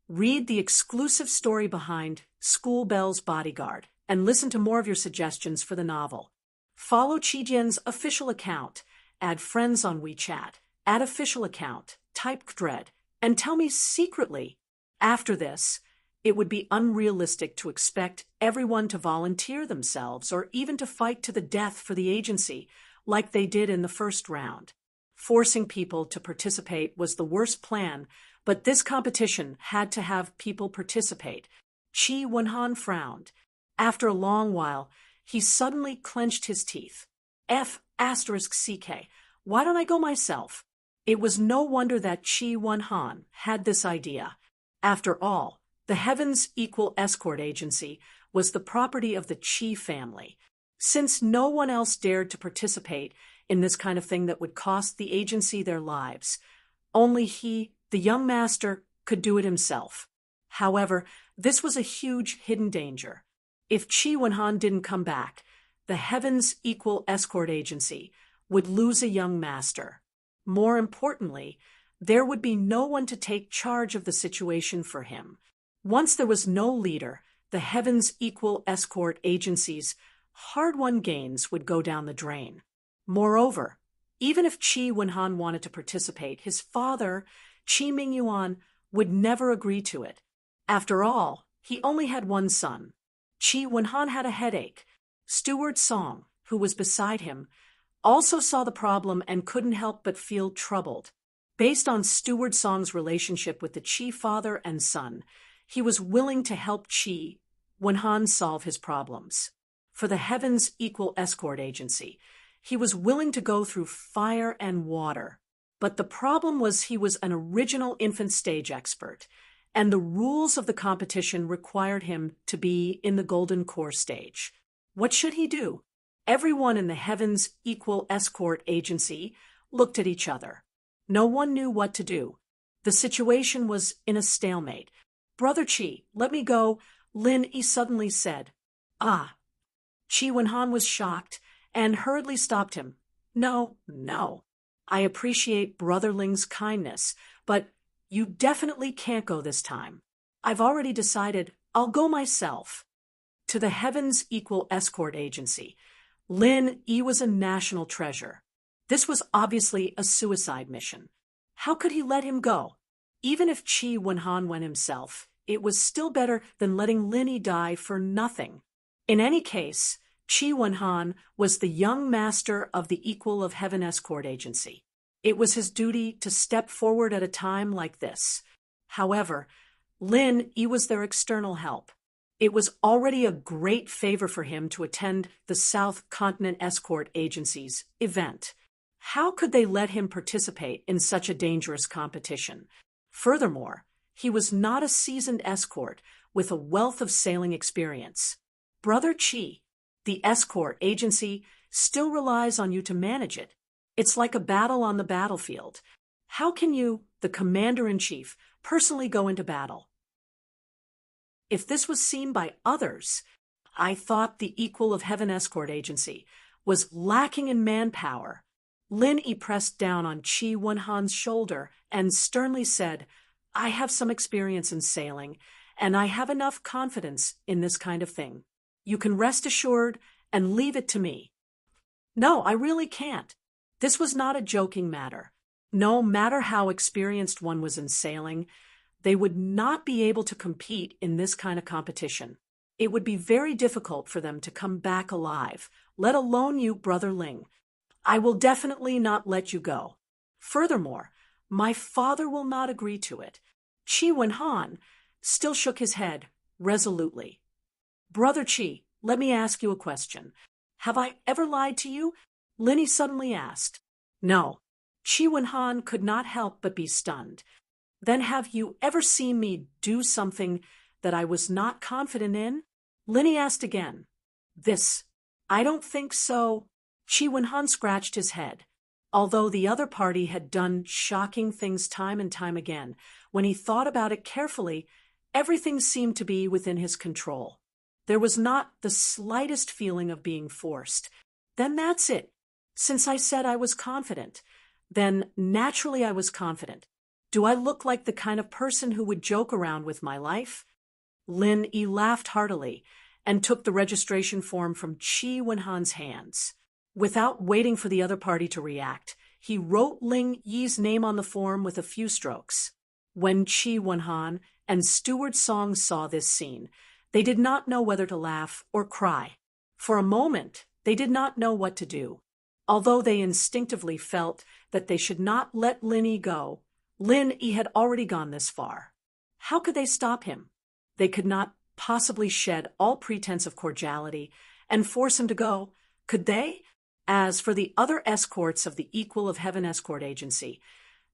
Read the exclusive story behind School Bell's Bodyguard and listen to more of your suggestions for the novel. Follow Chijian's official account, add friends on WeChat, add official account, type thread, and tell me secretly. After this, it would be unrealistic to expect everyone to volunteer themselves or even to fight to the death for the agency like they did in the first round. Forcing people to participate was the worst plan, but this competition had to have people participate. Qi Wenhan frowned. After a long while, he suddenly clenched his teeth. F***CK. Why don't I go myself? It was no wonder that Qi Wenhan had this idea. After all, the Heavens Equal Escort Agency was the property of the Qi family. Since no one else dared to participate in this kind of thing that would cost the agency their lives, only he, the young master, could do it himself. However, this was a huge hidden danger. If Qi Wenhan didn't come back, the Heavens Equal Escort Agency would lose a young master. More importantly, there would be no one to take charge of the situation for him. Once there was no leader, the Heavens Equal Escort Agency's hard-won gains would go down the drain. Moreover, even if Qi Wenhan wanted to participate, his father, Qi Mingyuan, would never agree to it. After all, he only had one son. Qi Wenhan had a headache. Steward Song, who was beside him, also saw the problem and couldn't help but feel troubled. Based on Steward Song's relationship with the Qi father and son, he was willing to help Qi Wenhan solve his problems. For the Heavens Equal Escort Agency, he was willing to go through fire and water. But the problem was he was an original infant stage expert, and the rules of the competition required him to be in the Golden Core stage. What should he do? Everyone in the Heavens Equal Escort Agency looked at each other. No one knew what to do. The situation was in a stalemate. "Brother Qi, let me go," Lin Yi suddenly said. "Ah." Qi Wenhan was shocked and hurriedly stopped him. No. I appreciate Brother Ling's kindness, but you definitely can't go this time. I've already decided I'll go myself." To the Heavens Equal Escort Agency, Lin Yi was a national treasure. This was obviously a suicide mission. How could he let him go? Even if Qi Wenhan went himself, it was still better than letting Lin Yi die for nothing. In any case, Qi Wenhan was the young master of the Equal of Heaven Escort Agency. It was his duty to step forward at a time like this. However, Lin Yi was their external help. It was already a great favor for him to attend the South Continent Escort Agency's event. How could they let him participate in such a dangerous competition? Furthermore, he was not a seasoned escort with a wealth of sailing experience. Brother Qi, the escort agency still relies on you to manage it. It's like a battle on the battlefield. How can you, the commander-in-chief, personally go into battle? If this was seen by others, I thought the Equal of Heaven Escort Agency was lacking in manpower. Lin Yi pressed down on Qi Wenhan's shoulder and sternly said, "I have some experience in sailing, and I have enough confidence in this kind of thing. You can rest assured and leave it to me." "No, I really can't." This was not a joking matter. No matter how experienced one was in sailing, they would not be able to compete in this kind of competition. It would be very difficult for them to come back alive, let alone you, Brother Ling. I will definitely not let you go. Furthermore, my father will not agree to it. Qi Wenhan still shook his head resolutely. "Brother Qi, let me ask you a question. Have I ever lied to you?" Lin Yi suddenly asked. No. Qi Wenhan could not help but be stunned. "Then have you ever seen me do something that I was not confident in?" Lin Yi asked again. I don't think so." Qi Wenhan scratched his head. Although the other party had done shocking things time and time again, when he thought about it carefully, everything seemed to be within his control. There was not the slightest feeling of being forced. Then that's it. Since I said I was confident, then naturally I was confident. Do I look like the kind of person who would joke around with my life? Lin Yi laughed heartily and took the registration form from Qi Wenhan's hands. Without waiting for the other party to react, he wrote Ling Yi's name on the form with a few strokes. When Qi Wenhan and Steward Song saw this scene, they did not know whether to laugh or cry. For a moment, they did not know what to do. Although they instinctively felt that they should not let Lin Yi go, Lin Yi had already gone this far. How could they stop him? They could not possibly shed all pretense of cordiality and force him to go, could they? As for the other escorts of the Equal of Heaven Escort Agency,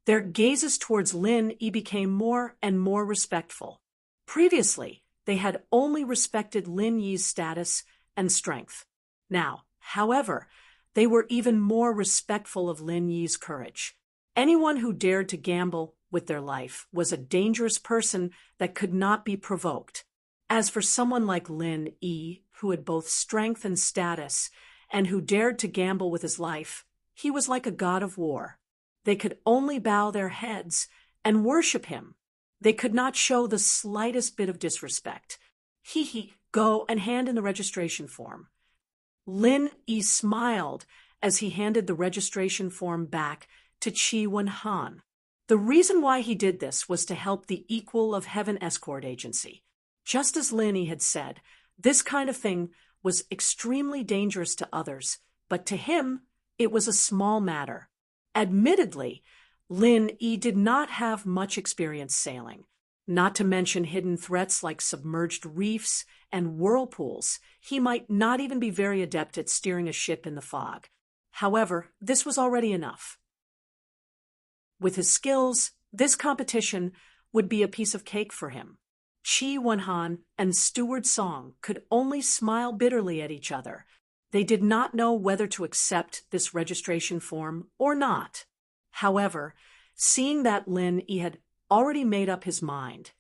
their gazes towards Lin Yi became more and more respectful. Previously, they had only respected Lin Yi's status and strength. Now, however, they were even more respectful of Lin Yi's courage. Anyone who dared to gamble with their life was a dangerous person that could not be provoked. As for someone like Lin Yi, who had both strength and status, and who dared to gamble with his life, he was like a god of war. They could only bow their heads and worship him. They could not show the slightest bit of disrespect. Go and hand in the registration form. Lin Yi smiled as he handed the registration form back to Qi Wenhan. The reason why he did this was to help the Equal of Heaven Escort Agency. Just as Lin Yi had said, this kind of thing was extremely dangerous to others, but to him, it was a small matter. Admittedly, Lin Yi did not have much experience sailing, not to mention hidden threats like submerged reefs and whirlpools. He might not even be very adept at steering a ship in the fog. However, this was already enough. With his skills, this competition would be a piece of cake for him. Qi Wenhan and Steward Song could only smile bitterly at each other. They did not know whether to accept this registration form or not. However, seeing that Lin Yi had already made up his mind,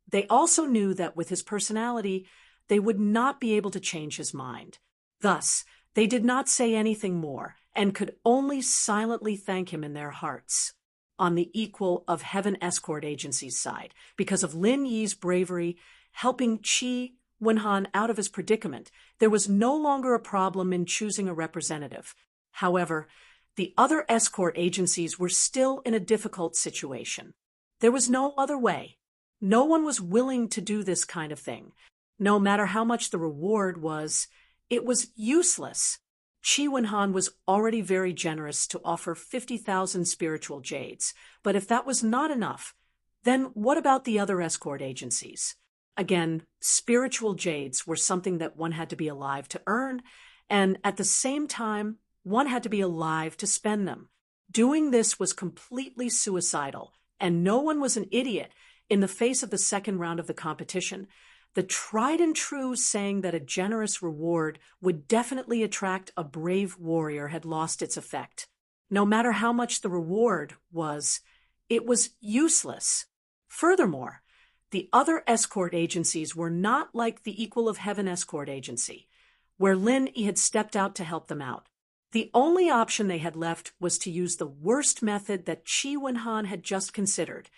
they also knew that with his personality, they would not be able to change his mind. Thus, they did not say anything more and could only silently thank him in their hearts. On the Equal of Heaven Escort Agency's side, because of Lin Yi's bravery helping Qi Wenhan out of his predicament, there was no longer a problem in choosing a representative. However, the other escort agencies were still in a difficult situation. There was no other way. No one was willing to do this kind of thing. No matter how much the reward was, it was useless. Qi Wenhan was already very generous to offer 50,000 spiritual jades, but if that was not enough, then what about the other escort agencies? Again, spiritual jades were something that one had to be alive to earn, and at the same time, one had to be alive to spend them. Doing this was completely suicidal, and no one was an idiot in the face of the second round of the competition. The tried and true saying that a generous reward would definitely attract a brave warrior had lost its effect. No matter how much the reward was, it was useless. Furthermore, the other escort agencies were not like the Equal of Heaven Escort Agency, where Lin Yi had stepped out to help them out. The only option they had left was to use the worst method that Qi Wenhan had just considered,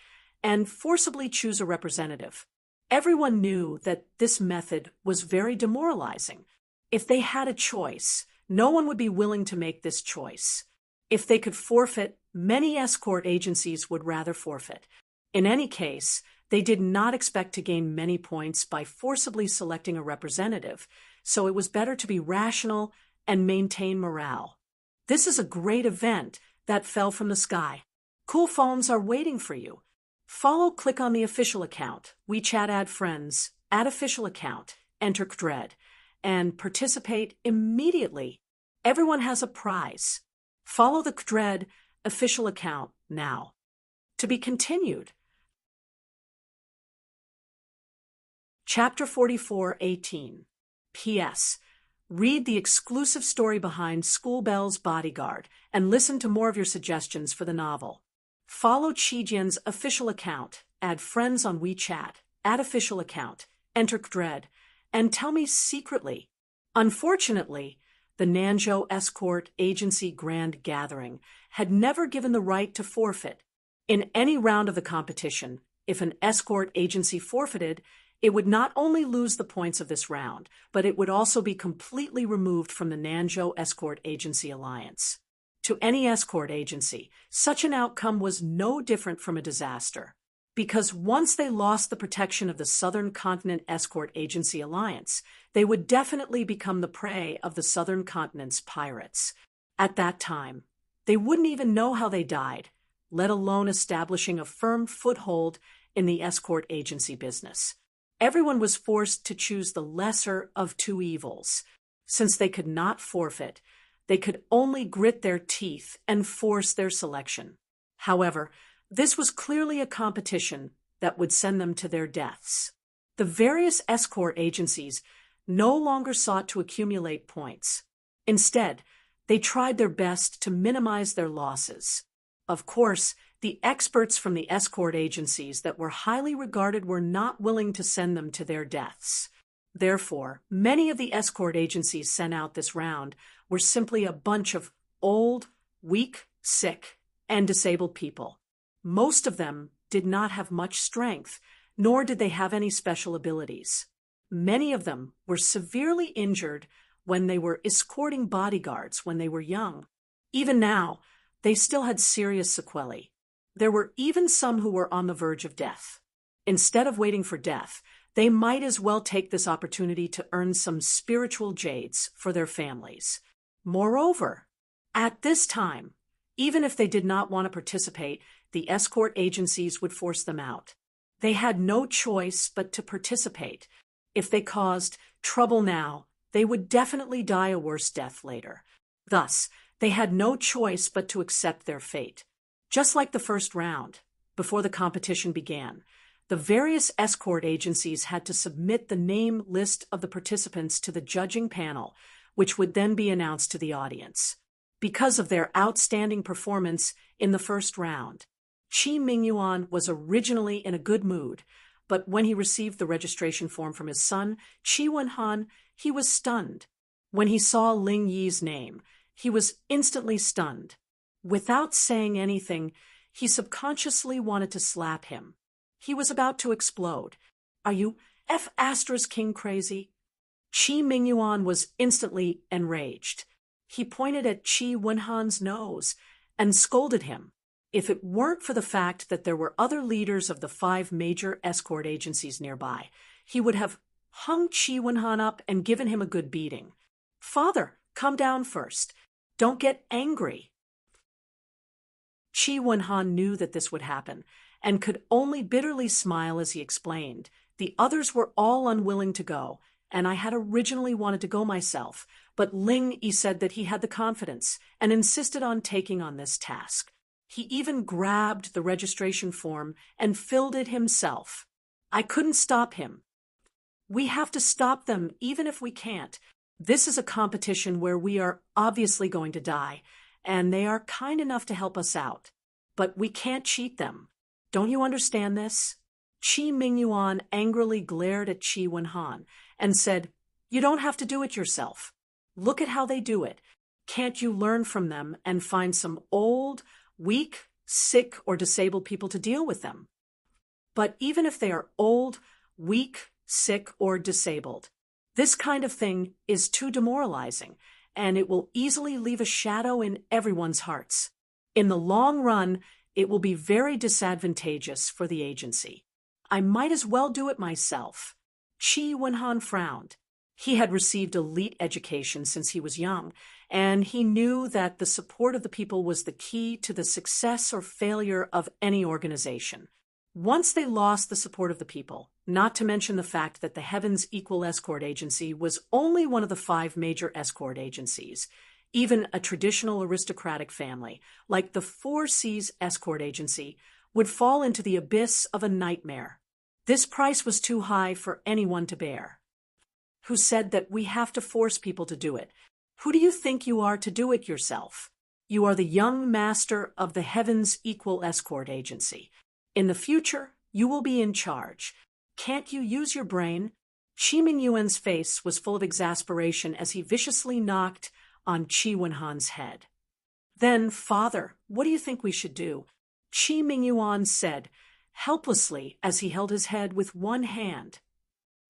and forcibly choose a representative. Everyone knew that this method was very demoralizing. If they had a choice, no one would be willing to make this choice. If they could forfeit, many escort agencies would rather forfeit. In any case, they did not expect to gain many points by forcibly selecting a representative, so it was better to be rational and maintain morale. This is a great event that fell from the sky. Cool phones are waiting for you. Click on the official account, WeChat add friends, add official account, enter Dread, and participate immediately. Everyone has a prize. Follow the Dread official account now. To be continued. Chapter 44:18. P.S. Read the exclusive story behind School Bell's Bodyguard and listen to more of your suggestions for the novel. Follow Qijian's official account, add friends on WeChat, add official account, enter Dread, and tell me secretly. Unfortunately, the Nanzhou Escort Agency Grand Gathering had never given the right to forfeit. In any round of the competition, if an escort agency forfeited, it would not only lose the points of this round, but it would also be completely removed from the Nanzhou Escort Agency Alliance. To any escort agency, such an outcome was no different from a disaster, because once they lost the protection of the Southern Continent Escort Agency Alliance, they would definitely become the prey of the Southern Continent's pirates. At that time, they wouldn't even know how they died, let alone establishing a firm foothold in the escort agency business. Everyone was forced to choose the lesser of two evils. Since they could not forfeit, they could only grit their teeth and force their selection. However, this was clearly a competition that would send them to their deaths. The various escort agencies no longer sought to accumulate points. Instead, they tried their best to minimize their losses. Of course, the experts from the escort agencies that were highly regarded were not willing to send them to their deaths. Therefore, many of the escort agencies sent out this round were simply a bunch of old, weak, sick, and disabled people. Most of them did not have much strength, nor did they have any special abilities. Many of them were severely injured when they were escorting bodyguards when they were young. Even now, they still had serious sequelae. There were even some who were on the verge of death. Instead of waiting for death, they might as well take this opportunity to earn some spiritual jades for their families. Moreover, at this time, even if they did not want to participate, the escort agencies would force them out. They had no choice but to participate. If they caused trouble now, they would definitely die a worse death later. Thus, they had no choice but to accept their fate. Just like the first round, before the competition began, the various escort agencies had to submit the name list of the participants to the judging panel, which would then be announced to the audience. Because of their outstanding performance in the first round, Qi Mingyuan was originally in a good mood, but when he received the registration form from his son, Qi Wenhan, he was stunned. When he saw Ling Yi's name, he was instantly stunned. Without saying anything, he subconsciously wanted to slap him. He was about to explode. "Are you King crazy?" Qi Mingyuan was instantly enraged. He pointed at Qi Wenhan's nose and scolded him. If it weren't for the fact that there were other leaders of the 5 major escort agencies nearby, he would have hung Qi Wenhan up and given him a good beating. "Father, come down first. Don't get angry." Qi Wenhan knew that this would happen and could only bitterly smile as he explained, "The others were all unwilling to go, and I had originally wanted to go myself, but Ling Yi said that he had the confidence and insisted on taking on this task. He even grabbed the registration form and filled it himself. I couldn't stop him. We have to stop them even if we can't. This is a competition where we are obviously going to die, and they are kind enough to help us out. But we can't cheat them. Don't you understand this?" Qi Mingyuan angrily glared at Qi Wenhan and said, "You don't have to do it yourself. Look at how they do it. Can't you learn from them and find some old, weak, sick, or disabled people to deal with them?" But even if they are old, weak, sick, or disabled, this kind of thing is too demoralizing, and it will easily leave a shadow in everyone's hearts. In the long run, it will be very disadvantageous for the agency. I might as well do it myself. Qi Wenhan frowned. He had received elite education since he was young, and he knew that the support of the people was the key to the success or failure of any organization. Once they lost the support of the people, not to mention the fact that the Heavens Equal Escort Agency was only one of the 5 major escort agencies, even a traditional aristocratic family, like the 4 Seas Escort Agency, would fall into the abyss of a nightmare. This price was too high for anyone to bear. Who said that we have to force people to do it? Who do you think you are to do it yourself? You are the young master of the Heavens Equal Escort Agency. In the future, you will be in charge. Can't you use your brain? Qi Mingyuan's face was full of exasperation as he viciously knocked on Qi Wenhan's head. Then, Father, what do you think we should do? Qi Mingyuan said, helplessly as he held his head with one hand.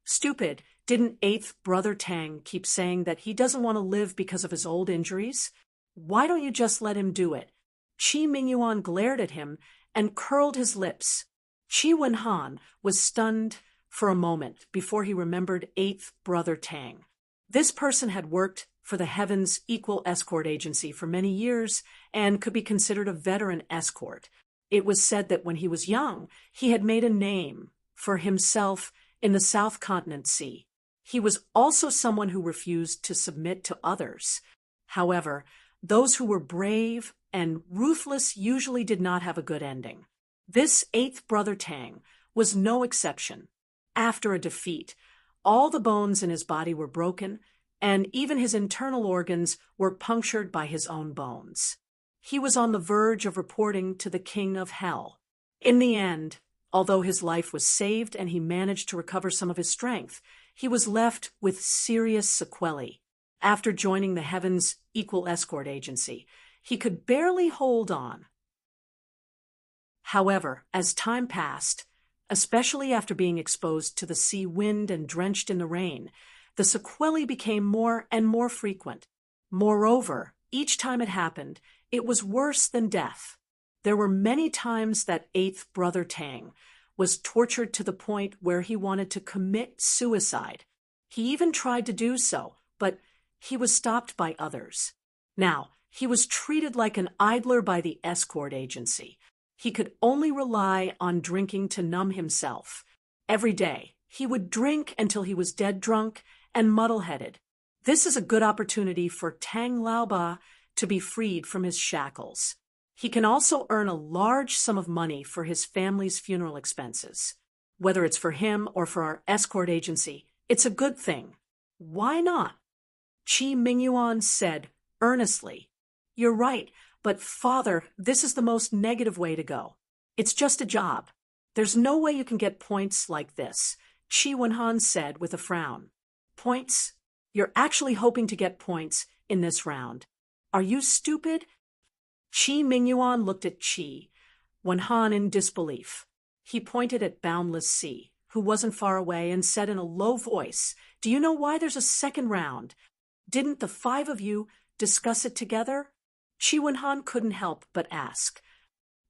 Stupid, didn't eighth brother Tang keep saying that he doesn't want to live because of his old injuries? Why don't you just let him do it? Qi Mingyuan glared at him and curled his lips. Qi Wenhan was stunned for a moment before he remembered eighth brother Tang. This person had worked for the Heaven's Equal Escort Agency for many years and could be considered a veteran escort. It was said that when he was young, he had made a name for himself in the South Continent Sea. He was also someone who refused to submit to others. However, those who were brave and ruthless usually did not have a good ending. This eighth brother Tang was no exception. After a defeat, all the bones in his body were broken, and even his internal organs were punctured by his own bones. He was on the verge of reporting to the King of Hell. In the end, although his life was saved and he managed to recover some of his strength, he was left with serious sequelae. After joining the Heaven's Equal Escort Agency, he could barely hold on. However, as time passed, especially after being exposed to the sea wind and drenched in the rain, the sequelae became more and more frequent. Moreover, each time it happened, it was worse than death. There were many times that eighth brother Tang was tortured to the point where he wanted to commit suicide. He even tried to do so, but he was stopped by others. Now, he was treated like an idler by the escort agency. He could only rely on drinking to numb himself. Every day, he would drink until he was dead drunk and muddle-headed. This is a good opportunity for Tang Laoba to be freed from his shackles. He can also earn a large sum of money for his family's funeral expenses. Whether it's for him or for our escort agency, it's a good thing. Why not? Qi Mingyuan said earnestly. You're right, but Father, this is the most negative way to go. It's just a job. There's no way you can get points like this, Qi Wenhan said with a frown. Points? You're actually hoping to get points in this round. Are you stupid? Qi Mingyuan looked at Qi Wenhan in disbelief. He pointed at Boundless Sea, who wasn't far away, and said in a low voice, Do you know why there's a second round? Didn't the five of you discuss it together? Qi Wenhan couldn't help but ask.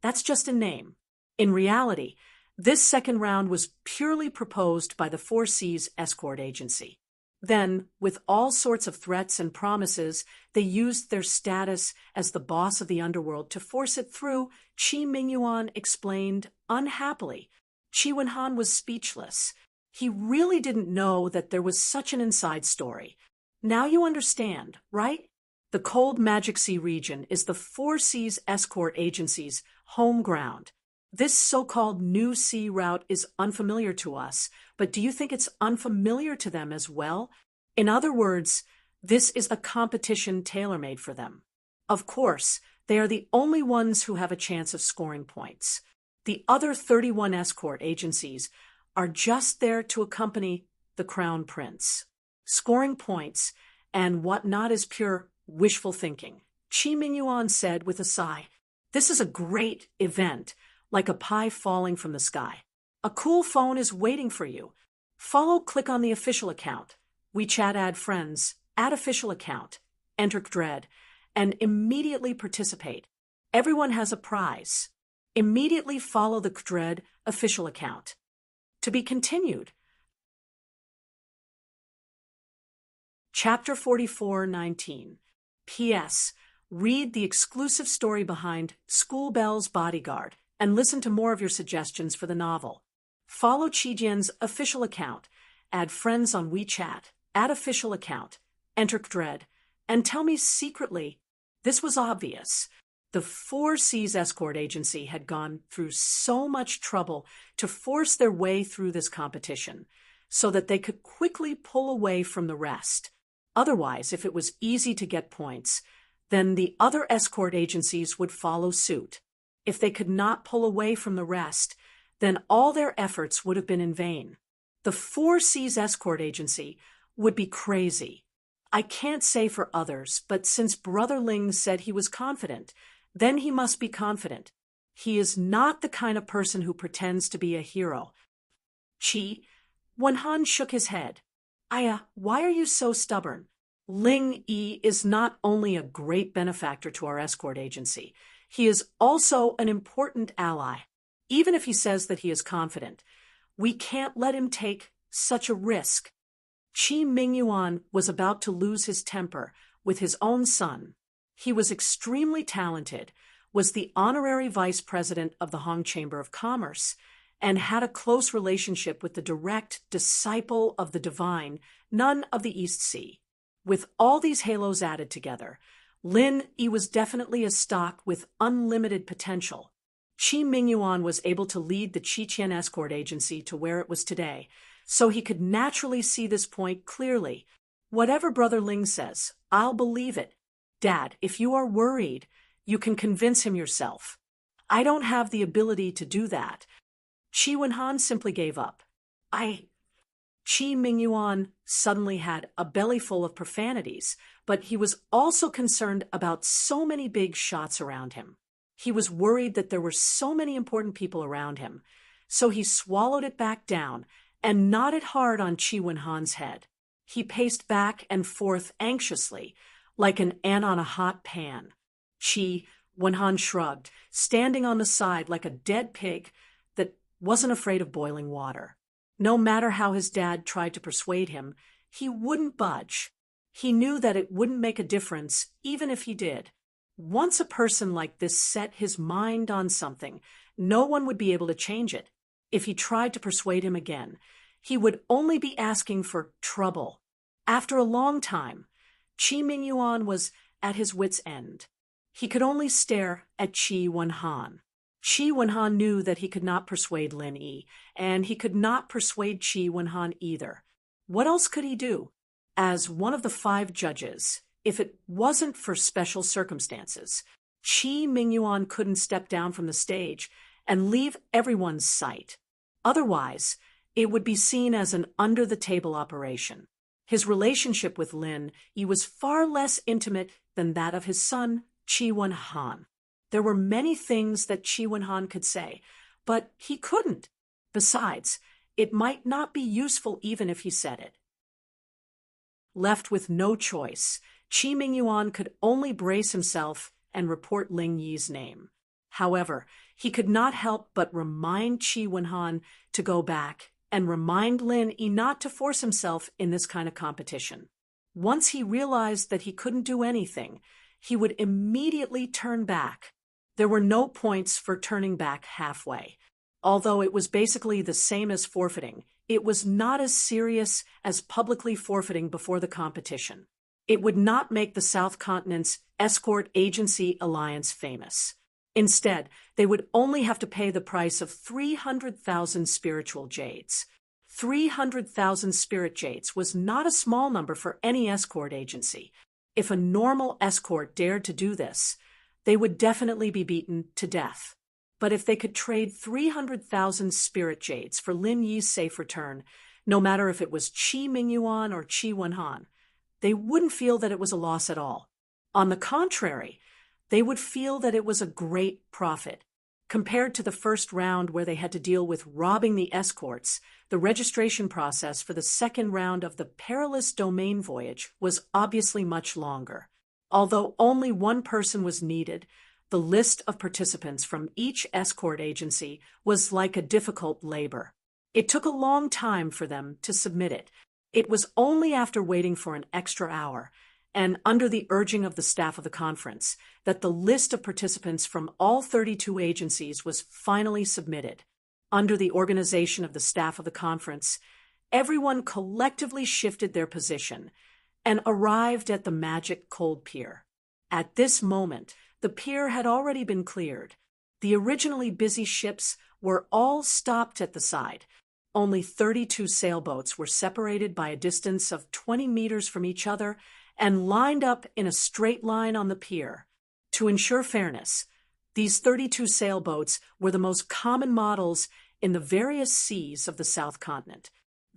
That's just a name. In reality, this second round was purely proposed by the Four Seas Escort Agency. Then, with all sorts of threats and promises, they used their status as the boss of the underworld to force it through, Qi Mingyuan explained unhappily. Qi Wenhan was speechless. He really didn't know that there was such an inside story. Now you understand, right? The Cold Magic Sea region is the Four Seas Escort Agency's home ground. This so-called new sea route is unfamiliar to us, but do you think it's unfamiliar to them as well? In other words, this is a competition tailor-made for them. Of course, they are the only ones who have a chance of scoring points. The other 31 escort agencies are just there to accompany the Crown Prince. Scoring points and whatnot is pure wishful thinking. Qi Mingyuan said with a sigh, This is a great event, like a pie falling from the sky. A cool phone is waiting for you. Click on the official account. WeChat add friends, add official account, enter Dread, and immediately participate. Everyone has a prize. Immediately follow the Dread official account. To be continued. Chapter 44:19. P.S. Read the exclusive story behind School Bell's Bodyguard and listen to more of your suggestions for the novel. Follow Qijian's official account, add friends on WeChat, add official account, enter Dread, and tell me secretly, this was obvious. The Four Seas Escort Agency had gone through so much trouble to force their way through this competition so that they could quickly pull away from the rest. Otherwise, if it was easy to get points, then the other escort agencies would follow suit. If they could not pull away from the rest, then all their efforts would have been in vain. The Four Seas Escort Agency would be crazy. I can't say for others, but since Brother Ling said he was confident, then he must be confident. He is not the kind of person who pretends to be a hero. Wenhan shook his head. Aya, why are you so stubborn? Ling Yi is not only a great benefactor to our escort agency, he is also an important ally. Even if he says that he is confident, we can't let him take such a risk. Qi Mingyuan was about to lose his temper with his own son. He was extremely talented, was the honorary vice president of the Hong Chamber of Commerce, and had a close relationship with the direct disciple of the divine, Nun of the East Sea. With all these halos added together, Lin Yi was definitely a stock with unlimited potential. Qi Mingyuan was able to lead the Qiqian escort agency to where it was today, so he could naturally see this point clearly. Whatever Brother Ling says, I'll believe it. Dad, if you are worried, you can convince him yourself. I don't have the ability to do that. Qi Wenhan simply gave up. Qi Mingyuan suddenly had a bellyful of profanities, but he was also concerned about so many big shots around him. He was worried that there were so many important people around him, so he swallowed it back down and nodded hard on Qi Wenhan's head. He paced back and forth anxiously, like an ant on a hot pan. Qi Wenhan shrugged, standing on the side like a dead pig that wasn't afraid of boiling water. No matter how his dad tried to persuade him, he wouldn't budge. He knew that it wouldn't make a difference, even if he did. Once a person like this set his mind on something, no one would be able to change it. If he tried to persuade him again, he would only be asking for trouble. After a long time, Qi Mingyuan was at his wit's end. He could only stare at Qi Wenhan. Qi Wenhan knew that he could not persuade Lin Yi, and he could not persuade Qi Wenhan either. What else could he do? As one of the 5 judges, if it wasn't for special circumstances, Qi Mingyuan couldn't step down from the stage and leave everyone's sight. Otherwise, it would be seen as an under-the-table operation. His relationship with Lin Yi was far less intimate than that of his son, Qi Wenhan. There were many things that Qi Wenhan could say, but he couldn't. Besides, it might not be useful even if he said it. Left with no choice, Qi Mingyuan could only brace himself and report Ling Yi's name. However, he could not help but remind Qi Wenhan to go back and remind Lin Yi not to force himself in this kind of competition. Once he realized that he couldn't do anything, he would immediately turn back. There were no points for turning back halfway. Although it was basically the same as forfeiting, it was not as serious as publicly forfeiting before the competition. It would not make the South Continent's escort agency alliance famous. Instead, they would only have to pay the price of 300,000 spiritual jades. 300,000 spirit jades was not a small number for any escort agency. If a normal escort dared to do this, they would definitely be beaten to death. But if they could trade 300,000 spirit jades for Lin Yi's safe return, no matter if it was Qi Mingyuan or Qi Wenhan, they wouldn't feel that it was a loss at all. On the contrary, they would feel that it was a great profit. Compared to the first round where they had to deal with robbing the escorts, the registration process for the second round of the perilous domain voyage was obviously much longer. Although only one person was needed, the list of participants from each escort agency was like a difficult labor. It took a long time for them to submit it. It was only after waiting for an extra hour, and under the urging of the staff of the conference, that the list of participants from all 32 agencies was finally submitted. Under the organization of the staff of the conference, everyone collectively shifted their position and arrived at the magic cold pier. At this moment, the pier had already been cleared. The originally busy ships were all stopped at the side. Only 32 sailboats were separated by a distance of 20 meters from each other and lined up in a straight line on the pier. To ensure fairness, these 32 sailboats were the most common models in the various seas of the South Continent.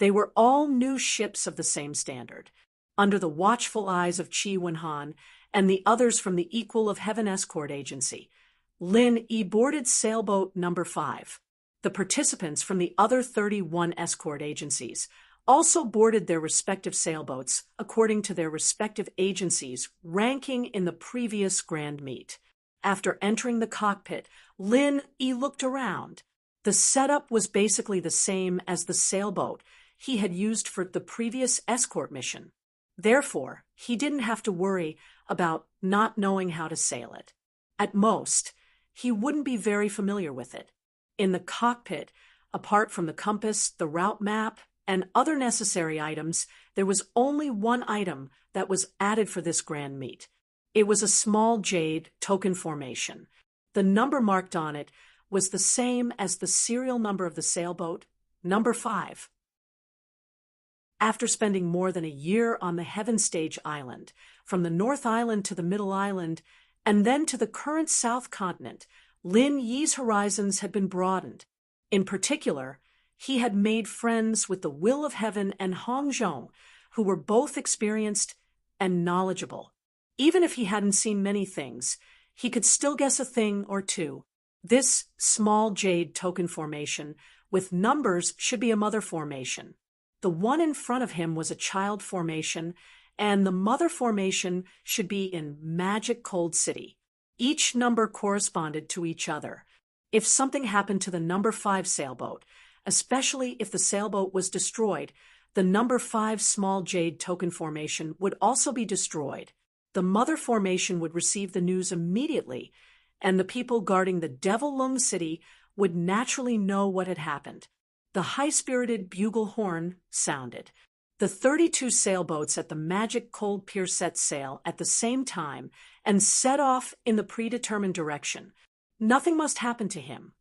They were all new ships of the same standard, under the watchful eyes of Chi Wen-han and the others from the Equal of Heaven Escort Agency. Lin Yi boarded sailboat number 5. The participants from the other 31 escort agencies also boarded their respective sailboats according to their respective agencies' ranking in the previous Grand Meet. After entering the cockpit, Lin Yi looked around. The setup was basically the same as the sailboat he had used for the previous escort mission. Therefore, he didn't have to worry about not knowing how to sail it. At most, he wouldn't be very familiar with it. In the cockpit, apart from the compass, the route map, and other necessary items, there was only one item that was added for this Grand Meet. It was a small jade token formation. The number marked on it was the same as the serial number of the sailboat, number 5. After spending more than a year on the Heaven Stage Island, from the North Island to the Middle Island, and then to the current South Continent, Lin Yi's horizons had been broadened. In particular, he had made friends with the Will of Heaven and Hong Zhong, who were both experienced and knowledgeable. Even if he hadn't seen many things, he could still guess a thing or two. This small jade token formation with numbers should be a mother formation. The one in front of him was a child formation, and the mother formation should be in Magic Cold City. Each number corresponded to each other. If something happened to the number 5 sailboat, especially if the sailboat was destroyed, the number 5 small jade token formation would also be destroyed. The mother formation would receive the news immediately, and the people guarding the Devil Lung City would naturally know what had happened. The high-spirited bugle horn sounded. The 32 sailboats at the Magic Cold Pier set sail at the same time and set off in the predetermined direction. Nothing must happen to him.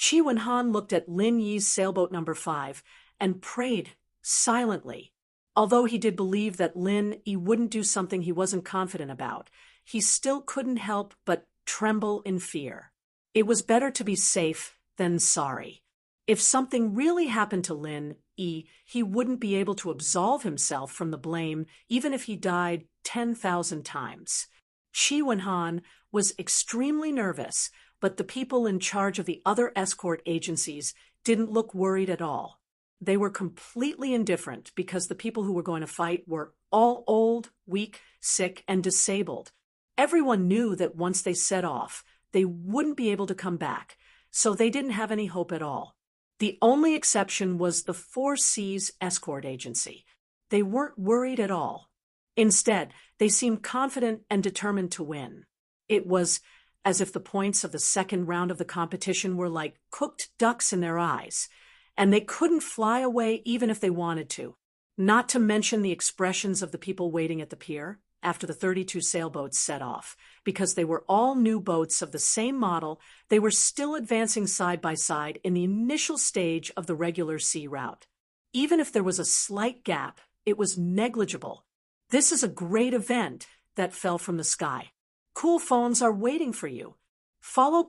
Chi Wen-han looked at Lin Yi's sailboat number 5 and prayed silently. Although he did believe that Lin Yi wouldn't do something he wasn't confident about, he still couldn't help but tremble in fear. It was better to be safe than sorry. If something really happened to Lin Yi, he wouldn't be able to absolve himself from the blame even if he died 10,000 times. Chi Wen-han was extremely nervous, but the people in charge of the other escort agencies didn't look worried at all. They were completely indifferent because the people who were going to fight were all old, weak, sick, and disabled. Everyone knew that once they set off, they wouldn't be able to come back, so they didn't have any hope at all. The only exception was the 4 Seas escort agency. They weren't worried at all. Instead, they seemed confident and determined to win. It was as if the points of the second round of the competition were like cooked ducks in their eyes, and they couldn't fly away even if they wanted to. Not to mention the expressions of the people waiting at the pier after the 32 sailboats set off. Because they were all new boats of the same model, they were still advancing side by side in the initial stage of the regular sea route. Even if there was a slight gap, it was negligible. This is a great event that fell from the sky. Cool phones are waiting for you.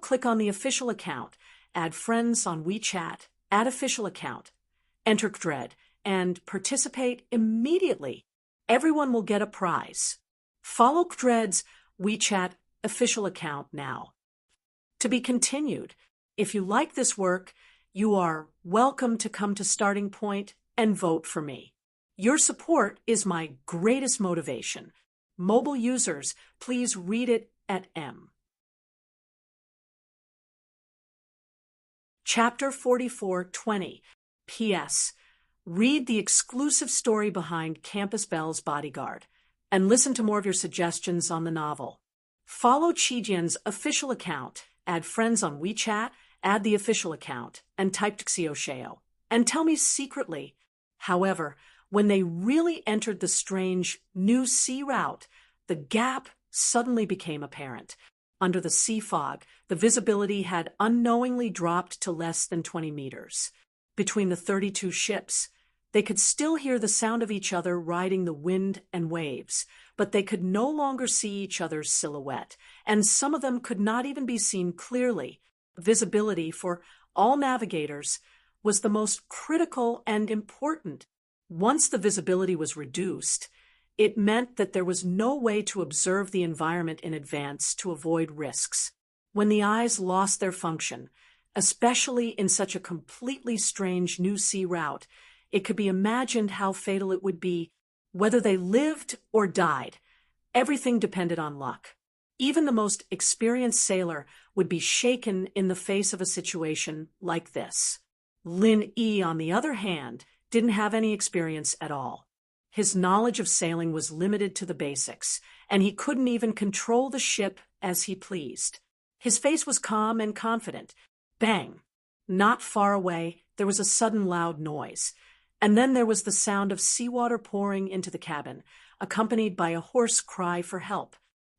Click on the official account, add friends on WeChat, add official account, enter Dread, and participate immediately. Everyone will get a prize. Follow Dread's WeChat official account now. To be continued. If you like this work, you are welcome to come to Starting Point and vote for me. Your support is my greatest motivation. Mobile users, please read it at M. Chapter 44:20. P.S. Read the exclusive story behind Campus Belle's Bodyguard, and listen to more of your suggestions on the novel. Follow Chijian's official account, add friends on WeChat, add the official account, and type Xiaosheo, and tell me secretly. However, when they really entered the strange new sea route, the gap suddenly became apparent. Under the sea fog, the visibility had unknowingly dropped to less than 20 meters. Between the 32 ships, they could still hear the sound of each other riding the wind and waves, but they could no longer see each other's silhouette, and some of them could not even be seen clearly. Visibility for all navigators was the most critical and important. Once the visibility was reduced, it meant that there was no way to observe the environment in advance to avoid risks. When the eyes lost their function, especially in such a completely strange new sea route, it could be imagined how fatal it would be. Whether they lived or died, everything depended on luck. Even the most experienced sailor would be shaken in the face of a situation like this. Lin Yi, on the other hand, didn't have any experience at all. His knowledge of sailing was limited to the basics, and he couldn't even control the ship as he pleased. His face was calm and confident. Bang! Not far away, there was a sudden loud noise, and then there was the sound of seawater pouring into the cabin, accompanied by a hoarse cry for help.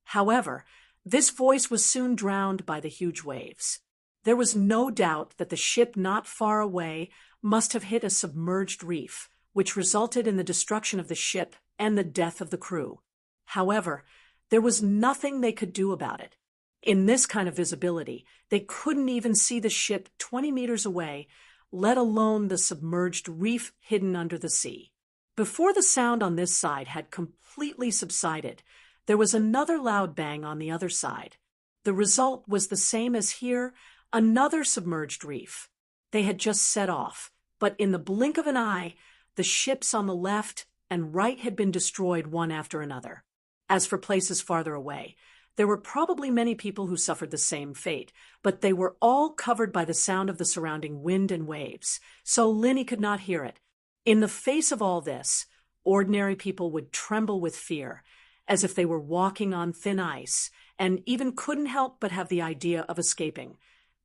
However, this voice was soon drowned by the huge waves. There was no doubt that the ship not far away must have hit a submerged reef, which resulted in the destruction of the ship and the death of the crew. However, there was nothing they could do about it. In this kind of visibility, they couldn't even see the ship 20 meters away, let alone the submerged reef hidden under the sea. Before the sound on this side had completely subsided, there was another loud bang on the other side. The result was the same as here, another submerged reef. They had just set off, but in the blink of an eye, the ships on the left and right had been destroyed one after another. As for places farther away, there were probably many people who suffered the same fate, but they were all covered by the sound of the surrounding wind and waves, so Linny could not hear it. In the face of all this, ordinary people would tremble with fear, as if they were walking on thin ice, and even couldn't help but have the idea of escaping,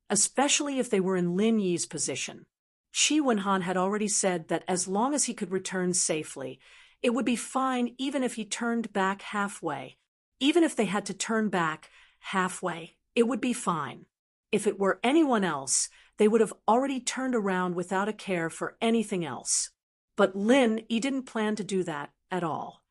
especially if they were in Lin Yi's position. Shi Wenhan had already said that as long as he could return safely, it would be fine even if he turned back halfway. Even if they had to turn back halfway, it would be fine. If it were anyone else, they would have already turned around without a care for anything else. But Lin, he didn't plan to do that at all.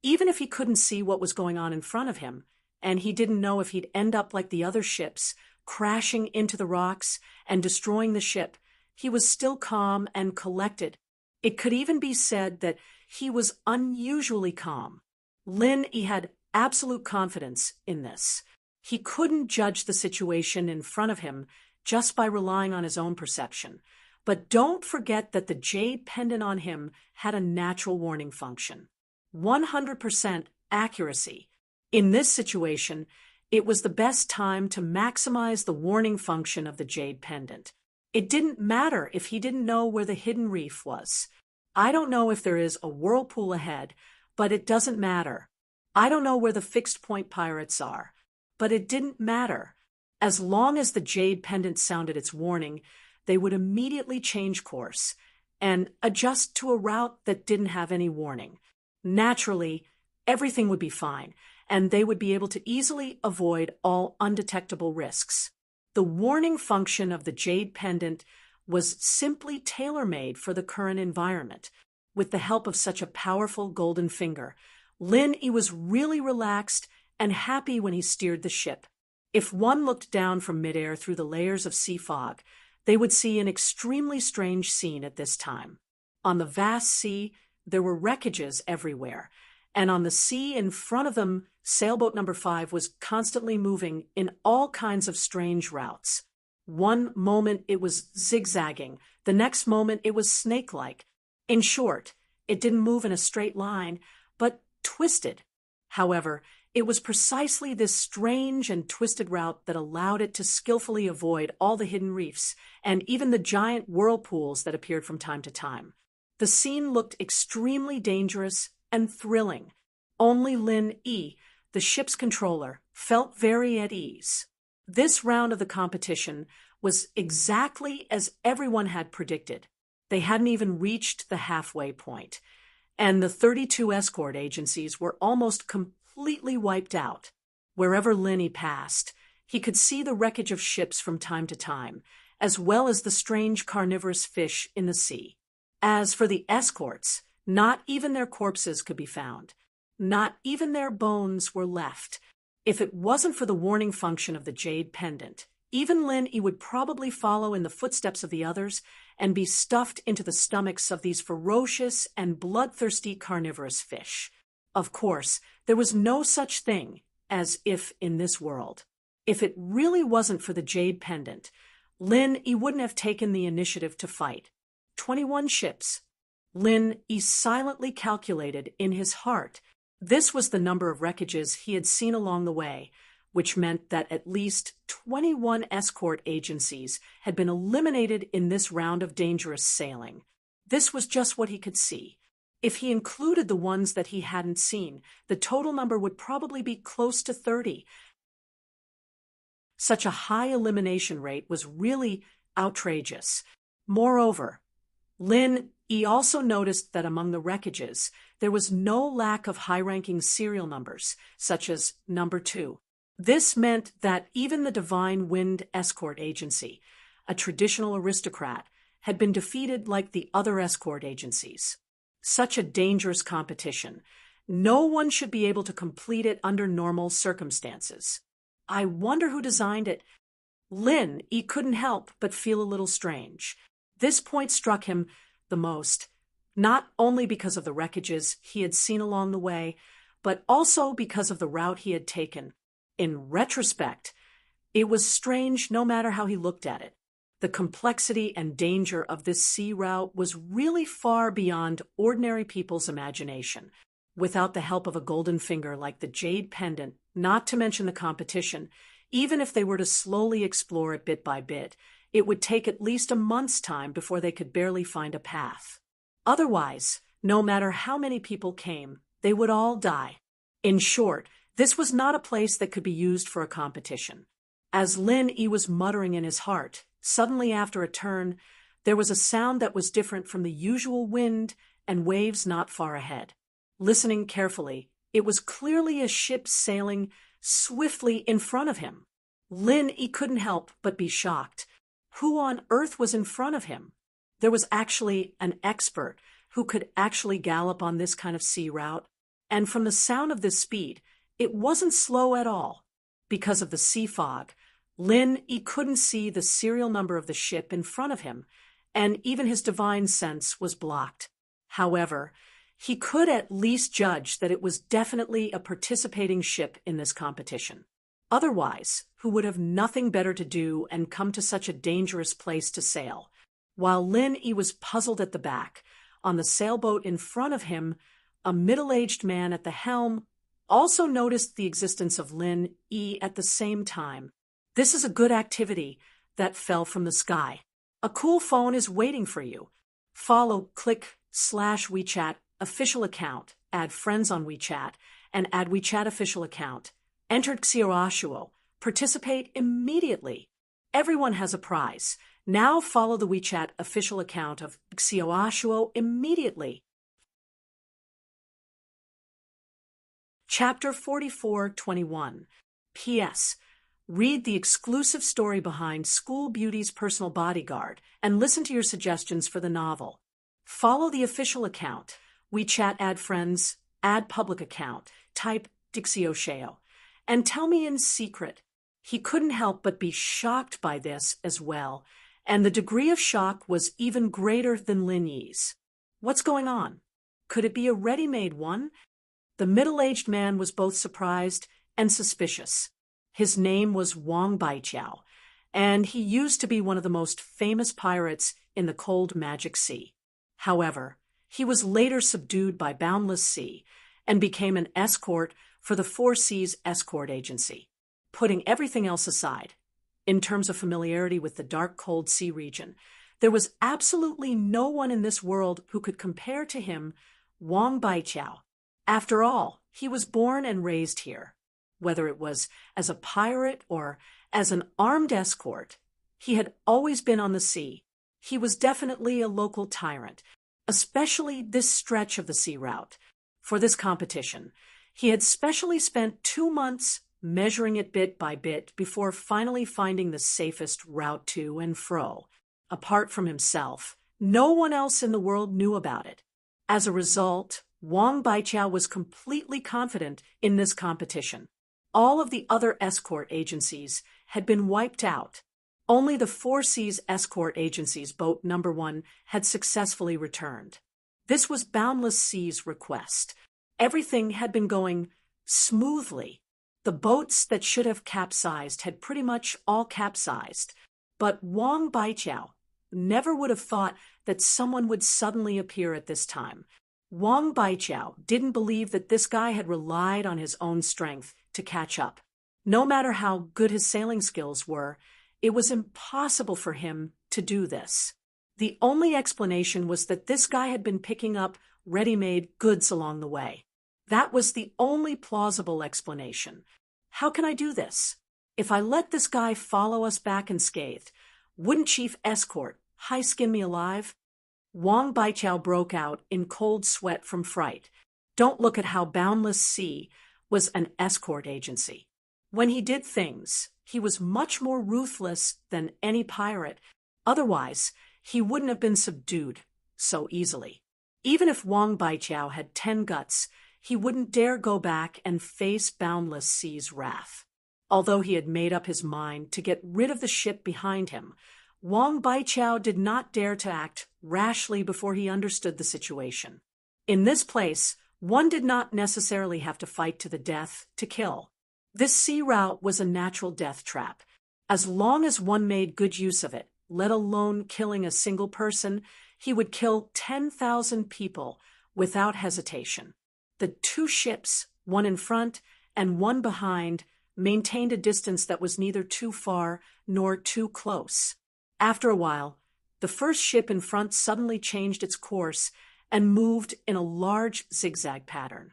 Even if he couldn't see what was going on in front of him, and he didn't know if he'd end up like the other ships, crashing into the rocks and destroying the ship, he was still calm and collected. It could even be said that he was unusually calm. Lin, he had absolute confidence in this. He couldn't judge the situation in front of him just by relying on his own perception. But don't forget that the jade pendant on him had a natural warning function. 100% accuracy. In this situation, it was the best time to maximize the warning function of the jade pendant. It didn't matter if he didn't know where the hidden reef was. I don't know if there is a whirlpool ahead, but it doesn't matter. I don't know where the fixed point pirates are, but it didn't matter. As long as the jade pendant sounded its warning, they would immediately change course and adjust to a route that didn't have any warning. Naturally, everything would be fine, and they would be able to easily avoid all undetectable risks. The warning function of the jade pendant was simply tailor-made for the current environment. With the help of such a powerful golden finger, Lin Yi was really relaxed and happy when he steered the ship. If one looked down from midair through the layers of sea fog, they would see an extremely strange scene at this time. On the vast sea, there were wreckages everywhere, and on the sea in front of them, sailboat number 5 was constantly moving in all kinds of strange routes. One moment it was zigzagging, the next moment it was snake-like. In short, it didn't move in a straight line, but twisted. However, it was precisely this strange and twisted route that allowed it to skillfully avoid all the hidden reefs and even the giant whirlpools that appeared from time to time. The scene looked extremely dangerous and thrilling. Only Lin Yi, the ship's controller, felt very at ease. This round of the competition was exactly as everyone had predicted. They hadn't even reached the halfway point, and the 32 escort agencies were almost completely wiped out. Wherever Linny passed, he could see the wreckage of ships from time to time, as well as the strange carnivorous fish in the sea. As for the escorts, not even their corpses could be found. Not even their bones were left. If it wasn't for the warning function of the jade pendant, Even Lin Yi would probably follow in the footsteps of the others and be stuffed into the stomachs of these ferocious and bloodthirsty carnivorous fish. Of course, there was no such thing as if in this world. If it really wasn't for the jade pendant, Lin Yi wouldn't have taken the initiative to fight. 21 ships. Lin Yi silently calculated in his heart. This was the number of wreckages he had seen along the way, which meant that at least 21 escort agencies had been eliminated in this round of dangerous sailing. This was just what he could see. If he included the ones that he hadn't seen, the total number would probably be close to 30. Such a high elimination rate was really outrageous. Moreover, Lin Yi also noticed that among the wreckages, there was no lack of high-ranking serial numbers, such as number 2. This meant that even the Divine Wind Escort Agency, a traditional aristocrat, had been defeated like the other escort agencies. Such a dangerous competition. No one should be able to complete it under normal circumstances. I wonder who designed it. Lin Yi couldn't help but feel a little strange. This point struck him the most, not only because of the wreckages he had seen along the way, but also because of the route he had taken. In retrospect, it was strange no matter how he looked at it. The complexity and danger of this sea route was really far beyond ordinary people's imagination. Without the help of a golden finger like the jade pendant, not to mention the competition, even if they were to slowly explore it bit by bit, it would take at least a month's time before they could barely find a path. Otherwise, no matter how many people came, they would all die. In short, this was not a place that could be used for a competition. As Lin Yi was muttering in his heart, suddenly after a turn, there was a sound that was different from the usual wind and waves not far ahead. Listening carefully, it was clearly a ship sailing swiftly in front of him. Lin Yi couldn't help but be shocked. Who on earth was in front of him? There was actually an expert who could actually gallop on this kind of sea route, and from the sound of this speed, it wasn't slow at all. Because of the sea fog, Lin Yi couldn't see the serial number of the ship in front of him, and even his divine sense was blocked. However, he could at least judge that it was definitely a participating ship in this competition. Otherwise, who would have nothing better to do and come to such a dangerous place to sail? While Lin Yi was puzzled at the back, on the sailboat in front of him, a middle-aged man at the helm also noticed the existence of Lin Yi at the same time. This is a good activity that fell from the sky. A cool phone is waiting for you. Follow /WeChat official account, add friends on WeChat, and add WeChat official account. Enter Xiaoshuo. Participate immediately. Everyone has a prize. Now follow the WeChat official account of Xiaoshuo immediately. Chapter 44:21. P.S. Read the exclusive story behind School Beauty's Personal Bodyguard and listen to your suggestions for the novel. Follow the official account. WeChat add friends, add public account, type Xiaoshuo, and tell me in secret. He couldn't help but be shocked by this as well, and the degree of shock was even greater than Lin Yi's. What's going on? Could it be a ready-made one? The middle-aged man was both surprised and suspicious. His name was Wang Baijiao, and he used to be one of the most famous pirates in the cold magic sea. However, he was later subdued by Boundless Sea and became an escort for the Four Seas Escort Agency. Putting everything else aside, in terms of familiarity with the dark, cold sea region, there was absolutely no one in this world who could compare to him, Wang Baijiao. After all, he was born and raised here. Whether it was as a pirate or as an armed escort, he had always been on the sea. He was definitely a local tyrant, especially this stretch of the sea route. For this competition, he had specially spent 2 months measuring it bit by bit before finally finding the safest route to and fro. Apart from himself, no one else in the world knew about it. As a result, Wang Baijiao was completely confident in this competition. All of the other escort agencies had been wiped out. Only the Four Seas Escort Agency's boat number 1 had successfully returned. This was Boundless Sea's request. Everything had been going smoothly. The boats that should have capsized had pretty much all capsized, but Wang Baijiao never would have thought that someone would suddenly appear at this time. Wang Baijiao didn't believe that this guy had relied on his own strength to catch up. No matter how good his sailing skills were, it was impossible for him to do this. The only explanation was that this guy had been picking up ready-made goods along the way. That was the only plausible explanation. How can I do this? If I let this guy follow us back unscathed, wouldn't Chief Escort high-skin me alive? Wang Baijiao broke out in cold sweat from fright. Don't look at how Boundless Sea was an escort agency. When he did things, he was much more ruthless than any pirate. Otherwise, he wouldn't have been subdued so easily. Even if Wang Baijiao had 10 guts, he wouldn't dare go back and face Boundless Sea's wrath. Although he had made up his mind to get rid of the ship behind him, Wang Baijiao did not dare to act rashly before he understood the situation. In this place, one did not necessarily have to fight to the death to kill. This sea route was a natural death trap. As long as one made good use of it, let alone killing a single person, he would kill 10,000 people without hesitation. The 2 ships, one in front and one behind, maintained a distance that was neither too far nor too close. After a while, the first ship in front suddenly changed its course and moved in a large zigzag pattern.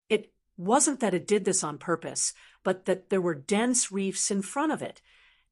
It wasn't that it did this on purpose, but that there were dense reefs in front of it,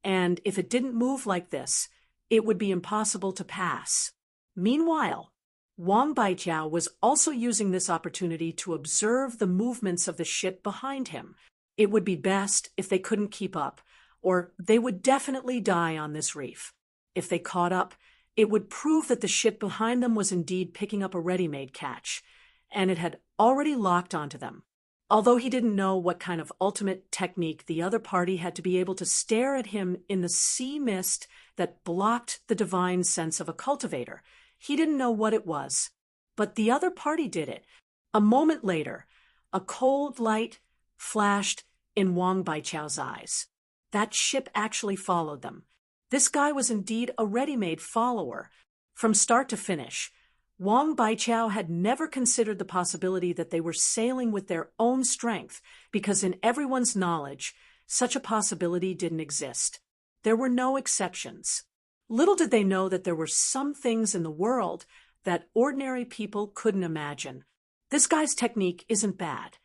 and if it didn't move like this, it would be impossible to pass. Meanwhile, Wang Baijiao was also using this opportunity to observe the movements of the ship behind him. It would be best if they couldn't keep up, or they would definitely die on this reef. If they caught up, it would prove that the ship behind them was indeed picking up a ready-made catch, and it had already locked onto them. Although he didn't know what kind of ultimate technique the other party had to be able to stare at him in the sea mist that blocked the divine sense of a cultivator, he didn't know what it was. But the other party did it. A moment later, a cold light flashed in Wang Baijiao's eyes. That ship actually followed them. This guy was indeed a ready-made follower. From start to finish, Wang Baijiao had never considered the possibility that they were sailing with their own strength, because in everyone's knowledge, such a possibility didn't exist. There were no exceptions. Little did they know that there were some things in the world that ordinary people couldn't imagine. This guy's technique isn't bad.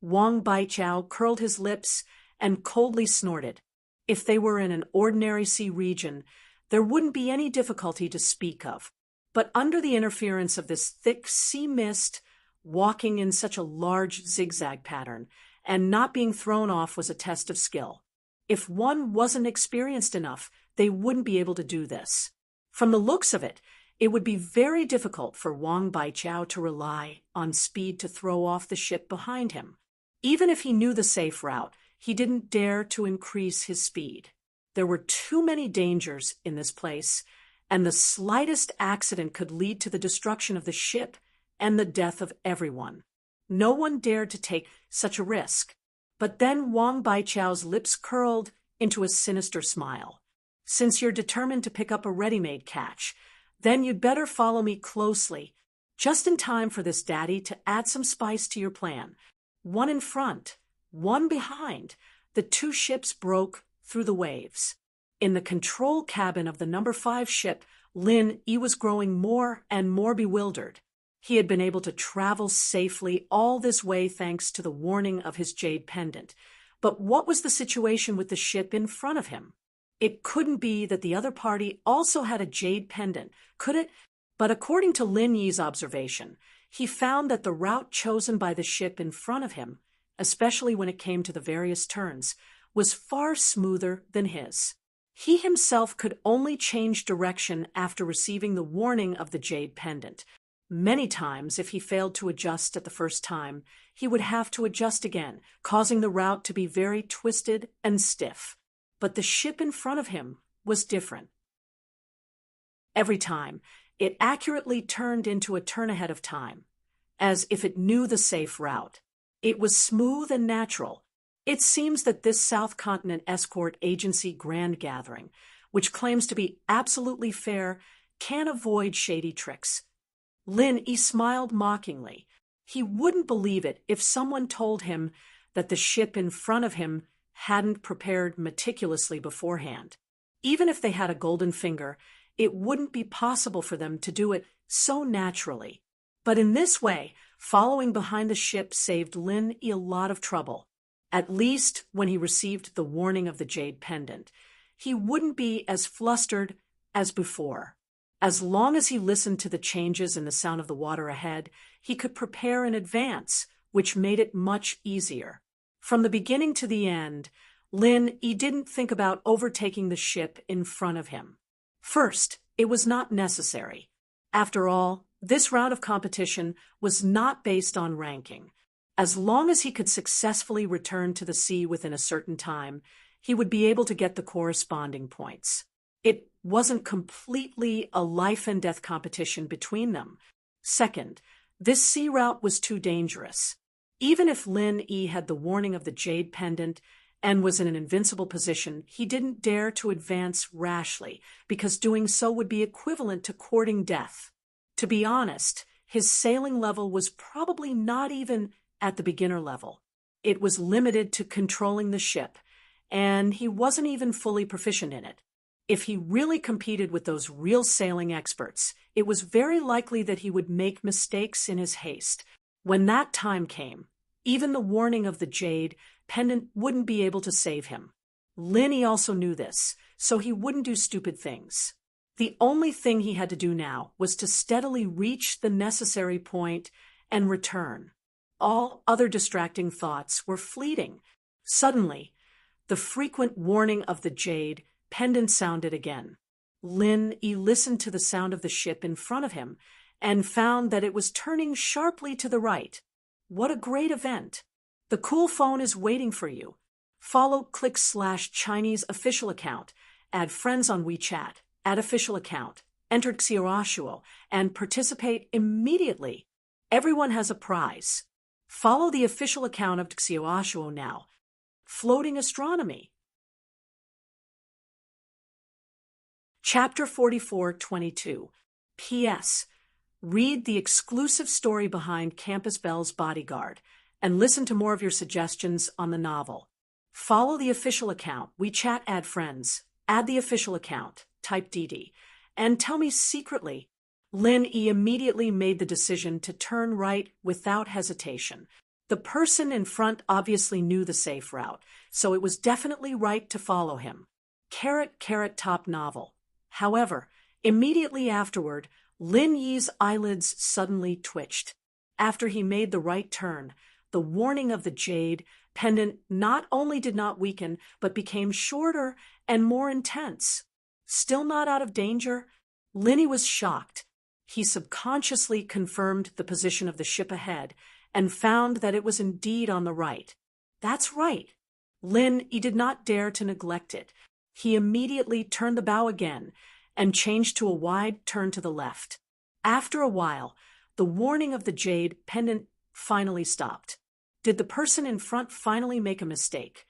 Wang Baijiao curled his lips and coldly snorted. If they were in an ordinary sea region, there wouldn't be any difficulty to speak of. But under the interference of this thick sea mist, walking in such a large zigzag pattern, and not being thrown off was a test of skill. If one wasn't experienced enough, they wouldn't be able to do this. From the looks of it, it would be very difficult for Wang Baijiao to rely on speed to throw off the ship behind him. Even if he knew the safe route, he didn't dare to increase his speed. There were too many dangers in this place, and the slightest accident could lead to the destruction of the ship and the death of everyone. No one dared to take such a risk. But then Wang Baijiao's lips curled into a sinister smile. Since you're determined to pick up a ready-made catch, then you'd better follow me closely, just in time for this daddy to add some spice to your plan. One in front, one behind, the 2 ships broke through the waves. In the control cabin of the number 5 ship, Lin Yi was growing more and more bewildered. He had been able to travel safely all this way thanks to the warning of his jade pendant. But what was the situation with the ship in front of him? It couldn't be that the other party also had a jade pendant, could it? But according to Lin Yi's observation, he found that the route chosen by the ship in front of him, especially when it came to the various turns, was far smoother than his. He himself could only change direction after receiving the warning of the jade pendant. Many times, if he failed to adjust at the first time, he would have to adjust again, causing the route to be very twisted and stiff. But the ship in front of him was different. Every time, it accurately turned into a turn ahead of time, as if it knew the safe route. It was smooth and natural. It seems that this South Continent Escort Agency grand gathering, which claims to be absolutely fair, can't avoid shady tricks. Lin smiled mockingly. He wouldn't believe it if someone told him that the ship in front of him hadn't prepared meticulously beforehand. Even if they had a golden finger, it wouldn't be possible for them to do it so naturally. But in this way, following behind the ship saved Lin a lot of trouble. At least when he received the warning of the jade pendant, he wouldn't be as flustered as before. As long as he listened to the changes in the sound of the water ahead, he could prepare in advance, which made it much easier. From the beginning to the end, Lin didn't think about overtaking the ship in front of him. First, it was not necessary. After all, this round of competition was not based on ranking. As long as he could successfully return to the sea within a certain time, he would be able to get the corresponding points. It wasn't completely a life-and-death competition between them. Second, this sea route was too dangerous. Even if Lin had the warning of the jade pendant and was in an invincible position, he didn't dare to advance rashly, because doing so would be equivalent to courting death. To be honest, his sailing level was probably not even at the beginner level. It was limited to controlling the ship, and he wasn't even fully proficient in it. If he really competed with those real sailing experts, it was very likely that he would make mistakes in his haste. When that time came, even the warning of the jade pendant wouldn't be able to save him. Lin also knew this, so he wouldn't do stupid things. The only thing he had to do now was to steadily reach the necessary point and return. All other distracting thoughts were fleeting. Suddenly, the frequent warning of the jade pendant sounded again. Lin listened to the sound of the ship in front of him and found that it was turning sharply to the right. What a great event! The cool phone is waiting for you. Follow /Chinese official account, add friends on WeChat, add official account, enter Xiaoshuo, and participate immediately. Everyone has a prize. Follow the official account of Xiaoshuo now. Floating Astronomy. Chapter 44:22. P.S. Read the exclusive story behind Campus Belle's Bodyguard and listen to more of your suggestions on the novel. Follow the official account, WeChat, add friends, add the official account, type DD, and tell me secretly. Lin immediately made the decision to turn right without hesitation. The person in front obviously knew the safe route, so it was definitely right to follow him. Top novel. However, immediately afterward, Lin Yi's eyelids suddenly twitched. After he made the right turn, the warning of the jade pendant not only did not weaken, but became shorter and more intense. Still not out of danger, Lin was shocked. He subconsciously confirmed the position of the ship ahead and found that it was indeed on the right. That's right. Lin did not dare to neglect it. He immediately turned the bow again and changed to a wide turn to the left. After a while, the warning of the jade pendant finally stopped. Did the person in front finally make a mistake?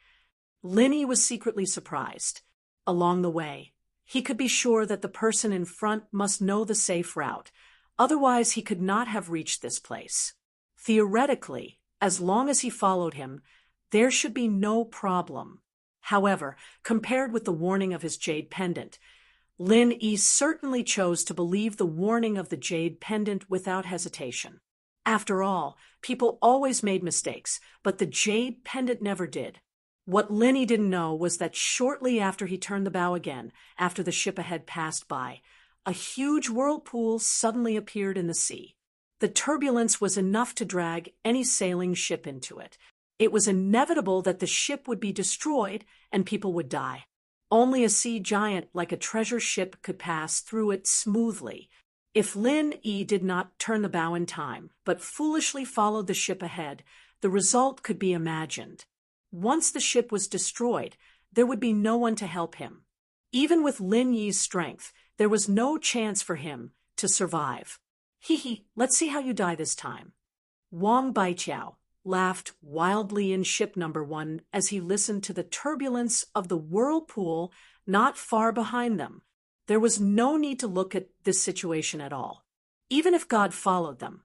Lin was secretly surprised. Along the way, he could be sure that the person in front must know the safe route. Otherwise, he could not have reached this place. Theoretically, as long as he followed him, there should be no problem. However, compared with the warning of his jade pendant, Lin certainly chose to believe the warning of the jade pendant without hesitation. After all, people always made mistakes, but the jade pendant never did. What Lin didn't know was that shortly after he turned the bow again, after the ship ahead passed by, a huge whirlpool suddenly appeared in the sea. The turbulence was enough to drag any sailing ship into it. It was inevitable that the ship would be destroyed and people would die. Only a sea giant like a treasure ship could pass through it smoothly. If Lin Yi did not turn the bow in time, but foolishly followed the ship ahead, the result could be imagined. Once the ship was destroyed, there would be no one to help him. Even with Lin Yi's strength, there was no chance for him to survive. Hee, let's see how you die this time. Wang Baiqiao laughed wildly in ship number 1 as he listened to the turbulence of the whirlpool not far behind them. There was no need to look at this situation at all. Even if God followed them,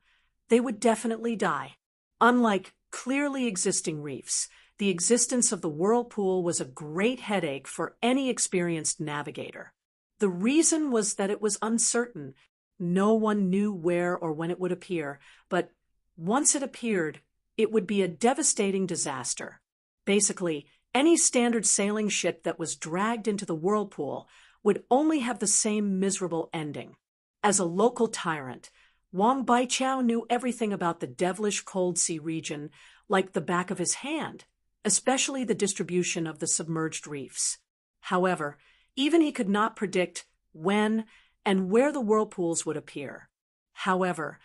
they would definitely die. Unlike clearly existing reefs, the existence of the whirlpool was a great headache for any experienced navigator. The reason was that it was uncertain. No one knew where or when it would appear, but once it appeared, it would be a devastating disaster. Basically, any standard sailing ship that was dragged into the whirlpool would only have the same miserable ending. As a local tyrant, Wang Baiqiao knew everything about the devilish cold sea region like the back of his hand, especially the distribution of the submerged reefs. However, even he could not predict when and where the whirlpools would appear. However,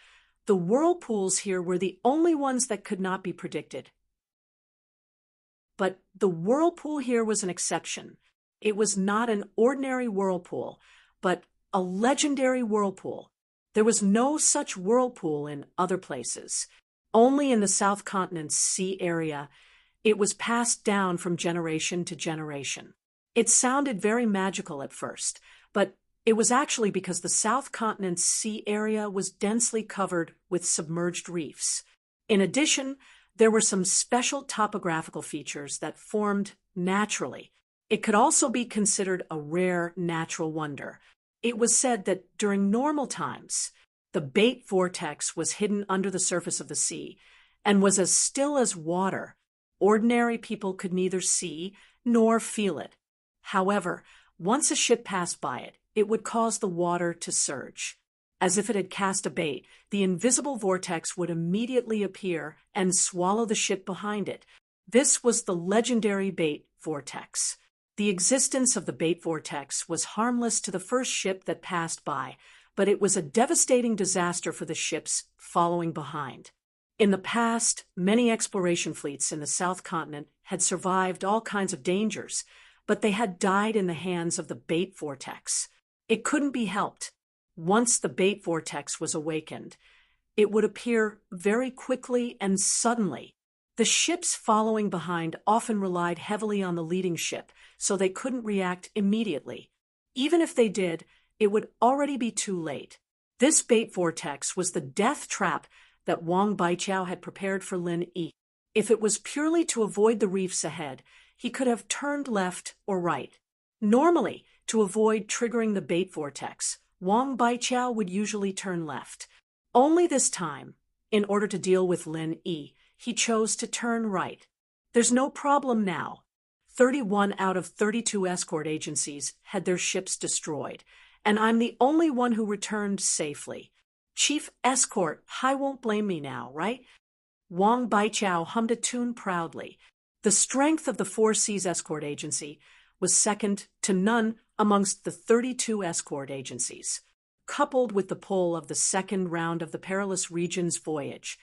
the whirlpools here were the only ones that could not be predicted. But the whirlpool here was an exception. It was not an ordinary whirlpool, but a legendary whirlpool. There was no such whirlpool in other places. Only in the South Continent's sea area, it was passed down from generation to generation. It sounded very magical at first, but it was actually because the South Continent's sea area was densely covered with submerged reefs. In addition, there were some special topographical features that formed naturally. It could also be considered a rare natural wonder. It was said that during normal times, the bait vortex was hidden under the surface of the sea and was as still as water. Ordinary people could neither see nor feel it. However, once a ship passed by it, it would cause the water to surge. As if it had cast a bait, the invisible vortex would immediately appear and swallow the ship behind it. This was the legendary bait vortex. The existence of the bait vortex was harmless to the first ship that passed by, but it was a devastating disaster for the ships following behind. In the past, many exploration fleets in the South Continent had survived all kinds of dangers, but they had died in the hands of the bait vortex. It couldn't be helped. Once the bait vortex was awakened, it would appear very quickly and suddenly. The ships following behind often relied heavily on the leading ship, so they couldn't react immediately. Even if they did, it would already be too late. This bait vortex was the death trap that Wang Baiqiao had prepared for Lin Yi. If it was purely to avoid the reefs ahead, he could have turned left or right. Normally, to avoid triggering the bait vortex, Wang Baiqiao would usually turn left. Only this time, in order to deal with Lin Yi, he chose to turn right. There's no problem now. 31 out of 32 escort agencies had their ships destroyed, and I'm the only one who returned safely. Chief Escort, I won't blame me now, right? Wang Baiqiao hummed a tune proudly. The strength of the Four Seas Escort Agency was second to none amongst the 32 escort agencies. Coupled with the pull of the second round of the Perilous Regions voyage,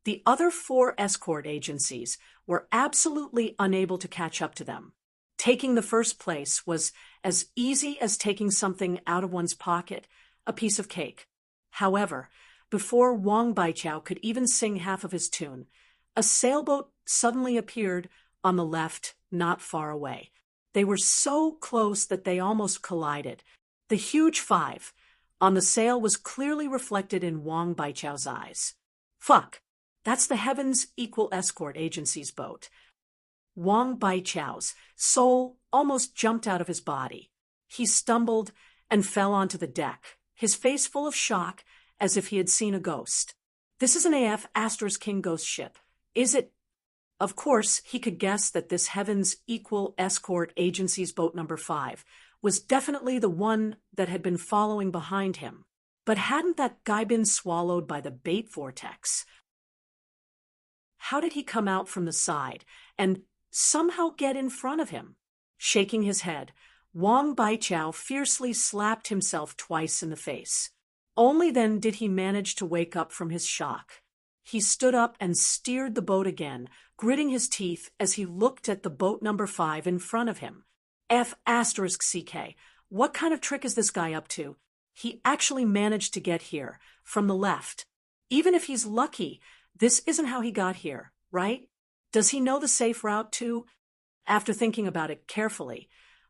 the other 4 escort agencies were absolutely unable to catch up to them. Taking the first place was as easy as taking something out of one's pocket, a piece of cake. However, before Wang Baiqiao could even sing half of his tune, a sailboat suddenly appeared on the left, not far away. They were so close that they almost collided. The huge 5 on the sail was clearly reflected in Wang Baiqiao's eyes. Fuck! That's the Heavens Equal Escort Agency's boat. Wang Baiqiao's soul almost jumped out of his body. He stumbled and fell onto the deck, his face full of shock as if he had seen a ghost. This is an AF Asterisk King ghost ship. Is it? Of course, he could guess that this Heavens Equal Escort Agency's boat number 5 was definitely the one that had been following behind him. But hadn't that guy been swallowed by the bait vortex? How did he come out from the side and somehow get in front of him? Shaking his head, Wang Baiqiao fiercely slapped himself twice in the face. Only then did he manage to wake up from his shock. He stood up and steered the boat again, gritting his teeth as he looked at the boat number 5 in front of him. F***CK. What kind of trick is this guy up to? He actually managed to get here, from the left. Even if he's lucky, this isn't how he got here, right? Does he know the safe route too? After thinking about it carefully,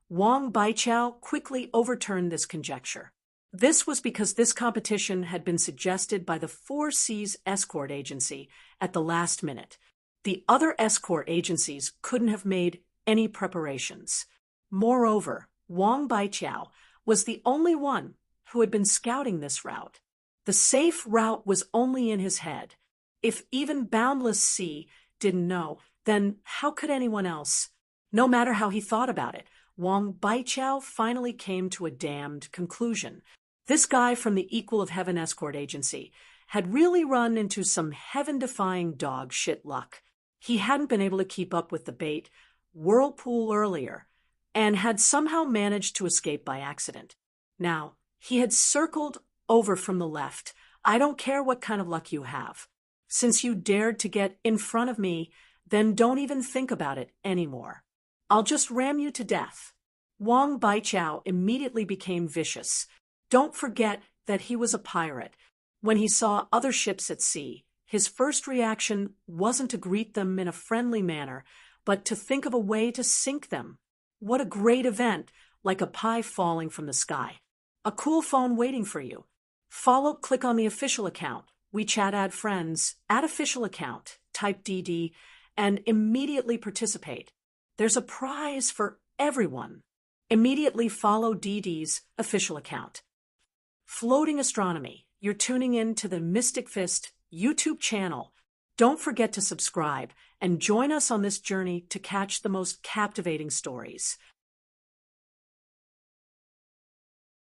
Wang Baichao quickly overturned this conjecture. This was because this competition had been suggested by the Four Seas escort agency at the last minute. The other escort agencies couldn't have made any preparations. Moreover, Wang Baichao was the only one who had been scouting this route. The safe route was only in his head. If even Boundless Sea didn't know, then how could anyone else? No matter how he thought about it, Wang Baichao finally came to a damned conclusion. This guy from the Equal of Heaven escort agency had really run into some heaven-defying dog shit luck. He hadn't been able to keep up with the bait whirlpool earlier, and had somehow managed to escape by accident. Now, he had circled over from the left. I don't care what kind of luck you have. Since you dared to get in front of me, then don't even think about it anymore. I'll just ram you to death. Wang Baichao immediately became vicious. Don't forget that he was a pirate. When he saw other ships at sea, his first reaction wasn't to greet them in a friendly manner, but to think of a way to sink them. What a great event, like a pie falling from the sky. A cool phone waiting for you. Click on the official account, WeChat add friends, add official account, type DD, and immediately participate. There's a prize for everyone. Immediately follow DD's official account. Floating Astronomy, you're tuning in to the Mystic Fist YouTube channel. Don't forget to subscribe and join us on this journey to catch the most captivating stories.